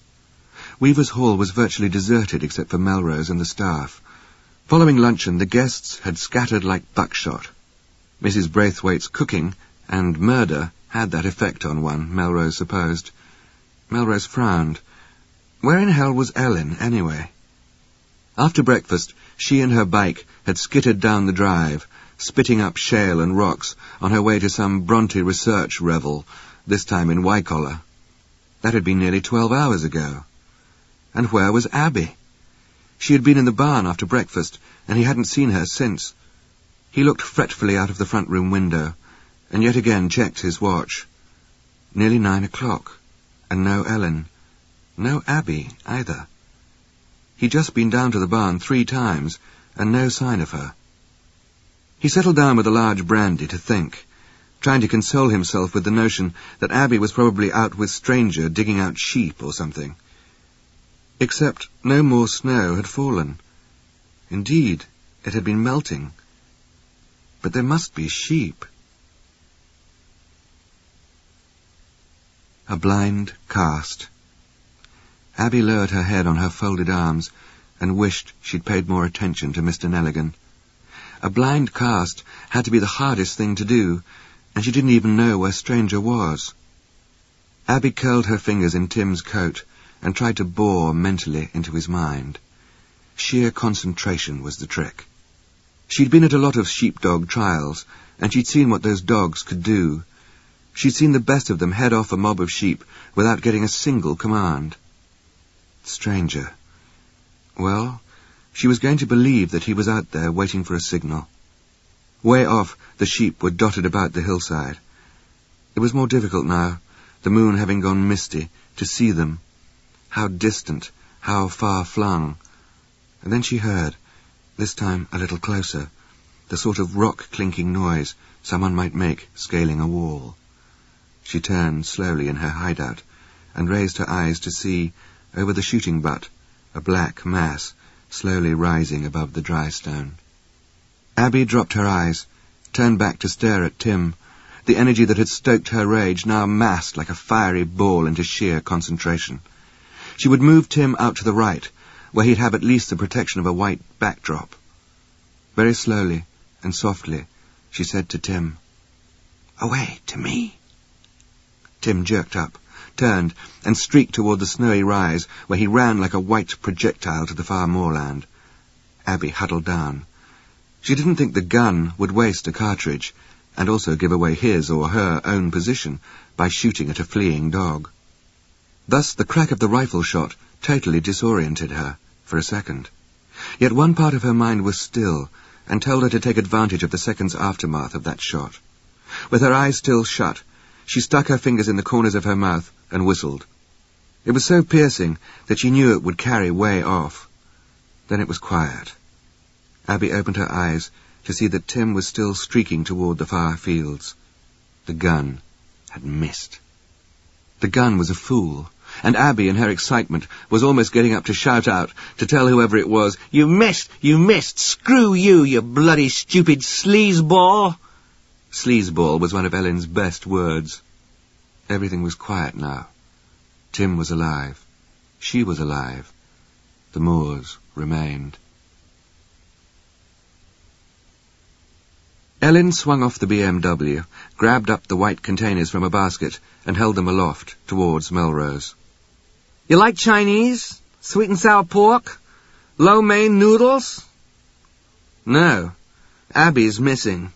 Weaver's Hall was virtually deserted except for Melrose and the staff. Following luncheon, the guests had scattered like buckshot. Mrs. Braithwaite's cooking and murder had that effect on one, Melrose supposed. Melrose frowned. Where in hell was Ellen, anyway? After breakfast, she and her bike had skittered down the drive, spitting up shale and rocks on her way to some Bronte research revel, this time in Wycolla. That had been nearly 12 hours ago. And where was Abby? She had been in the barn after breakfast, and he hadn't seen her since. He looked fretfully out of the front room window, and yet again checked his watch. Nearly 9 o'clock, and no Ellen. No Abby, either. He'd just been down to the barn 3 times, and no sign of her. He settled down with a large brandy to think, trying to console himself with the notion that Abby was probably out with Stranger digging out sheep or something. Except no more snow had fallen. Indeed, it had been melting. But there must be sheep. A blind cast. Abby lowered her head on her folded arms and wished she'd paid more attention to Mr. Nelligan. A blind cast had to be the hardest thing to do, and she didn't even know where Stranger was. Abby curled her fingers in Tim's coat and tried to bore mentally into his mind. Sheer concentration was the trick. She'd been at a lot of sheepdog trials, and she'd seen what those dogs could do. She'd seen the best of them head off a mob of sheep without getting a single command. Stranger. Well, she was going to believe that he was out there waiting for a signal. Way off, the sheep were dotted about the hillside. It was more difficult now, the moon having gone misty, to see them. How distant, how far-flung. And then she heard, this time a little closer, the sort of rock-clinking noise someone might make scaling a wall. She turned slowly in her hideout and raised her eyes to see, over the shooting butt, a black mass slowly rising above the dry stone. Abby dropped her eyes, turned back to stare at Tim, the energy that had stoked her rage now massed like a fiery ball into sheer concentration. She would move Tim out to the right, where he'd have at least the protection of a white backdrop. Very slowly and softly, she said to Tim, "Away to me." Tim jerked up, turned, and streaked toward the snowy rise, where he ran like a white projectile to the far moorland. Abby huddled down. She didn't think the gun would waste a cartridge, and also give away his or her own position by shooting at a fleeing dog. Thus the crack of the rifle shot totally disoriented her for a second. Yet one part of her mind was still, and told her to take advantage of the second's aftermath of that shot. With her eyes still shut, she stuck her fingers in the corners of her mouth and whistled. It was so piercing that she knew it would carry way off. Then it was quiet. Abby opened her eyes to see that Tim was still streaking toward the far fields. The gun had missed. The gun was a fool, and Abby, in her excitement, was almost getting up to shout out, to tell whoever it was, "You missed! You missed! Screw you, you bloody stupid sleazeball!" Sleazeball was one of Ellen's best words. Everything was quiet now. Tim was alive. She was alive. The moors remained. Ellen swung off the BMW, grabbed up the white containers from a basket, and held them aloft towards Melrose. "You like Chinese? Sweet and sour pork? Lo mein noodles?" "No. Abby's missing."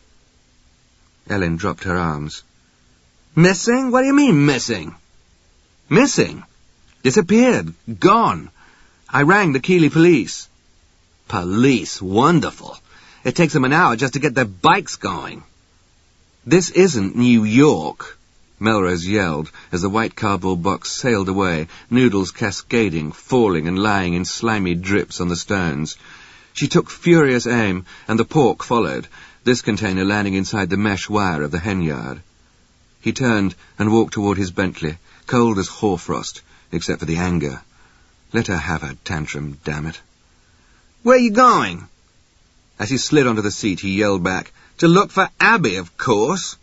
Ellen dropped her arms. Missing? What do you mean, missing? Missing? Disappeared. Gone. I rang the Keighley police. Police? Wonderful. It takes them an hour just to get their bikes going. This isn't New York, Melrose yelled as the white cardboard box sailed away, noodles cascading, falling and lying in slimy drips on the stones. She took furious aim, and the pork followed, this container landing inside the mesh wire of the hen yard. He turned and walked toward his Bentley, cold as hoarfrost, except for the anger. Let her have her tantrum, damn it. Where are you going? As he slid onto the seat, he yelled back, To look for Abby, of course.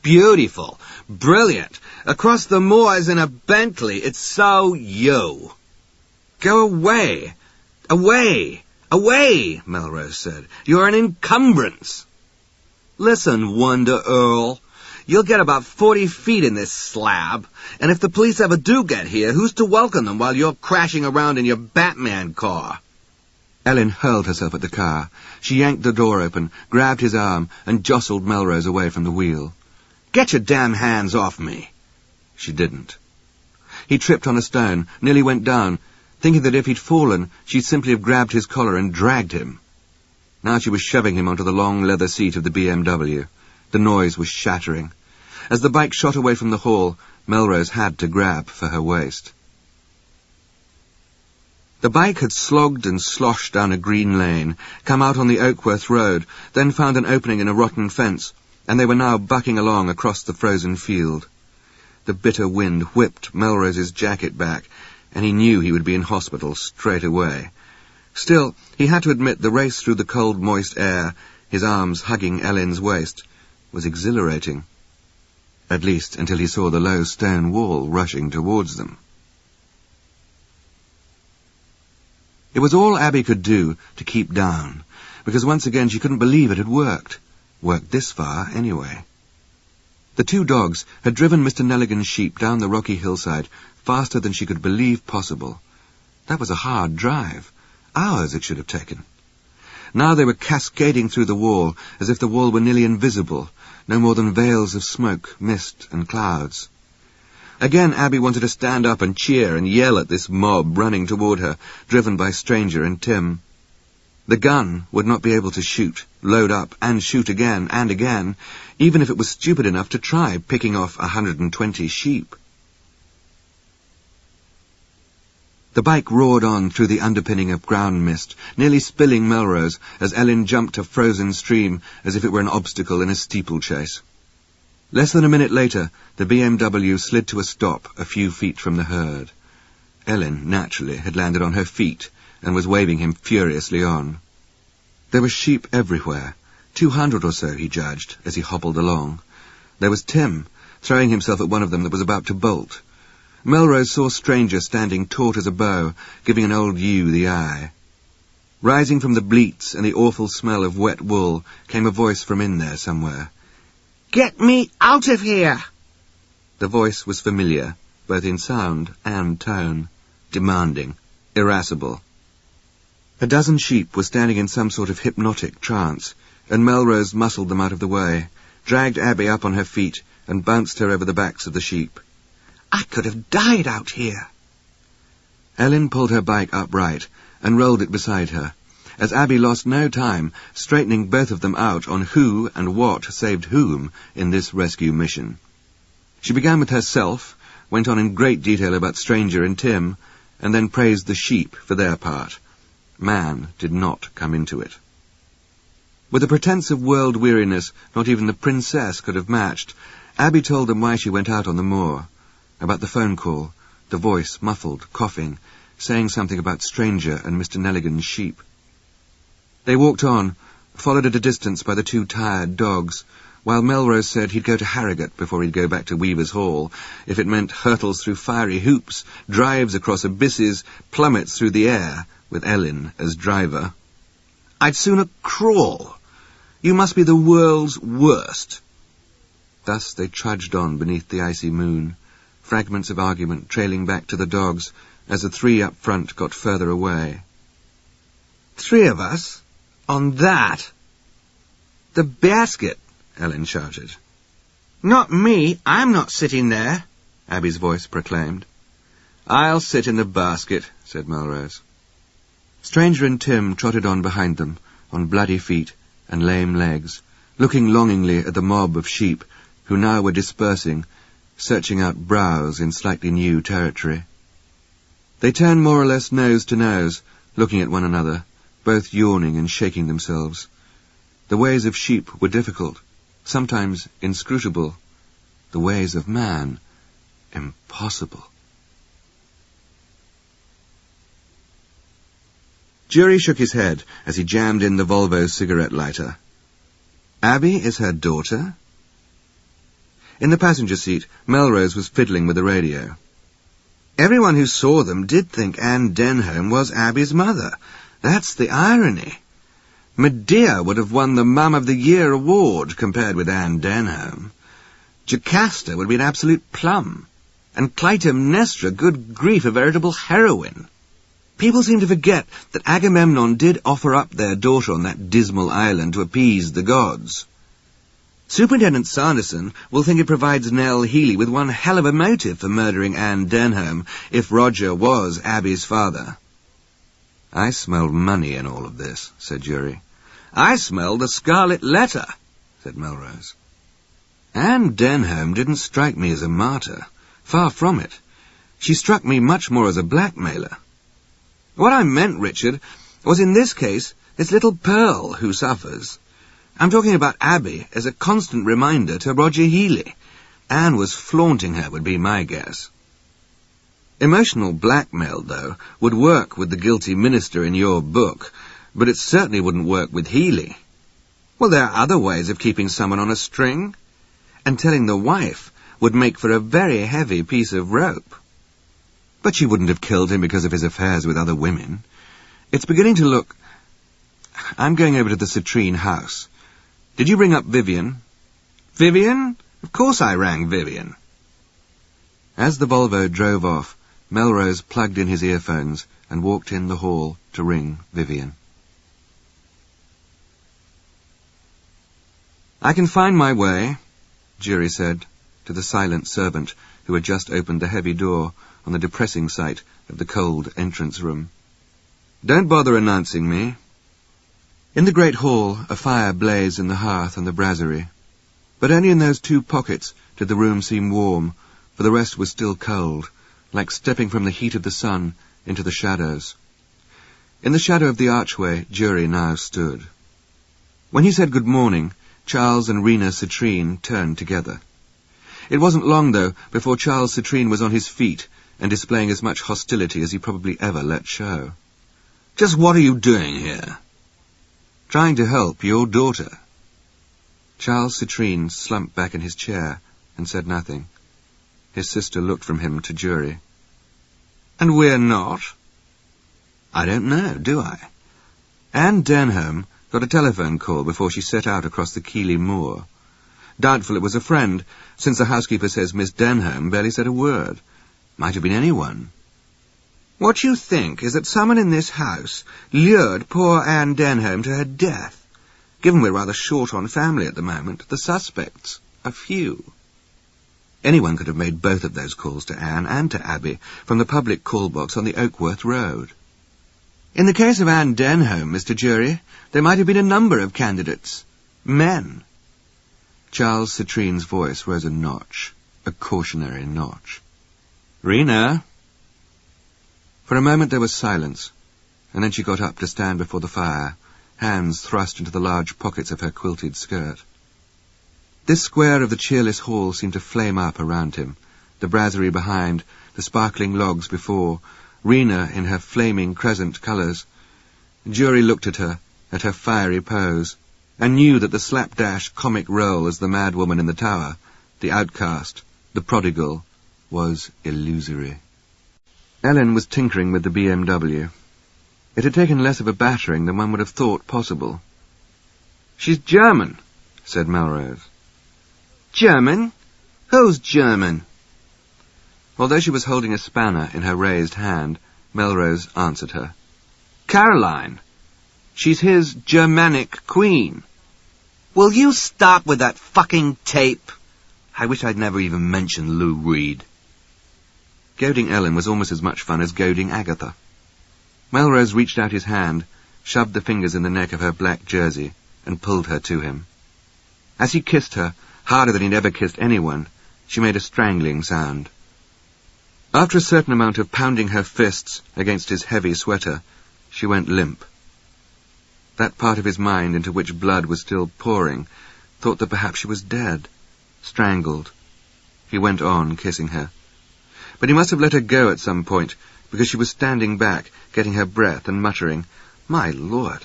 Beautiful. Brilliant. Across the moors in a Bentley. It's so you. Go away. Away. Away, Melrose said. You're an encumbrance. Listen, Wonder Earl. You'll get about 40 feet in this slab, and if the police ever do get here, who's to welcome them while you're crashing around in your Batman car? Ellen hurled herself at the car. She yanked the door open, grabbed his arm, and jostled Melrose away from the wheel. Get your damn hands off me. She didn't. He tripped on a stone, nearly went down, thinking that if he'd fallen, she'd simply have grabbed his collar and dragged him. Now she was shoving him onto the long leather seat of the BMW. The noise was shattering. As the bike shot away from the hall, Melrose had to grab for her waist. The bike had slogged and sloshed down a green lane, come out on the Oakworth Road, then found an opening in a rotten fence, and they were now bucking along across the frozen field. The bitter wind whipped Melrose's jacket back, and he knew he would be in hospital straight away. Still, he had to admit the race through the cold, moist air, his arms hugging Ellen's waist, was exhilarating. At least until he saw the low stone wall rushing towards them. It was all Abby could do to keep down, because once again she couldn't believe it had worked. Worked this far, anyway. The two dogs had driven Mr. Nelligan's sheep down the rocky hillside faster than she could believe possible. That was a hard drive. Hours it should have taken. Now they were cascading through the wall, as if the wall were nearly invisible, no more than veils of smoke, mist, and clouds. Again Abby wanted to stand up and cheer and yell at this mob running toward her, driven by Stranger and Tim. The gun would not be able to shoot, load up, and shoot again and again, even if it was stupid enough to try picking off 120 sheep. The bike roared on through the underpinning of ground mist, nearly spilling Melrose as Ellen jumped a frozen stream as if it were an obstacle in a steeplechase. Less than a minute later, the BMW slid to a stop a few feet from the herd. Ellen, naturally, had landed on her feet and was waving him furiously on. There were sheep everywhere, 200 or so, he judged, as he hobbled along. There was Tim, throwing himself at one of them that was about to bolt. Melrose saw Stranger standing taut as a bow, giving an old ewe the eye. Rising from the bleats and the awful smell of wet wool came a voice from in there somewhere. Get me out of here! The voice was familiar, both in sound and tone, demanding, irascible. A dozen sheep were standing in some sort of hypnotic trance, and Melrose muscled them out of the way, dragged Abby up on her feet, and bounced her over the backs of the sheep. I could have died out here. Ellen pulled her bike upright and rolled it beside her, as Abby lost no time straightening both of them out on who and what saved whom in this rescue mission. She began with herself, went on in great detail about Stranger and Tim, and then praised the sheep for their part. Man did not come into it. With a pretense of world weariness not even the princess could have matched, Abby told them why she went out on the moor. About the phone call, the voice muffled, coughing, saying something about Stranger and Mr. Nelligan's sheep. They walked on, followed at a distance by the two tired dogs, while Melrose said he'd go to Harrogate before he'd go back to Weaver's Hall, if it meant hurtles through fiery hoops, drives across abysses, plummets through the air, with Ellen as driver. I'd sooner crawl. You must be the world's worst. Thus they trudged on beneath the icy moon, fragments of argument trailing back to the dogs as the three up front got further away. 3 of us? On that? The basket, Ellen shouted. Not me. I'm not sitting there, Abby's voice proclaimed. I'll sit in the basket, said Melrose. Stranger and Tim trotted on behind them, on bloody feet and lame legs, looking longingly at the mob of sheep who now were dispersing, searching out browse in slightly new territory. They turned more or less nose to nose, looking at one another, both yawning and shaking themselves. The ways of sheep were difficult, sometimes inscrutable. The ways of man, impossible. Jury shook his head as he jammed in the Volvo cigarette lighter. Abby is her daughter? In the passenger seat, Melrose was fiddling with the radio. Everyone who saw them did think Anne Denholm was Abby's mother. That's the irony. Medea would have won the Mum of the Year award compared with Anne Denholm. Jocasta would be an absolute plum. And Clytemnestra, good grief, a veritable heroine. People seem to forget that Agamemnon did offer up their daughter on that dismal island to appease the gods. Superintendent Sanderson will think it provides Nell Healy with one hell of a motive for murdering Anne Denholm if Roger was Abby's father. I smell money in all of this, said Jury. I smell the scarlet letter, said Melrose. Anne Denholm didn't strike me as a martyr. Far from it. She struck me much more as a blackmailer. What I meant, Richard, was in this case, it's little Pearl who suffers. I'm talking about Abby as a constant reminder to Roger Healy. Anne was flaunting her, would be my guess. Emotional blackmail, though, would work with the guilty minister in your book, but it certainly wouldn't work with Healy. Well, there are other ways of keeping someone on a string, and telling the wife would make for a very heavy piece of rope. But she wouldn't have killed him because of his affairs with other women. It's beginning to look... I'm going over to the Citrine house. Did you ring up Vivian? Vivian? Of course I rang Vivian. As the Volvo drove off, Melrose plugged in his earphones and walked in the hall to ring Vivian. I can find my way, Jury said to the silent servant who had just opened the heavy door on the depressing sight of the cold entrance room. Don't bother announcing me. In the great hall, a fire blazed in the hearth and the brasserie. But only in those 2 pockets did the room seem warm, for the rest was still cold, like stepping from the heat of the sun into the shadows. In the shadow of the archway, Jury now stood. When he said good morning, Charles and Rena Citrine turned together. It wasn't long, though, before Charles Citrine was on his feet and displaying as much hostility as he probably ever let show. Just what are you doing here? Trying to help your daughter. Charles Citrine slumped back in his chair and said nothing. His sister looked from him to Jury. And we're not? I don't know, do I? Anne Denholm got a telephone call before she set out across the Keighley moor. Doubtful it was a friend, since the housekeeper says Miss Denholm barely said a word. Might have been anyone. What you think is that someone in this house lured poor Anne Denholm to her death. Given we're rather short on family at the moment, the suspects are few. Anyone could have made both of those calls to Anne and to Abby from the public call box on the Oakworth Road. In the case of Anne Denholm, Mr. Jury, there might have been a number of candidates. Men. Charles Citrine's voice rose a notch, a cautionary notch. Rena. For a moment there was silence, and then she got up to stand before the fire, hands thrust into the large pockets of her quilted skirt. This square of the cheerless hall seemed to flame up around him, the brasserie behind, the sparkling logs before, Rena in her flaming crescent colours. Jury looked at her fiery pose, and knew that the slapdash comic role as the mad woman in the tower, the outcast, the prodigal, was illusory. Ellen was tinkering with the BMW. It had taken less of a battering than one would have thought possible. She's German, said Melrose. German? Who's German? Although she was holding a spanner in her raised hand, Melrose answered her. Caroline. She's his Germanic queen. Will you stop with that fucking tape? I wish I'd never even mentioned Lou Reed. Goading Ellen was almost as much fun as goading Agatha. Melrose reached out his hand, shoved the fingers in the neck of her black jersey, and pulled her to him. As he kissed her, harder than he'd ever kissed anyone, she made a strangling sound. After a certain amount of pounding her fists against his heavy sweater, she went limp. That part of his mind into which blood was still pouring thought that perhaps she was dead, strangled. He went on kissing her. But he must have let her go at some point, because she was standing back, getting her breath and muttering, "My Lord,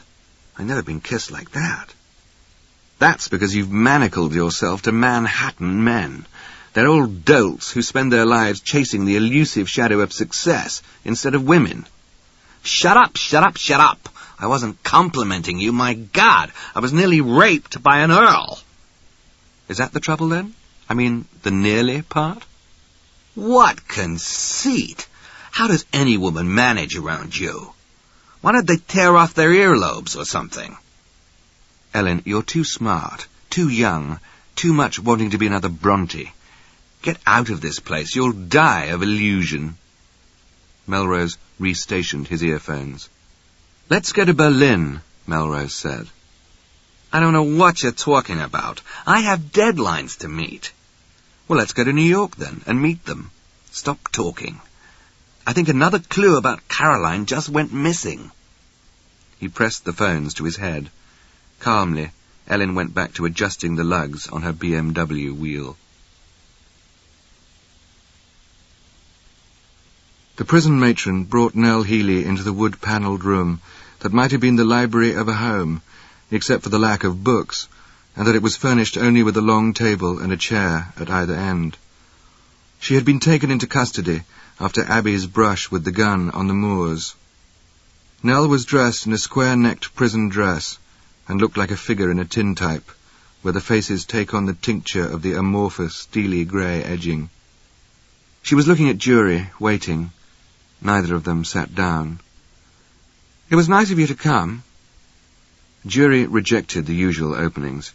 I've never been kissed like that." "That's because you've manacled yourself to Manhattan men. They're old dolts who spend their lives chasing the elusive shadow of success instead of women." Shut up, shut up, shut up. I wasn't complimenting you. My God, I was nearly raped by an earl. Is that the trouble, then? I mean, the nearly part? What conceit! How does any woman manage around you? Why don't they tear off their earlobes or something? Ellen, you're too smart, too young, too much wanting to be another Bronte. Get out of this place. You'll die of illusion. Melrose restationed his earphones. "Let's go to Berlin," Melrose said. I don't know what you're talking about. I have deadlines to meet. "Well, let's go to New York, then, and meet them." Stop talking. I think another clue about Caroline just went missing. He pressed the phones to his head. Calmly, Ellen went back to adjusting the lugs on her BMW wheel. The prison matron brought Nell Healy into the wood-panelled room that might have been the library of a home, except for the lack of books, and that it was furnished only with a long table and a chair at either end. She had been taken into custody after Abby's brush with the gun on the moors. Nell was dressed in a square-necked prison dress and looked like a figure in a tintype, where the faces take on the tincture of the amorphous, steely grey edging. She was looking at Jury, waiting. Neither of them sat down. "It was nice of you to come." Jury rejected the usual openings.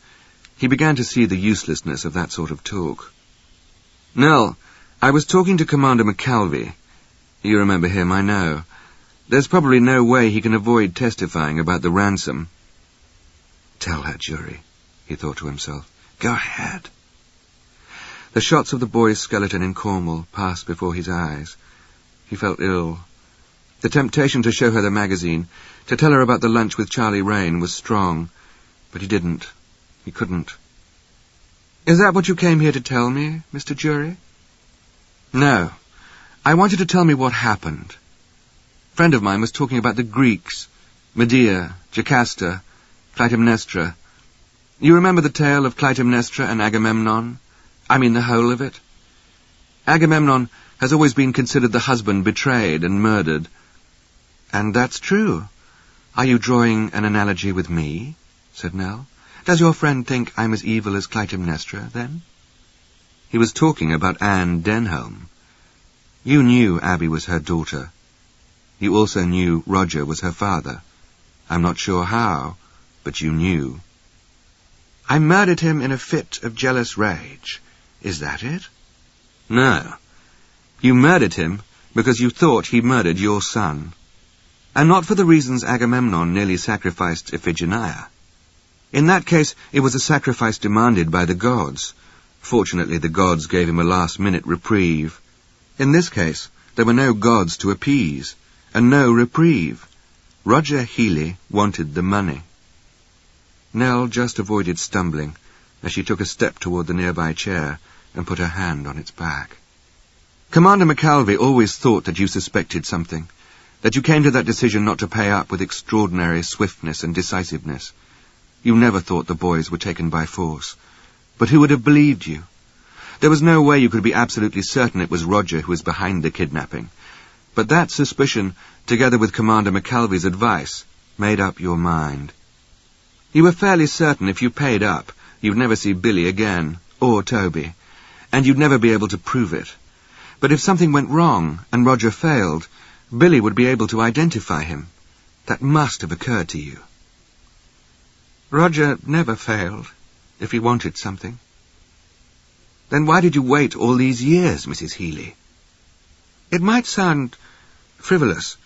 He began to see the uselessness of that sort of talk. "Nell, I was talking to Commander McKelvey. You remember him, I know. There's probably no way he can avoid testifying about the ransom." "Tell her, Jury," he thought to himself. "Go ahead." The shots of the boy's skeleton in Cornwall passed before his eyes. He felt ill. The temptation to show her the magazine, to tell her about the lunch with Charlie Rain, was strong, but he didn't. He couldn't. "Is that what you came here to tell me, Mr. Jury?" "No. I want you to tell me what happened. A friend of mine was talking about the Greeks, Medea, Jocasta, Clytemnestra. You remember the tale of Clytemnestra and Agamemnon? I mean the whole of it? Agamemnon has always been considered the husband betrayed and murdered. And that's true. Are you drawing an analogy with me?" said Nell. "Does your friend think I'm as evil as Clytemnestra, then?" He was talking about Anne Denholm. You knew Abby was her daughter. You also knew Roger was her father. I'm not sure how, but you knew. "I murdered him in a fit of jealous rage. Is that it?" "No. You murdered him because you thought he murdered your son. And not for the reasons Agamemnon nearly sacrificed Iphigenia. In that case, it was a sacrifice demanded by the gods. Fortunately, the gods gave him a last-minute reprieve. In this case, there were no gods to appease, and no reprieve. Roger Healy wanted the money." Nell just avoided stumbling as she took a step toward the nearby chair and put her hand on its back. "Commander McKelvey always thought that you suspected something, that you came to that decision not to pay up with extraordinary swiftness and decisiveness. You never thought the boys were taken by force. But who would have believed you? There was no way you could be absolutely certain it was Roger who was behind the kidnapping. But that suspicion, together with Commander McKelvey's advice, made up your mind. You were fairly certain if you paid up, you'd never see Billy again, or Toby, and you'd never be able to prove it. But if something went wrong, and Roger failed, Billy would be able to identify him. That must have occurred to you." "Roger never failed, if he wanted something." Then why did you wait all these years, Mrs. Healy? It might sound frivolous,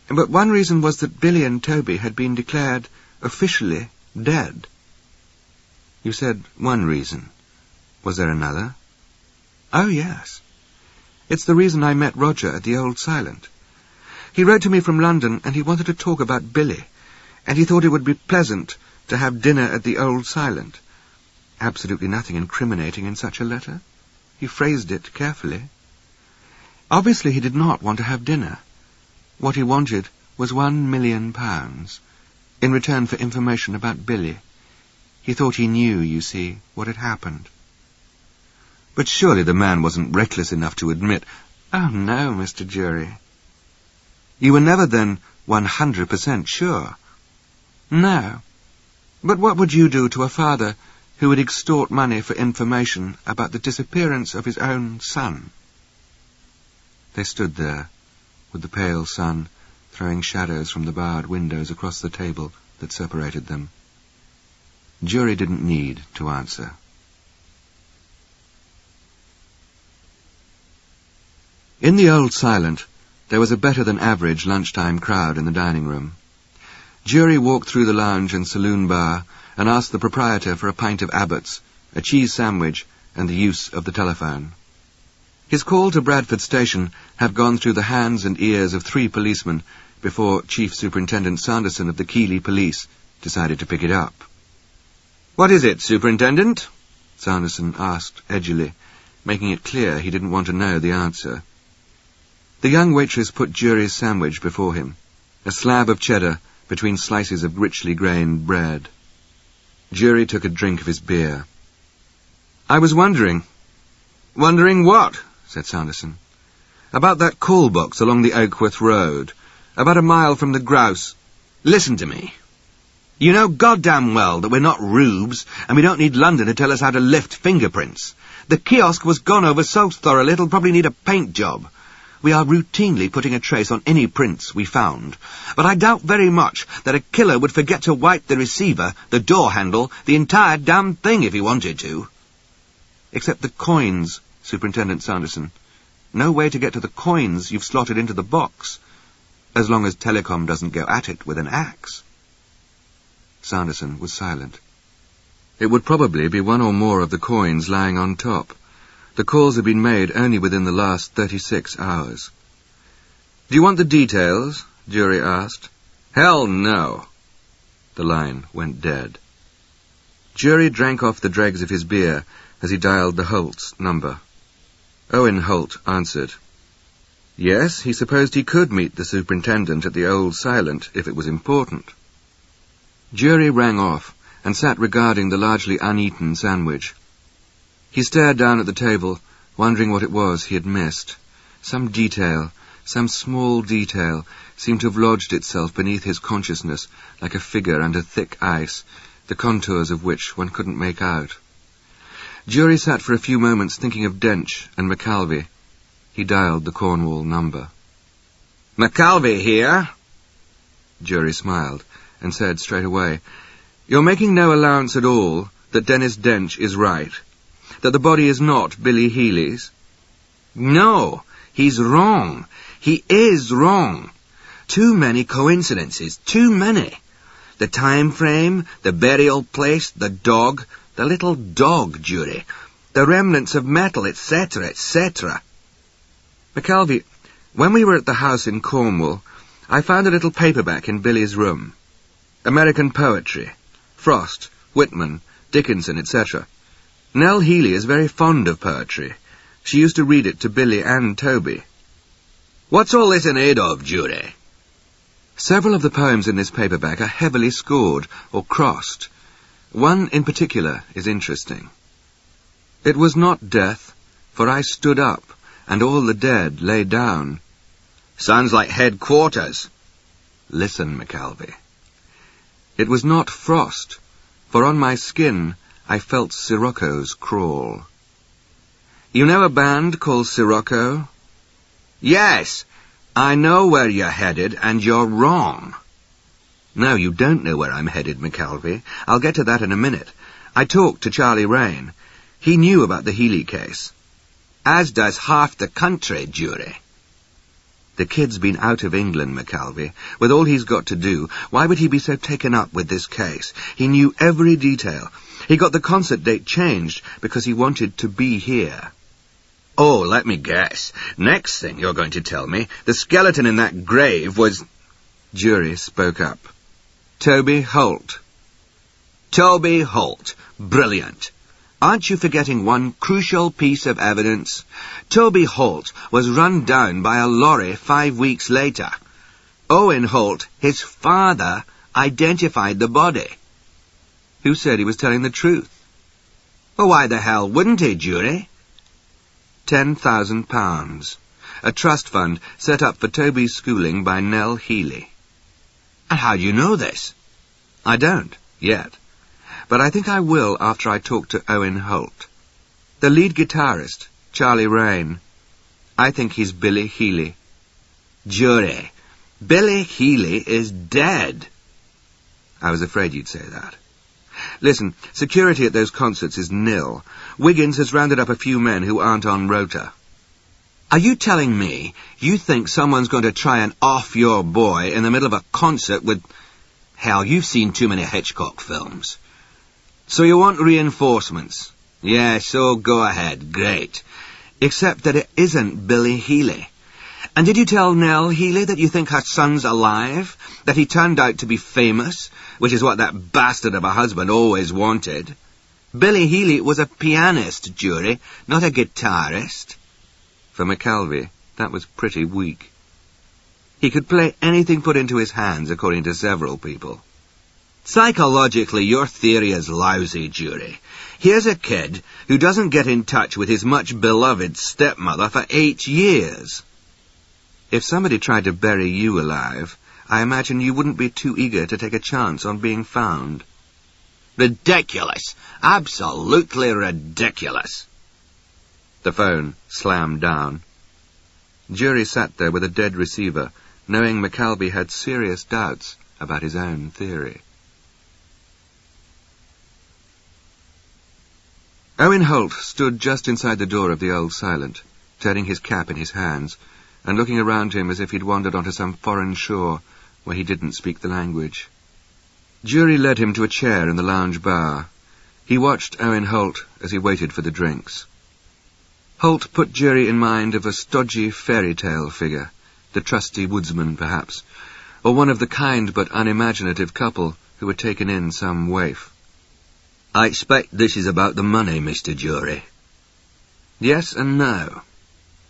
but one reason was that Billy and Toby had been declared officially dead. You said one reason. Was there another? Oh, yes. It's the reason I met Roger at the Old Silent. He wrote to me from London, and he wanted to talk about Billy, and he thought it would be pleasant to have dinner at the Old Silent. Absolutely nothing incriminating in such a letter. He phrased it carefully. Obviously he did not want to have dinner. What he wanted was £1 million, in return for information about Billy. He thought he knew, you see, what had happened. But surely the man wasn't reckless enough to admit, "Oh, no, Mr. Jury." You were never then 100% sure? No. But what would you do to a father who would extort money for information about the disappearance of his own son? They stood there, with the pale sun throwing shadows from the barred windows across the table that separated them. Jury didn't need to answer. In the Old Silent, there was a better-than-average lunchtime crowd in the dining room. Jury walked through the lounge and saloon bar and asked the proprietor for a pint of Abbott's, a cheese sandwich, and the use of the telephone. His call to Bradford Station had gone through the hands and ears of 3 policemen before Chief Superintendent Sanderson of the Keighley Police decided to pick it up. "What is it, Superintendent?" Sanderson asked edgily, making it clear he didn't want to know the answer. The young waitress put Jury's sandwich before him, a slab of cheddar between slices of richly grained bread. Jury took a drink of his beer. "I was wondering." "Wondering what?" said Sanderson. "About that call box along the Oakworth Road, about a mile from the Grouse. Listen to me. You know goddamn well that we're not rubes, and we don't need London to tell us how to lift fingerprints. The kiosk was gone over so thoroughly it'll probably need a paint job. We are routinely putting a trace on any prints we found, but I doubt very much that a killer would forget to wipe the receiver, the door handle, the entire damn thing if he wanted to." "Except the coins, Superintendent Sanderson. No way to get to the coins you've slotted into the box, as long as Telecom doesn't go at it with an axe." Sanderson was silent. It would probably be one or more of the coins lying on top. The calls had been made only within the last 36 hours. "Do you want the details?" Jury asked. "Hell no." The line went dead. Jury drank off the dregs of his beer as he dialed the Holt's number. Owen Holt answered. Yes, he supposed he could meet the superintendent at the Old Silent if it was important. Jury rang off and sat regarding the largely uneaten sandwich. He stared down at the table, wondering what it was he had missed. Some detail, some small detail, seemed to have lodged itself beneath his consciousness like a figure under thick ice, the contours of which one couldn't make out. Jury sat for a few moments thinking of Dench and McAlvey. He dialed the Cornwall number. "McAlvey here?" Jury smiled and said straight away, "You're making no allowance at all that Dennis Dench is right? That the body is not Billy Healy's?" "No, he's wrong. He is wrong. Too many coincidences, too many. The time frame, the burial place, the dog, the little dog, Jury, the remnants of metal, etc., etc." "McAlvey, when we were at the house in Cornwall, I found a little paperback in Billy's room. American poetry, Frost, Whitman, Dickinson, etc. Nell Healy is very fond of poetry. She used to read it to Billy and Toby." "What's all this in aid of, Jury?" "Several of the poems in this paperback are heavily scored or crossed. One in particular is interesting. It was not death, for I stood up, and all the dead lay down." "Sounds like headquarters." "Listen, McAlvey. It was not frost, for on my skin I felt siroccos crawl." "You know a band called Sirocco?" "Yes, I know where you're headed, and you're wrong." "No, you don't know where I'm headed, McAlvey. I'll get to that in a minute. I talked to Charlie Rain. He knew about the Healy case. As does half the country, jury. The kid's been out of England, McKelvey. With all he's got to do, why would he be so taken up with this case? He knew every detail. He got the concert date changed because he wanted to be here. Oh, let me guess. Next thing you're going to tell me, the skeleton in that grave was... Jury spoke up. Toby Holt. Toby Holt. Brilliant. Aren't you forgetting one crucial piece of evidence? Toby Holt was run down by a lorry 5 weeks later. Owen Holt, his father, identified the body. Who said he was telling the truth? Well, why the hell wouldn't he, jury? £10,000. A trust fund set up for Toby's schooling by Nell Healy. And how do you know this? I don't, yet. But I think I will after I talk to Owen Holt. The lead guitarist, Charlie Raine. I think he's Billy Healy. Jury, Billy Healy is dead. I was afraid you'd say that. Listen, security at those concerts is nil. Wiggins has rounded up a few men who aren't on rota. Are you telling me you think someone's going to try and off your boy in the middle of a concert with... Hell, you've seen too many Hitchcock films. So you want reinforcements? Yeah, so go ahead, great. Except that it isn't Billy Healy. And did you tell Nell Healy that you think her son's alive? That he turned out to be famous? Which is what that bastard of a husband always wanted. Billy Healy was a pianist, jury, not a guitarist. For McKelvey, that was pretty weak. He could play anything put into his hands, according to several people. Psychologically, your theory is lousy, jury. Here's a kid who doesn't get in touch with his much-beloved stepmother for 8 years. If somebody tried to bury you alive, I imagine you wouldn't be too eager to take a chance on being found. Ridiculous. Absolutely ridiculous. The phone slammed down. Jury sat there with a dead receiver, knowing McKelvey had serious doubts about his own theory. Owen Holt stood just inside the door of the Old Silent, turning his cap in his hands, and looking around him as if he'd wandered onto some foreign shore where he didn't speak the language. Jury led him to a chair in the lounge bar. He watched Owen Holt as he waited for the drinks. Holt put Jury in mind of a stodgy fairy tale figure, the trusty woodsman, perhaps, or one of the kind but unimaginative couple who had taken in some waif. I expect this is about the money, Mr. Jury. Yes and no.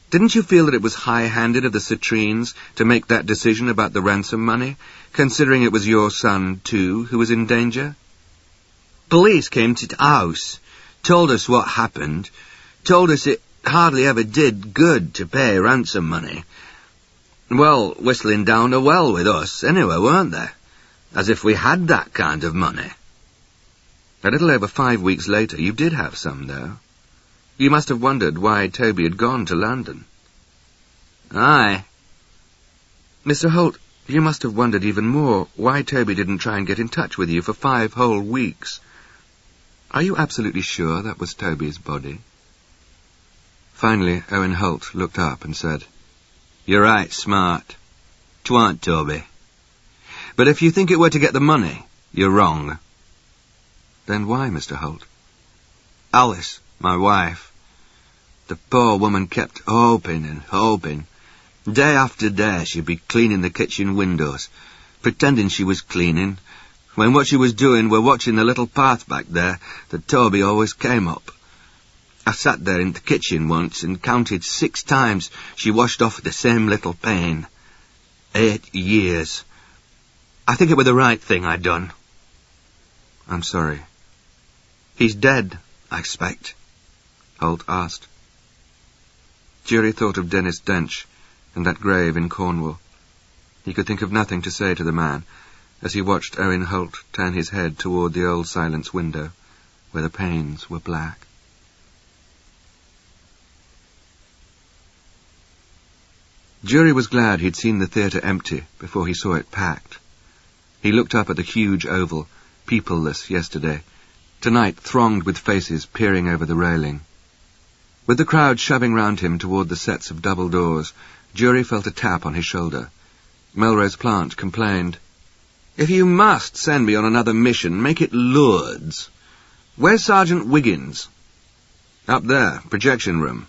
Didn't you feel that it was high-handed of the Citrines to make that decision about the ransom money, considering it was your son, too, who was in danger? Police came to the house, told us what happened, told us it hardly ever did good to pay ransom money. Well, whistling down a well with us, anyway, weren't they? As if we had that kind of money. A little over 5 weeks later, you did have some, though. You must have wondered why Toby had gone to London. Aye. Mr. Holt, you must have wondered even more why Toby didn't try and get in touch with you for 5 whole weeks. Are you absolutely sure that was Toby's body? Finally, Owen Holt looked up and said, You're right, smart. 'Twarn't Toby. But if you think it were to get the money, you're wrong. Then why, Mr. Holt? Alice, my wife. The poor woman kept hoping and hoping. Day after day she'd be cleaning the kitchen windows, pretending she was cleaning, when what she was doing were watching the little path back there that Toby always came up. I sat there in the kitchen once and counted 6 times she washed off the same little pane. 8 years. I think it was the right thing I'd done. I'm sorry. He's dead, I expect, Holt asked. Jury thought of Dennis Dench and that grave in Cornwall. He could think of nothing to say to the man as he watched Owen Holt turn his head toward the Old Silence window, where the panes were black. Jury was glad he'd seen the theatre empty before he saw it packed. He looked up at the huge oval, peopleless yesterday, tonight thronged with faces peering over the railing. With the crowd shoving round him toward the sets of double doors, Jury felt a tap on his shoulder. Melrose Plant complained, "If you must send me on another mission, make it Lourdes. Where's Sergeant Wiggins?" "Up there, projection room."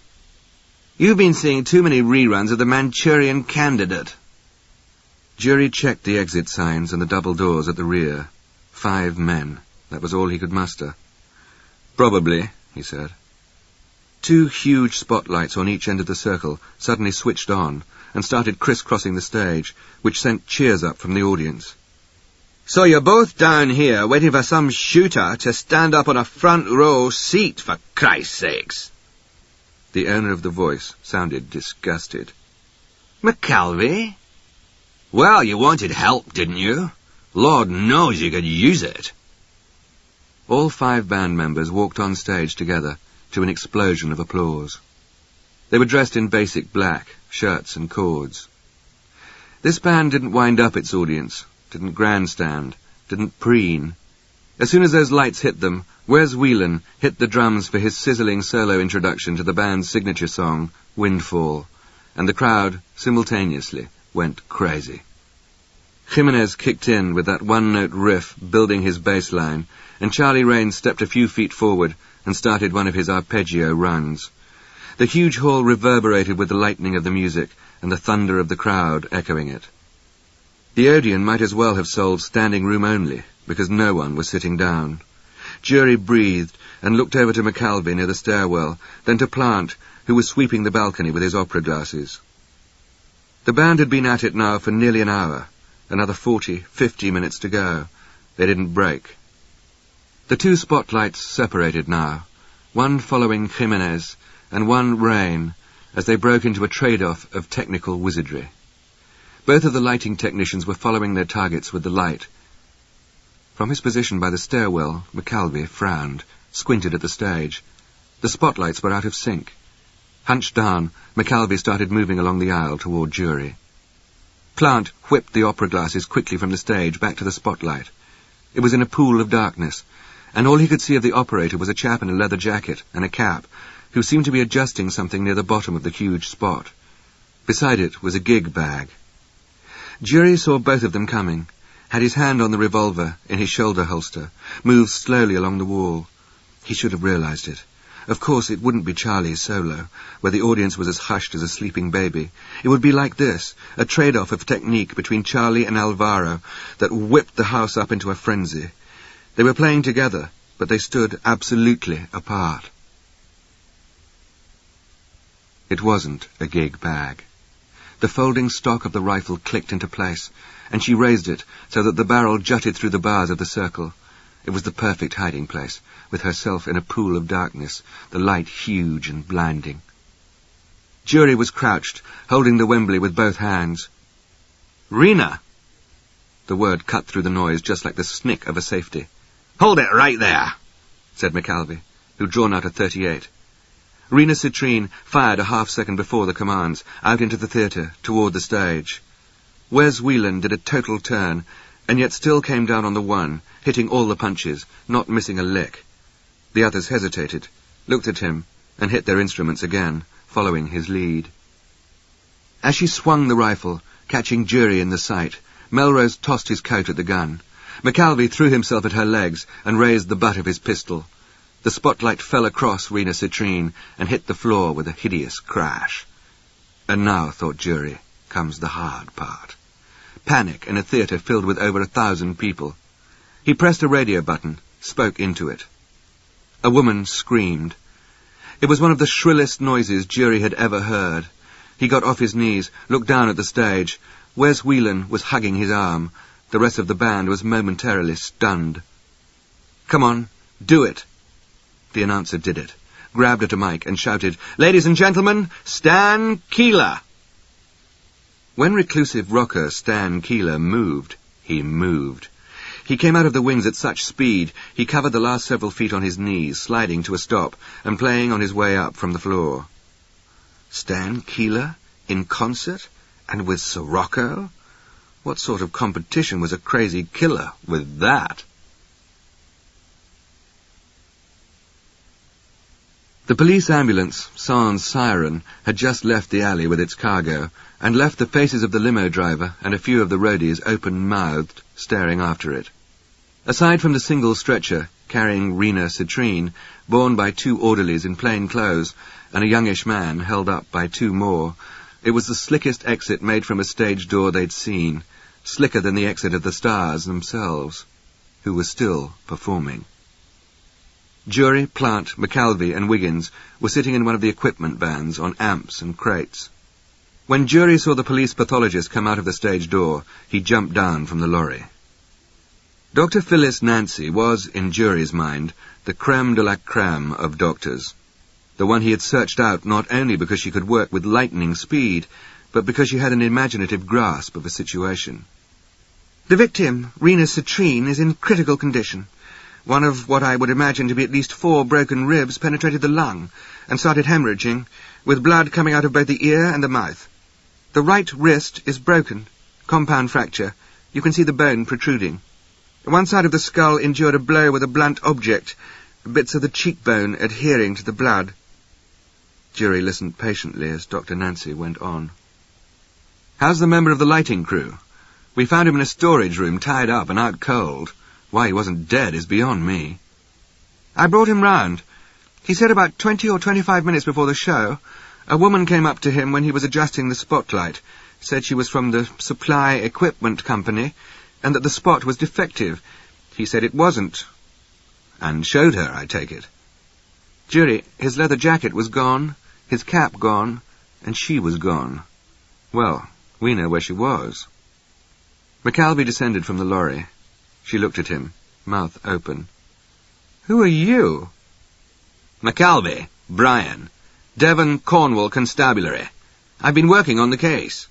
"You've been seeing too many reruns of The Manchurian Candidate." Jury checked the exit signs and the double doors at the rear. 5 men. That was all he could muster. "Probably," he said. 2 huge spotlights on each end of the circle suddenly switched on and started crisscrossing the stage, which sent cheers up from the audience. "So you're both down here waiting for some shooter to stand up on a front row seat, for Christ's sakes." The owner of the voice sounded disgusted. "McKelvey? Well, you wanted help, didn't you? Lord knows you could use it." All 5 band members walked on stage together to an explosion of applause. They were dressed in basic black, shirts and cords. This band didn't wind up its audience, didn't grandstand, didn't preen. As soon as those lights hit them, Wes Whelan hit the drums for his sizzling solo introduction to the band's signature song, Windfall, and the crowd, simultaneously, went crazy. Jimenez kicked in with that one-note riff building his bass line, and Charlie Raines stepped a few feet forward and started one of his arpeggio runs. The huge hall reverberated with the lightning of the music and the thunder of the crowd echoing it. The Odeon might as well have sold standing room only, because no one was sitting down. Jury breathed and looked over to McAlvey near the stairwell, then to Plant, who was sweeping the balcony with his opera glasses. The band had been at it now for nearly an hour. Another 40, 50 minutes to go. They didn't break. The 2 spotlights separated now, one following Jimenez and one Rain, as they broke into a trade-off of technical wizardry. Both of the lighting technicians were following their targets with the light. From his position by the stairwell, McAlvey frowned, squinted at the stage. The spotlights were out of sync. Hunched down, McAlvey started moving along the aisle toward Jury. Plant whipped the opera glasses quickly from the stage back to the spotlight. It was in a pool of darkness, and all he could see of the operator was a chap in a leather jacket and a cap, who seemed to be adjusting something near the bottom of the huge spot. Beside it was a gig bag. Jury saw both of them coming, had his hand on the revolver in his shoulder holster, moved slowly along the wall. He should have realized it. Of course, it wouldn't be Charlie's solo, where the audience was as hushed as a sleeping baby. It would be like this, a trade-off of technique between Charlie and Alvaro that whipped the house up into a frenzy. They were playing together, but they stood absolutely apart. It wasn't a gig bag. The folding stock of the rifle clicked into place, and she raised it so that the barrel jutted through the bars of the circle. It was the perfect hiding place, with herself in a pool of darkness, the light huge and blinding. Jury was crouched, holding the Wembley with both hands. "Rena!" The word cut through the noise just like the snick of a safety. "Hold it right there," said McAlvey, who'd drawn out a .38. Rena Citrine fired a half-second before the commands, out into the theatre, toward the stage. Wes Whelan did a total turn, and yet still came down on the 1, hitting all the punches, not missing a lick. The others hesitated, looked at him, and hit their instruments again, following his lead. As she swung the rifle, catching Jury in the sight, Melrose tossed his coat at the gun. McAlvey threw himself at her legs and raised the butt of his pistol. The spotlight fell across Rena Citrine and hit the floor with a hideous crash. And now, thought Jury, comes the hard part. Panic in a theatre filled with over 1,000 people. He pressed a radio button, spoke into it. A woman screamed. It was one of the shrillest noises Jury had ever heard. He got off his knees, looked down at the stage. Wes Whelan was hugging his arm. The rest of the band was momentarily stunned. "Come on, do it." The announcer did it, grabbed at a mic and shouted, "Ladies and gentlemen, Stan Keeler!" When reclusive rocker Stan Keeler moved, he moved. He came out of the wings at such speed, he covered the last several feet on his knees, sliding to a stop, and playing on his way up from the floor. Stan Keeler? In concert? And with Sirocco? What sort of competition was a crazy killer with that? The police ambulance, sans siren, had just left the alley with its cargo, and left the faces of the limo driver and a few of the roadies open-mouthed, staring after it. Aside from the single stretcher, carrying Rena Citrine, borne by two orderlies in plain clothes, and a youngish man held up by two more, it was the slickest exit made from a stage door they'd seen, slicker than the exit of the stars themselves, who were still performing. Jury, Plant, McAlvey and Wiggins were sitting in one of the equipment vans on amps and crates. When Jury saw the police pathologist come out of the stage door, he jumped down from the lorry. Dr. Phyllis Nancy was, in Jury's mind, the creme de la creme of doctors. The one he had searched out not only because she could work with lightning speed, but because she had an imaginative grasp of a situation. The victim, Rena Citrine, is in critical condition. One of what I would imagine to be at least 4 broken ribs penetrated the lung and started hemorrhaging, with blood coming out of both the ear and the mouth. The right wrist is broken, compound fracture. You can see the bone protruding. One side of the skull endured a blow with a blunt object, bits of the cheekbone adhering to the blood. Jury listened patiently as Dr. Nancy went on. "How's the member of the lighting crew? We found him in a storage room, tied up and out cold. Why he wasn't dead is beyond me." I brought him round. He said about 20 or 25 minutes before the show, a woman came up to him when he was adjusting the spotlight, said she was from the supply equipment company, and that the spot was defective. He said it wasn't. And showed her, I take it. Jury, his leather jacket was gone, his cap gone, and she was gone. Well, we know where she was. McAlvey descended from the lorry. She looked at him, mouth open. "Who are you?" McAlvey, Brian, Devon, Cornwall Constabulary. I've been working on the case.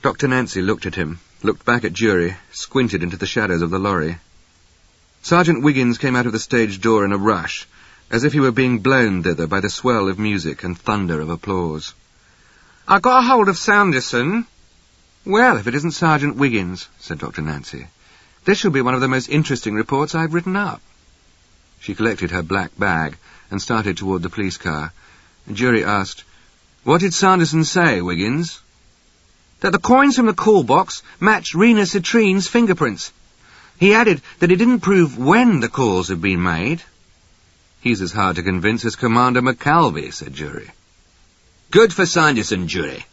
Dr. Nancy looked at him, looked back at Jury, squinted into the shadows of the lorry. Sergeant Wiggins came out of the stage door in a rush, as if he were being blown thither by the swell of music and thunder of applause. "I got a hold of Sanderson." "Well, if it isn't Sergeant Wiggins," said Dr. Nancy. "This shall be one of the most interesting reports I've written up." She collected her black bag and started toward the police car. Jury asked, "What did Sanderson say, Wiggins?" "That the coins from the call box matched Rena Citrine's fingerprints. He added that it didn't prove when the calls had been made." "He's as hard to convince as Commander McAlvey," said Jury. Good for Sanderson, Jury.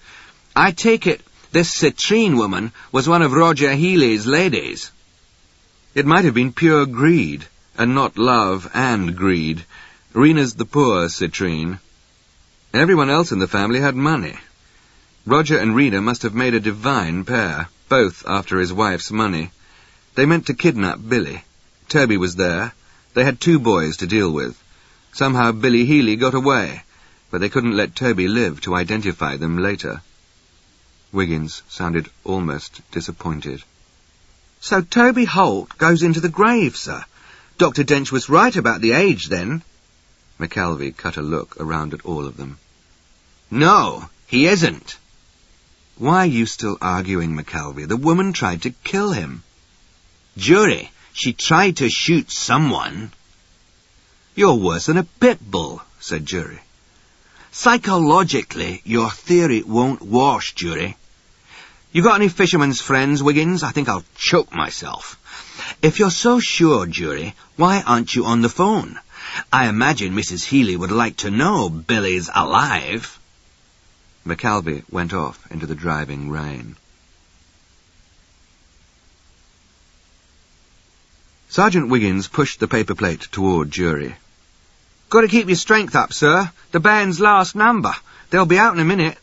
I take it this Citrine woman was one of Roger Healy's ladies." "It might have been pure greed, and not love and greed. Rena's the poor Citrine. Everyone else in the family had money. Roger and Rena must have made a divine pair, both after his wife's money. They meant to kidnap Billy. Toby was there. They had 2 boys to deal with. Somehow Billy Healy got away, but they couldn't let Toby live to identify them later." Wiggins sounded almost disappointed. "So Toby Holt goes into the grave, sir. Dr. Dench was right about the age, then." McAlvey cut a look around at all of them. "No, he isn't." "Why are you still arguing, McAlvey? The woman tried to kill him." "Jury, she tried to shoot someone." "You're worse than a pit bull," said Jury. "Psychologically, your theory won't wash, Jury. You got any fisherman's friends, Wiggins? I think I'll choke myself. If you're so sure, Jury, why aren't you on the phone? I imagine Mrs. Healy would like to know Billy's alive." McAlvey went off into the driving rain. Sergeant Wiggins pushed the paper plate toward Jury. "Got to keep your strength up, sir. The band's last number. They'll be out in a minute."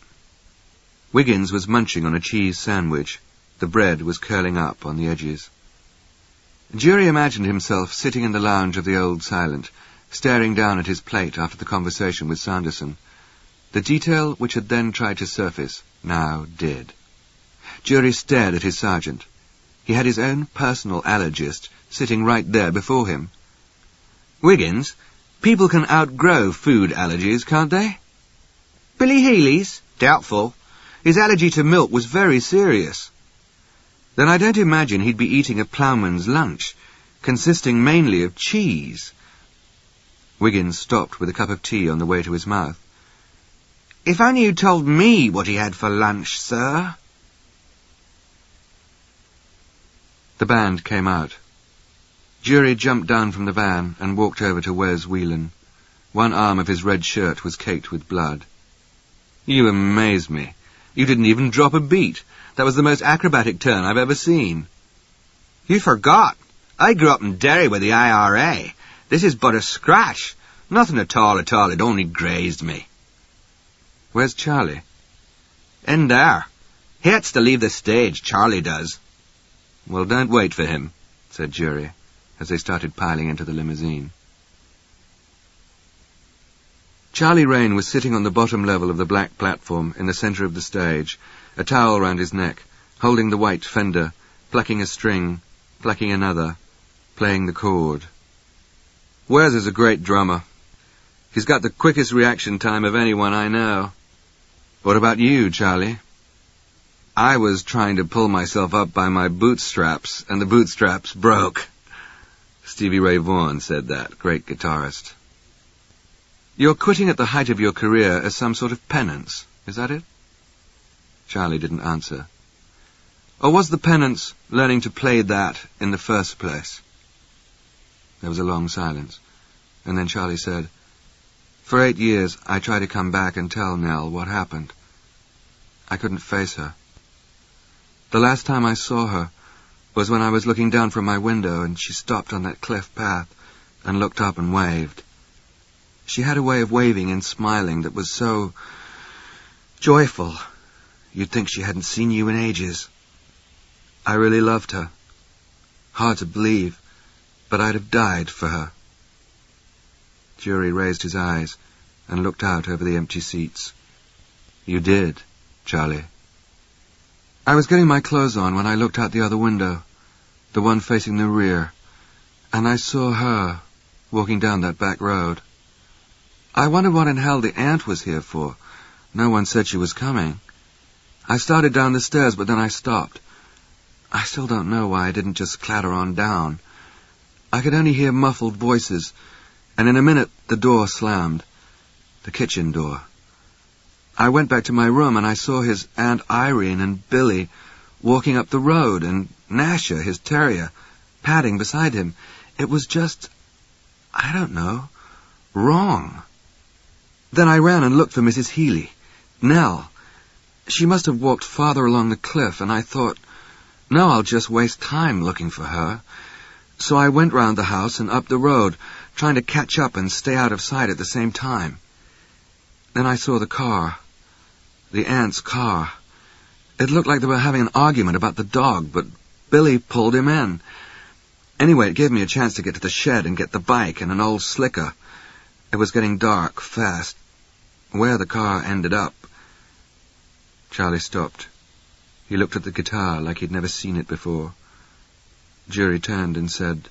Wiggins was munching on a cheese sandwich. The bread was curling up on the edges. Jury imagined himself sitting in the lounge of the Old Silent, staring down at his plate after the conversation with Sanderson. The detail which had then tried to surface now did. Jury stared at his sergeant. He had his own personal allergist sitting right there before him. "Wiggins, people can outgrow food allergies, can't they?" "Billy Healy's? Doubtful. His allergy to milk was very serious." "Then I don't imagine he'd be eating a ploughman's lunch, consisting mainly of cheese." Wiggins stopped with a cup of tea on the way to his mouth. "If only you told me what he had for lunch, sir." The band came out. Jury jumped down from the van and walked over to Wes Whelan. One arm of his red shirt was caked with blood. "You amaze me. You didn't even drop a beat. That was the most acrobatic turn I've ever seen." "You forgot. I grew up in Derry with the IRA. This is but a scratch. Nothing at all, it only grazed me." "Where's Charlie?" "In there. He has to leave the stage, Charlie does." "Well, don't wait for him," said Jury, as they started piling into the limousine. Charlie Rain was sitting on the bottom level of the black platform in the centre of the stage, a towel round his neck, holding the white fender, plucking a string, plucking another, playing the chord. "Wes is a great drummer. He's got the quickest reaction time of anyone I know. What about you, Charlie?" "I was trying to pull myself up by my bootstraps, and the bootstraps broke." Stevie Ray Vaughan said that, great guitarist. "You're quitting at the height of your career as some sort of penance, is that it?" Charlie didn't answer. "Or was the penance learning to play that in the first place?" There was a long silence, and then Charlie said, "For 8 years I tried to come back and tell Nell what happened. I couldn't face her. The last time I saw her was when I was looking down from my window and she stopped on that cliff path and looked up and waved. She had a way of waving and smiling that was so joyful, you'd think she hadn't seen you in ages. I really loved her. Hard to believe, but I'd have died for her." Jury raised his eyes and looked out over the empty seats. "You did, Charlie." "I was getting my clothes on when I looked out the other window, the one facing the rear, and I saw her walking down that back road. I wondered what in hell the aunt was here for. No one said she was coming. I started down the stairs, but then I stopped. I still don't know why I didn't just clatter on down. I could only hear muffled voices, and in a minute the door slammed. The kitchen door. I went back to my room and I saw his Aunt Irene and Billy walking up the road, and Nasha, his terrier, padding beside him. It was just, I don't know, wrong. Then I ran and looked for Mrs. Healy, Nell. She must have walked farther along the cliff, and I thought, no, I'll just waste time looking for her. So I went round the house and up the road, trying to catch up and stay out of sight at the same time. Then I saw the car. The aunt's car. It looked like they were having an argument about the dog, but Billy pulled him in. Anyway, it gave me a chance to get to the shed and get the bike and an old slicker. It was getting dark, fast. Where the car ended up... Charlie stopped. He looked at the guitar like he'd never seen it before. Jury turned and said,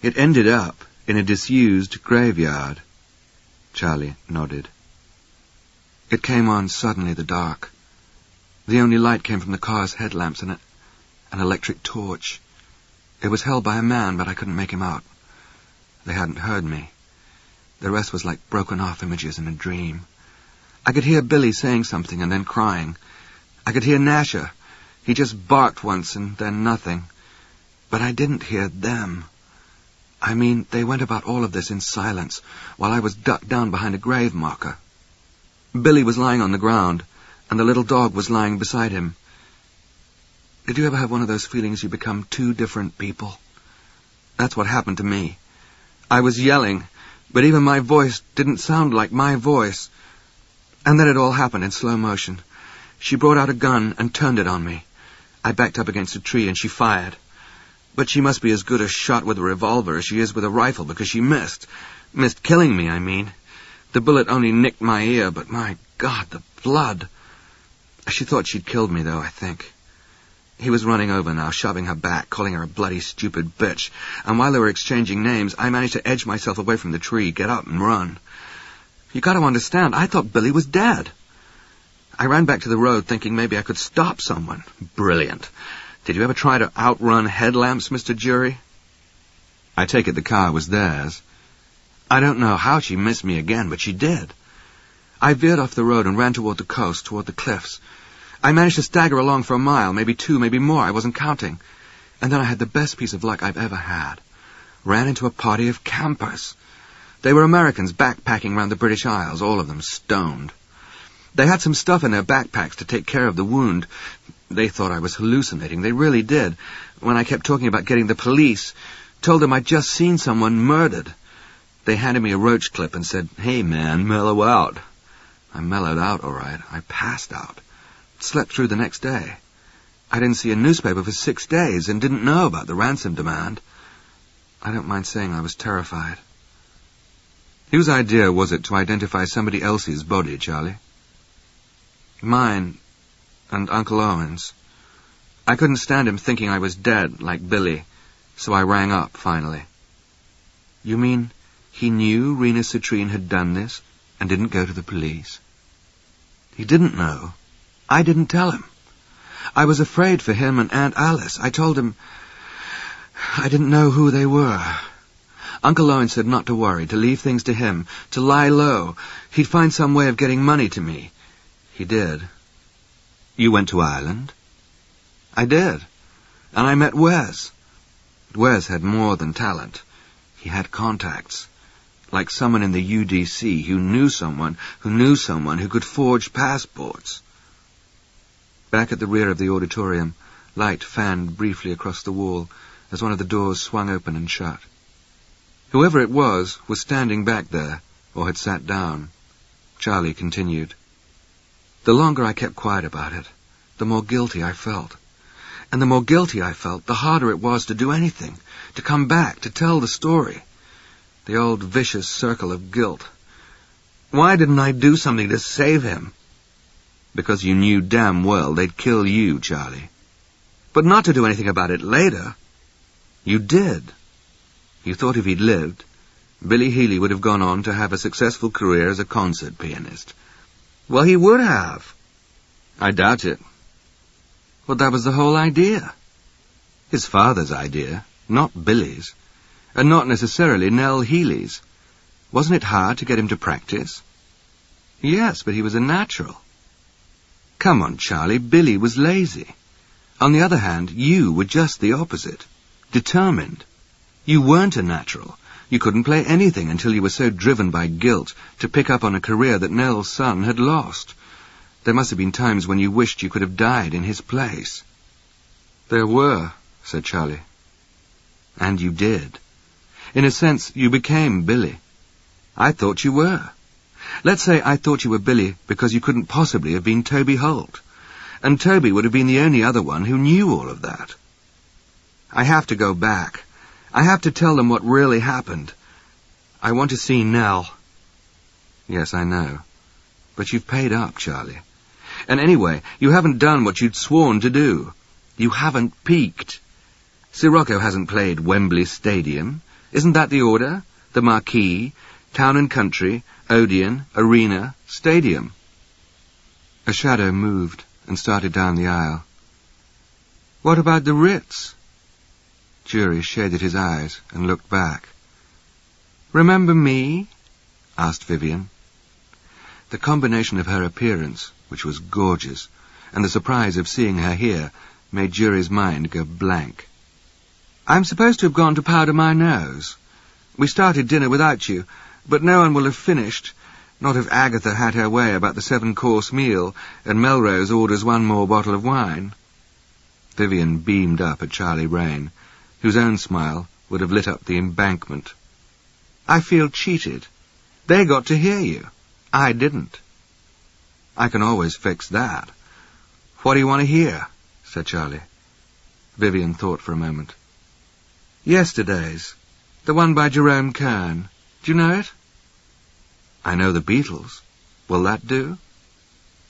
"It ended up in a disused graveyard." Charlie nodded. It came on suddenly, the dark. The only light came from the car's headlamps and an electric torch. It was held by a man, but I couldn't make him out. They hadn't heard me. The rest was like broken-off images in a dream. I could hear Billy saying something and then crying. I could hear Nasha. He just barked once and then nothing. But I didn't hear them. I mean, they went about all of this in silence, while I was ducked down behind a grave marker. Billy was lying on the ground, and the little dog was lying beside him. Did you ever have one of those feelings you become two different people? That's what happened to me. I was yelling, but even my voice didn't sound like my voice. And then it all happened in slow motion. She brought out a gun and turned it on me. I backed up against a tree and she fired. But she must be as good a shot with a revolver as she is with a rifle, because she missed. Missed killing me, I mean. The bullet only nicked my ear, but my God, the blood. She thought she'd killed me, though, I think. He was running over now, shoving her back, calling her a bloody stupid bitch. And while they were exchanging names, I managed to edge myself away from the tree, get up and run. You got to understand, I thought Billy was dead. I ran back to the road thinking maybe I could stop someone. Brilliant. Did you ever try to outrun headlamps, Mr. Jury? I take it the car was theirs. I don't know how she missed me again, but she did. I veered off the road and ran toward the coast, toward the cliffs. I managed to stagger along for a mile, maybe 2, maybe more, I wasn't counting. And then I had the best piece of luck I've ever had. Ran into a party of campers. They were Americans backpacking around the British Isles, all of them stoned. They had some stuff in their backpacks to take care of the wound. They thought I was hallucinating, they really did. When I kept talking about getting the police, told them I'd just seen someone murdered. They handed me a roach clip and said, "Hey man, mellow out." I mellowed out all right. I passed out. Slept through the next day. I didn't see a newspaper for 6 days and didn't know about the ransom demand. I don't mind saying I was terrified. Whose idea was it to identify somebody else's body, Charlie? Mine and Uncle Owen's. I couldn't stand him thinking I was dead, like Billy, so I rang up, finally. You mean he knew Rena Citrine had done this and didn't go to the police? He didn't know. I didn't tell him. I was afraid for him and Aunt Alice. I told him I didn't know who they were. Uncle Owen said not to worry, to leave things to him, to lie low. He'd find some way of getting money to me. He did. You went to Ireland? I did. And I met Wes. Wes had more than talent. He had contacts. Like someone in the UDC who knew someone who could forge passports. Back at the rear of the auditorium, light fanned briefly across the wall as one of the doors swung open and shut. Whoever it was standing back there, or had sat down. Charlie continued. The longer I kept quiet about it, the more guilty I felt. And the more guilty I felt, the harder it was to do anything, to come back, to tell the story. The old vicious circle of guilt. Why didn't I do something to save him? Because you knew damn well they'd kill you, Charlie. But not to do anything about it later. You did. You thought if he'd lived, Billy Healy would have gone on to have a successful career as a concert pianist. Well, he would have. I doubt it. Well, that was the whole idea. His father's idea, not Billy's. And not necessarily Nell Healy's. Wasn't it hard to get him to practice? Yes, but he was a natural. Come on, Charlie, Billy was lazy. On the other hand, you were just the opposite. Determined. You weren't a natural. You couldn't play anything until you were so driven by guilt to pick up on a career that Nell's son had lost. There must have been times when you wished you could have died in his place. There were, said Charlie. And you did. In a sense, you became Billy. I thought you were. Let's say I thought you were Billy because you couldn't possibly have been Toby Holt. And Toby would have been the only other one who knew all of that. I have to go back. I have to tell them what really happened. I want to see Nell. Yes, I know. But you've paid up, Charlie. And anyway, you haven't done what you'd sworn to do. You haven't peaked. Sirocco hasn't played Wembley Stadium. Isn't that the order? The Marquee, Town and Country, Odeon, Arena, Stadium. A shadow moved and started down the aisle. What about the Ritz? Jury shaded his eyes and looked back. Remember me? Asked Vivian. The combination of her appearance, which was gorgeous, and the surprise of seeing her here made Jury's mind go blank. I'm supposed to have gone to powder my nose. We started dinner without you, but no one will have finished, not if Agatha had her way about the 7-course meal and Melrose orders 1 more bottle of wine. Vivian beamed up at Charlie Raine, whose own smile would have lit up the embankment. I feel cheated. They got to hear you. I didn't. I can always fix that. What do you want to hear? Said Charlie. Vivian thought for a moment. Yesterday's. The one by Jerome Kern. Do you know it? I know the Beatles. Will that do?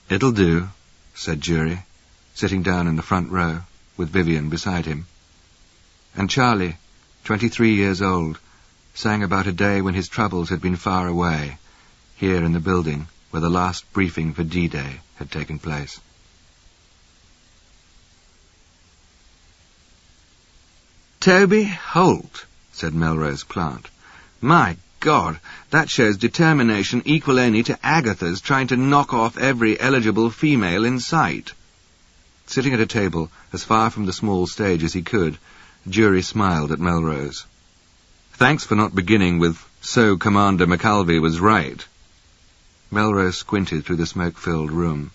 It'll do, said Jury, sitting down in the front row, with Vivian beside him. And Charlie, 23 years old, sang about a day when his troubles had been far away, here in the building where the last briefing for D-Day had taken place. Toby Holt, said Melrose Plant. My God, that shows determination equal only to Agatha's trying to knock off every eligible female in sight. Sitting at a table as far from the small stage as he could, Jury smiled at Melrose. Thanks for not beginning with, "So Commander McAlvey was right." Melrose squinted through the smoke-filled room.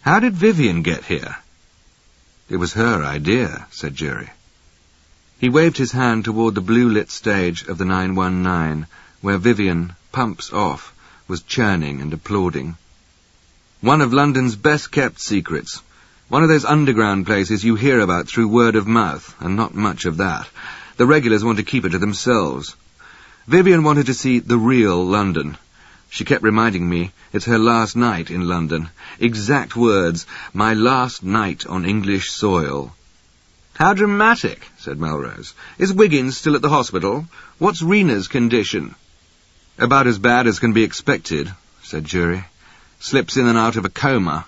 "How did Vivian get here?" "It was her idea," said Jury. He waved his hand toward the blue-lit stage of the 919, where Vivian, pumps off, was churning and applauding. "One of London's best-kept secrets. One of those underground places you hear about through word of mouth, and not much of that. The regulars want to keep it to themselves. Vivian wanted to see the real London. She kept reminding me it's her last night in London. Exact words, my last night on English soil." "How dramatic," said Melrose. "Is Wiggins still at the hospital? What's Rena's condition?" "About as bad as can be expected," said Jury. "Slips in and out of a coma.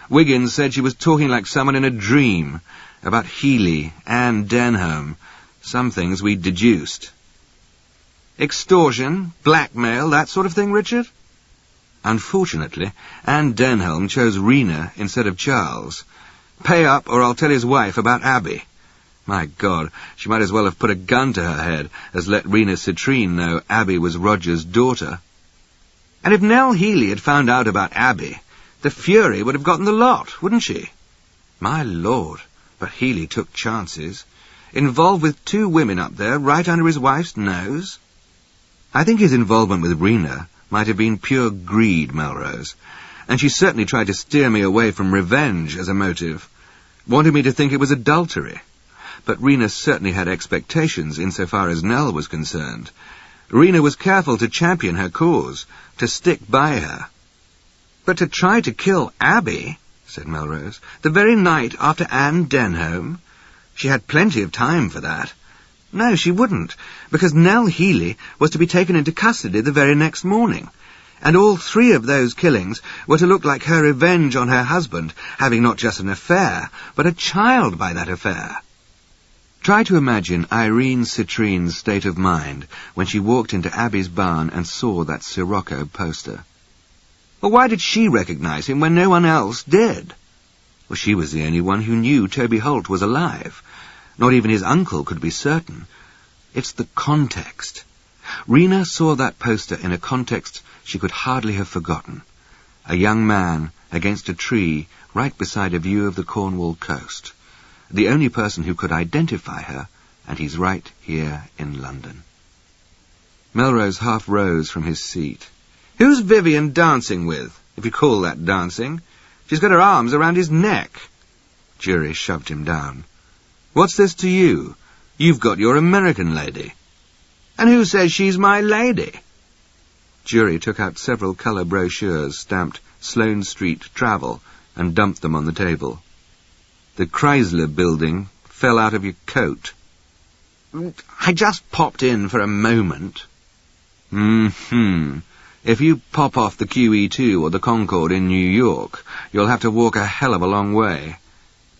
Wiggins said she was talking like someone in a dream, about Healy, Anne Denholm, some things we deduced." "Extortion, blackmail, that sort of thing, Richard?" "Unfortunately, Anne Denholm chose Rena instead of Charles. Pay up, or I'll tell his wife about Abby. My God, she might as well have put a gun to her head as let Rena Citrine know Abby was Roger's daughter. And if Nell Healy had found out about Abby, the Fury would have gotten the lot, wouldn't she? My Lord, but Healy took chances. Involved with 2 women up there, right under his wife's nose." "I think his involvement with Rena might have been pure greed, Melrose, and she certainly tried to steer me away from revenge as a motive. Wanted me to think it was adultery. But Rena certainly had expectations insofar as Nell was concerned. Rena was careful to champion her cause, to stick by her." "But to try to kill Abby," said Melrose, "the very night after Anne Denholm? She had plenty of time for that. No, she wouldn't, because Nell Healy was to be taken into custody the very next morning, and all 3 of those killings were to look like her revenge on her husband, having not just an affair, but a child by that affair." Try to imagine Irene Citrine's state of mind when she walked into Abby's barn and saw that Sirocco poster. Well, why did she recognize him when no one else did? Well, she was the only one who knew Toby Holt was alive. Not even his uncle could be certain. It's the context. Rena saw that poster in a context she could hardly have forgotten. A young man against a tree right beside a view of the Cornwall coast. The only person who could identify her, and he's right here in London. Melrose half rose from his seat. "Who's Vivian dancing with, if you call that dancing? She's got her arms around his neck." Jury shoved him down. "What's this to you? You've got your American lady." "And who says she's my lady?" Jury took out several colour brochures stamped Sloane Street Travel and dumped them on the table. "The Chrysler Building fell out of your coat." "I just popped in for a moment." If you pop off the QE2 or the Concorde in New York, you'll have to walk a hell of a long way.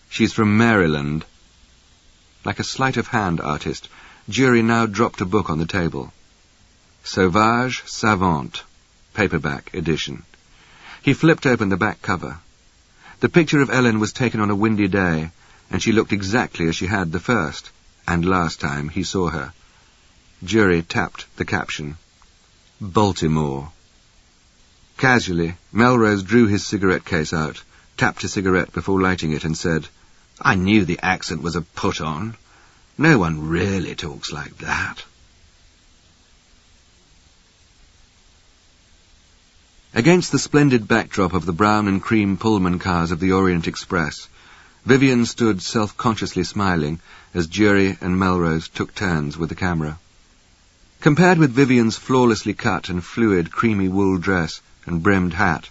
She's from Maryland." Like a sleight-of-hand artist, Jury now dropped a book on the table. Sauvage Savant, paperback edition. He flipped open the back cover. The picture of Ellen was taken on a windy day, and she looked exactly as she had the first and last time he saw her. Jury tapped the caption. Baltimore. Casually, Melrose drew his cigarette case out, tapped a cigarette before lighting it, and said, "I knew the accent was a put-on. No one really talks like that." Against the splendid backdrop of the brown and cream Pullman cars of the Orient Express, Vivian stood self-consciously smiling as Jury and Melrose took turns with the camera. Compared with Vivian's flawlessly cut and fluid creamy wool dress and brimmed hat,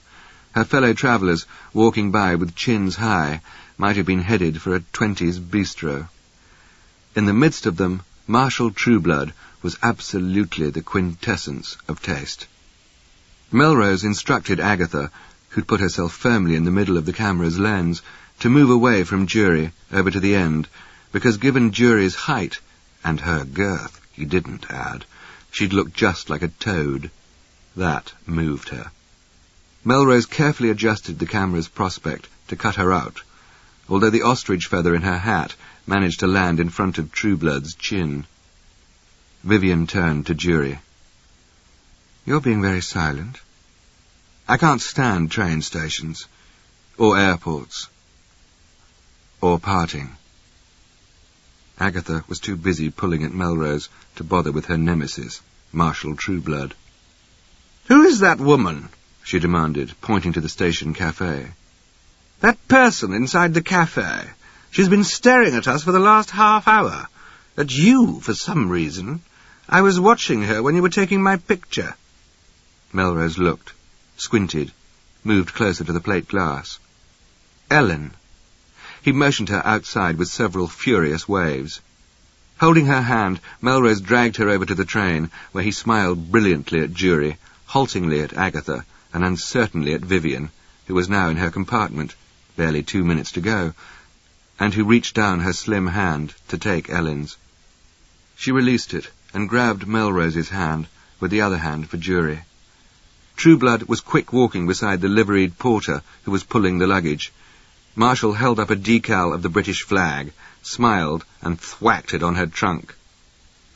her fellow travellers walking by with chins high might have been headed for a 20s bistro. In the midst of them, Marshal Trueblood was absolutely the quintessence of taste. Melrose instructed Agatha, who'd put herself firmly in the middle of the camera's lens, to move away from Jury over to the end, because given Jury's height and her girth, He didn't add. She'd look just like a toad. That moved her. Melrose carefully adjusted the camera's prospect to cut her out, although the ostrich feather in her hat managed to land in front of Trueblood's chin. Vivian turned to Jury. "You're being very silent." "I can't stand train stations, or airports, or parting." Agatha was too busy pulling at Melrose to bother with her nemesis, Marshal Trueblood. "Who is that woman?" she demanded, pointing to the station cafe. "That person inside the cafe. She's been staring at us for the last half hour. At you, for some reason. I was watching her when you were taking my picture." Melrose looked, squinted, moved closer to the plate glass. "Ellen." He motioned her outside with several furious waves. Holding her hand, Melrose dragged her over to the train, where he smiled brilliantly at Jury, haltingly at Agatha, and uncertainly at Vivian, who was now in her compartment, barely 2 minutes to go, and who reached down her slim hand to take Ellen's. She released it and grabbed Melrose's hand with the other hand for Jury. Trueblood was quick walking beside the liveried porter who was pulling the luggage. Marshall held up a decal of the British flag, smiled, and thwacked it on her trunk.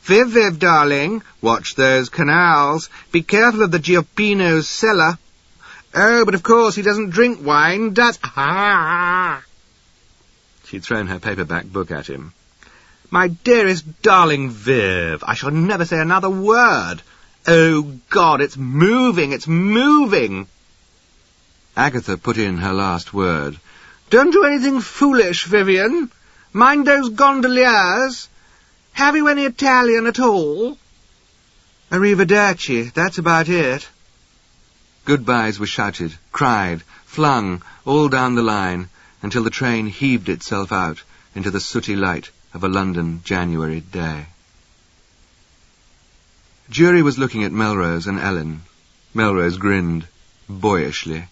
"Viv, Viv, darling, watch those canals. Be careful of the Gioppino's cellar. Oh, but of course he doesn't drink wine, does... Ah!" She'd thrown her paperback book at him. "My dearest, darling Viv, I shall never say another word. Oh, God, it's moving, it's moving." Agatha put in her last word. "Don't do anything foolish, Vivian. Mind those gondoliers. Have you any Italian at all?" "Arrivederci, that's about it." Goodbyes were shouted, cried, flung, all down the line, until the train heaved itself out into the sooty light of a London January day. Jury was looking at Melrose and Ellen. Melrose grinned, boyishly.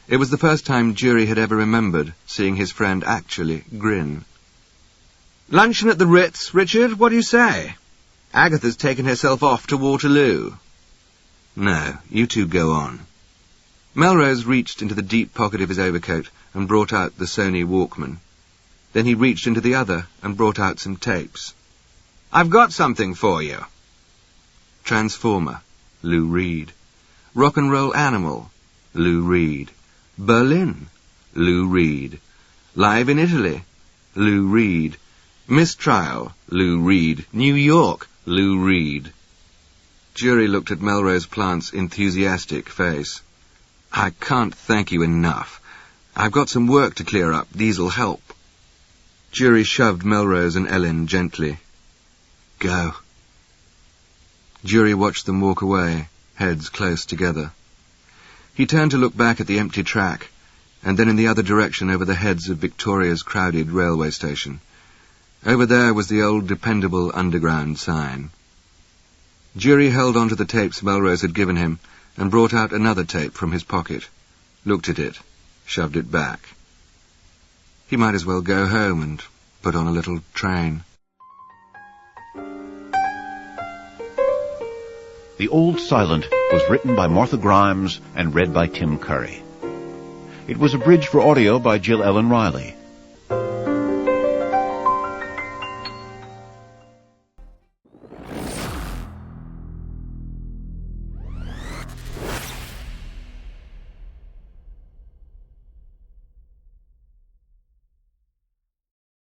It was the first time Jury had ever remembered seeing his friend actually grin. "Luncheon at the Ritz, Richard, what do you say? Agatha's taken herself off to Waterloo." "No, you two go on." Melrose reached into the deep pocket of his overcoat and brought out the Sony Walkman. Then he reached into the other and brought out some tapes. "I've got something for you." Transformer, Lou Reed. Rock and Roll Animal, Lou Reed. Berlin, Lou Reed. Live in Italy, Lou Reed. Mistrial, Lou Reed. New York, Lou Reed. Jury looked at Melrose Plant's enthusiastic face. "I can't thank you enough. I've got some work to clear up. These'll help." Jury shoved Melrose and Ellen gently. "Go." Jury watched them walk away, heads close together. He turned to look back at the empty track, and then in the other direction over the heads of Victoria's crowded railway station. Over there was the old dependable underground sign. Jury held on to the tapes Melrose had given him and brought out another tape from his pocket, looked at it, shoved it back. He might as well go home and put on a little train. The Old Silent was written by Martha Grimes and read by Tim Curry. It was abridged for audio by Jill Ellen Riley.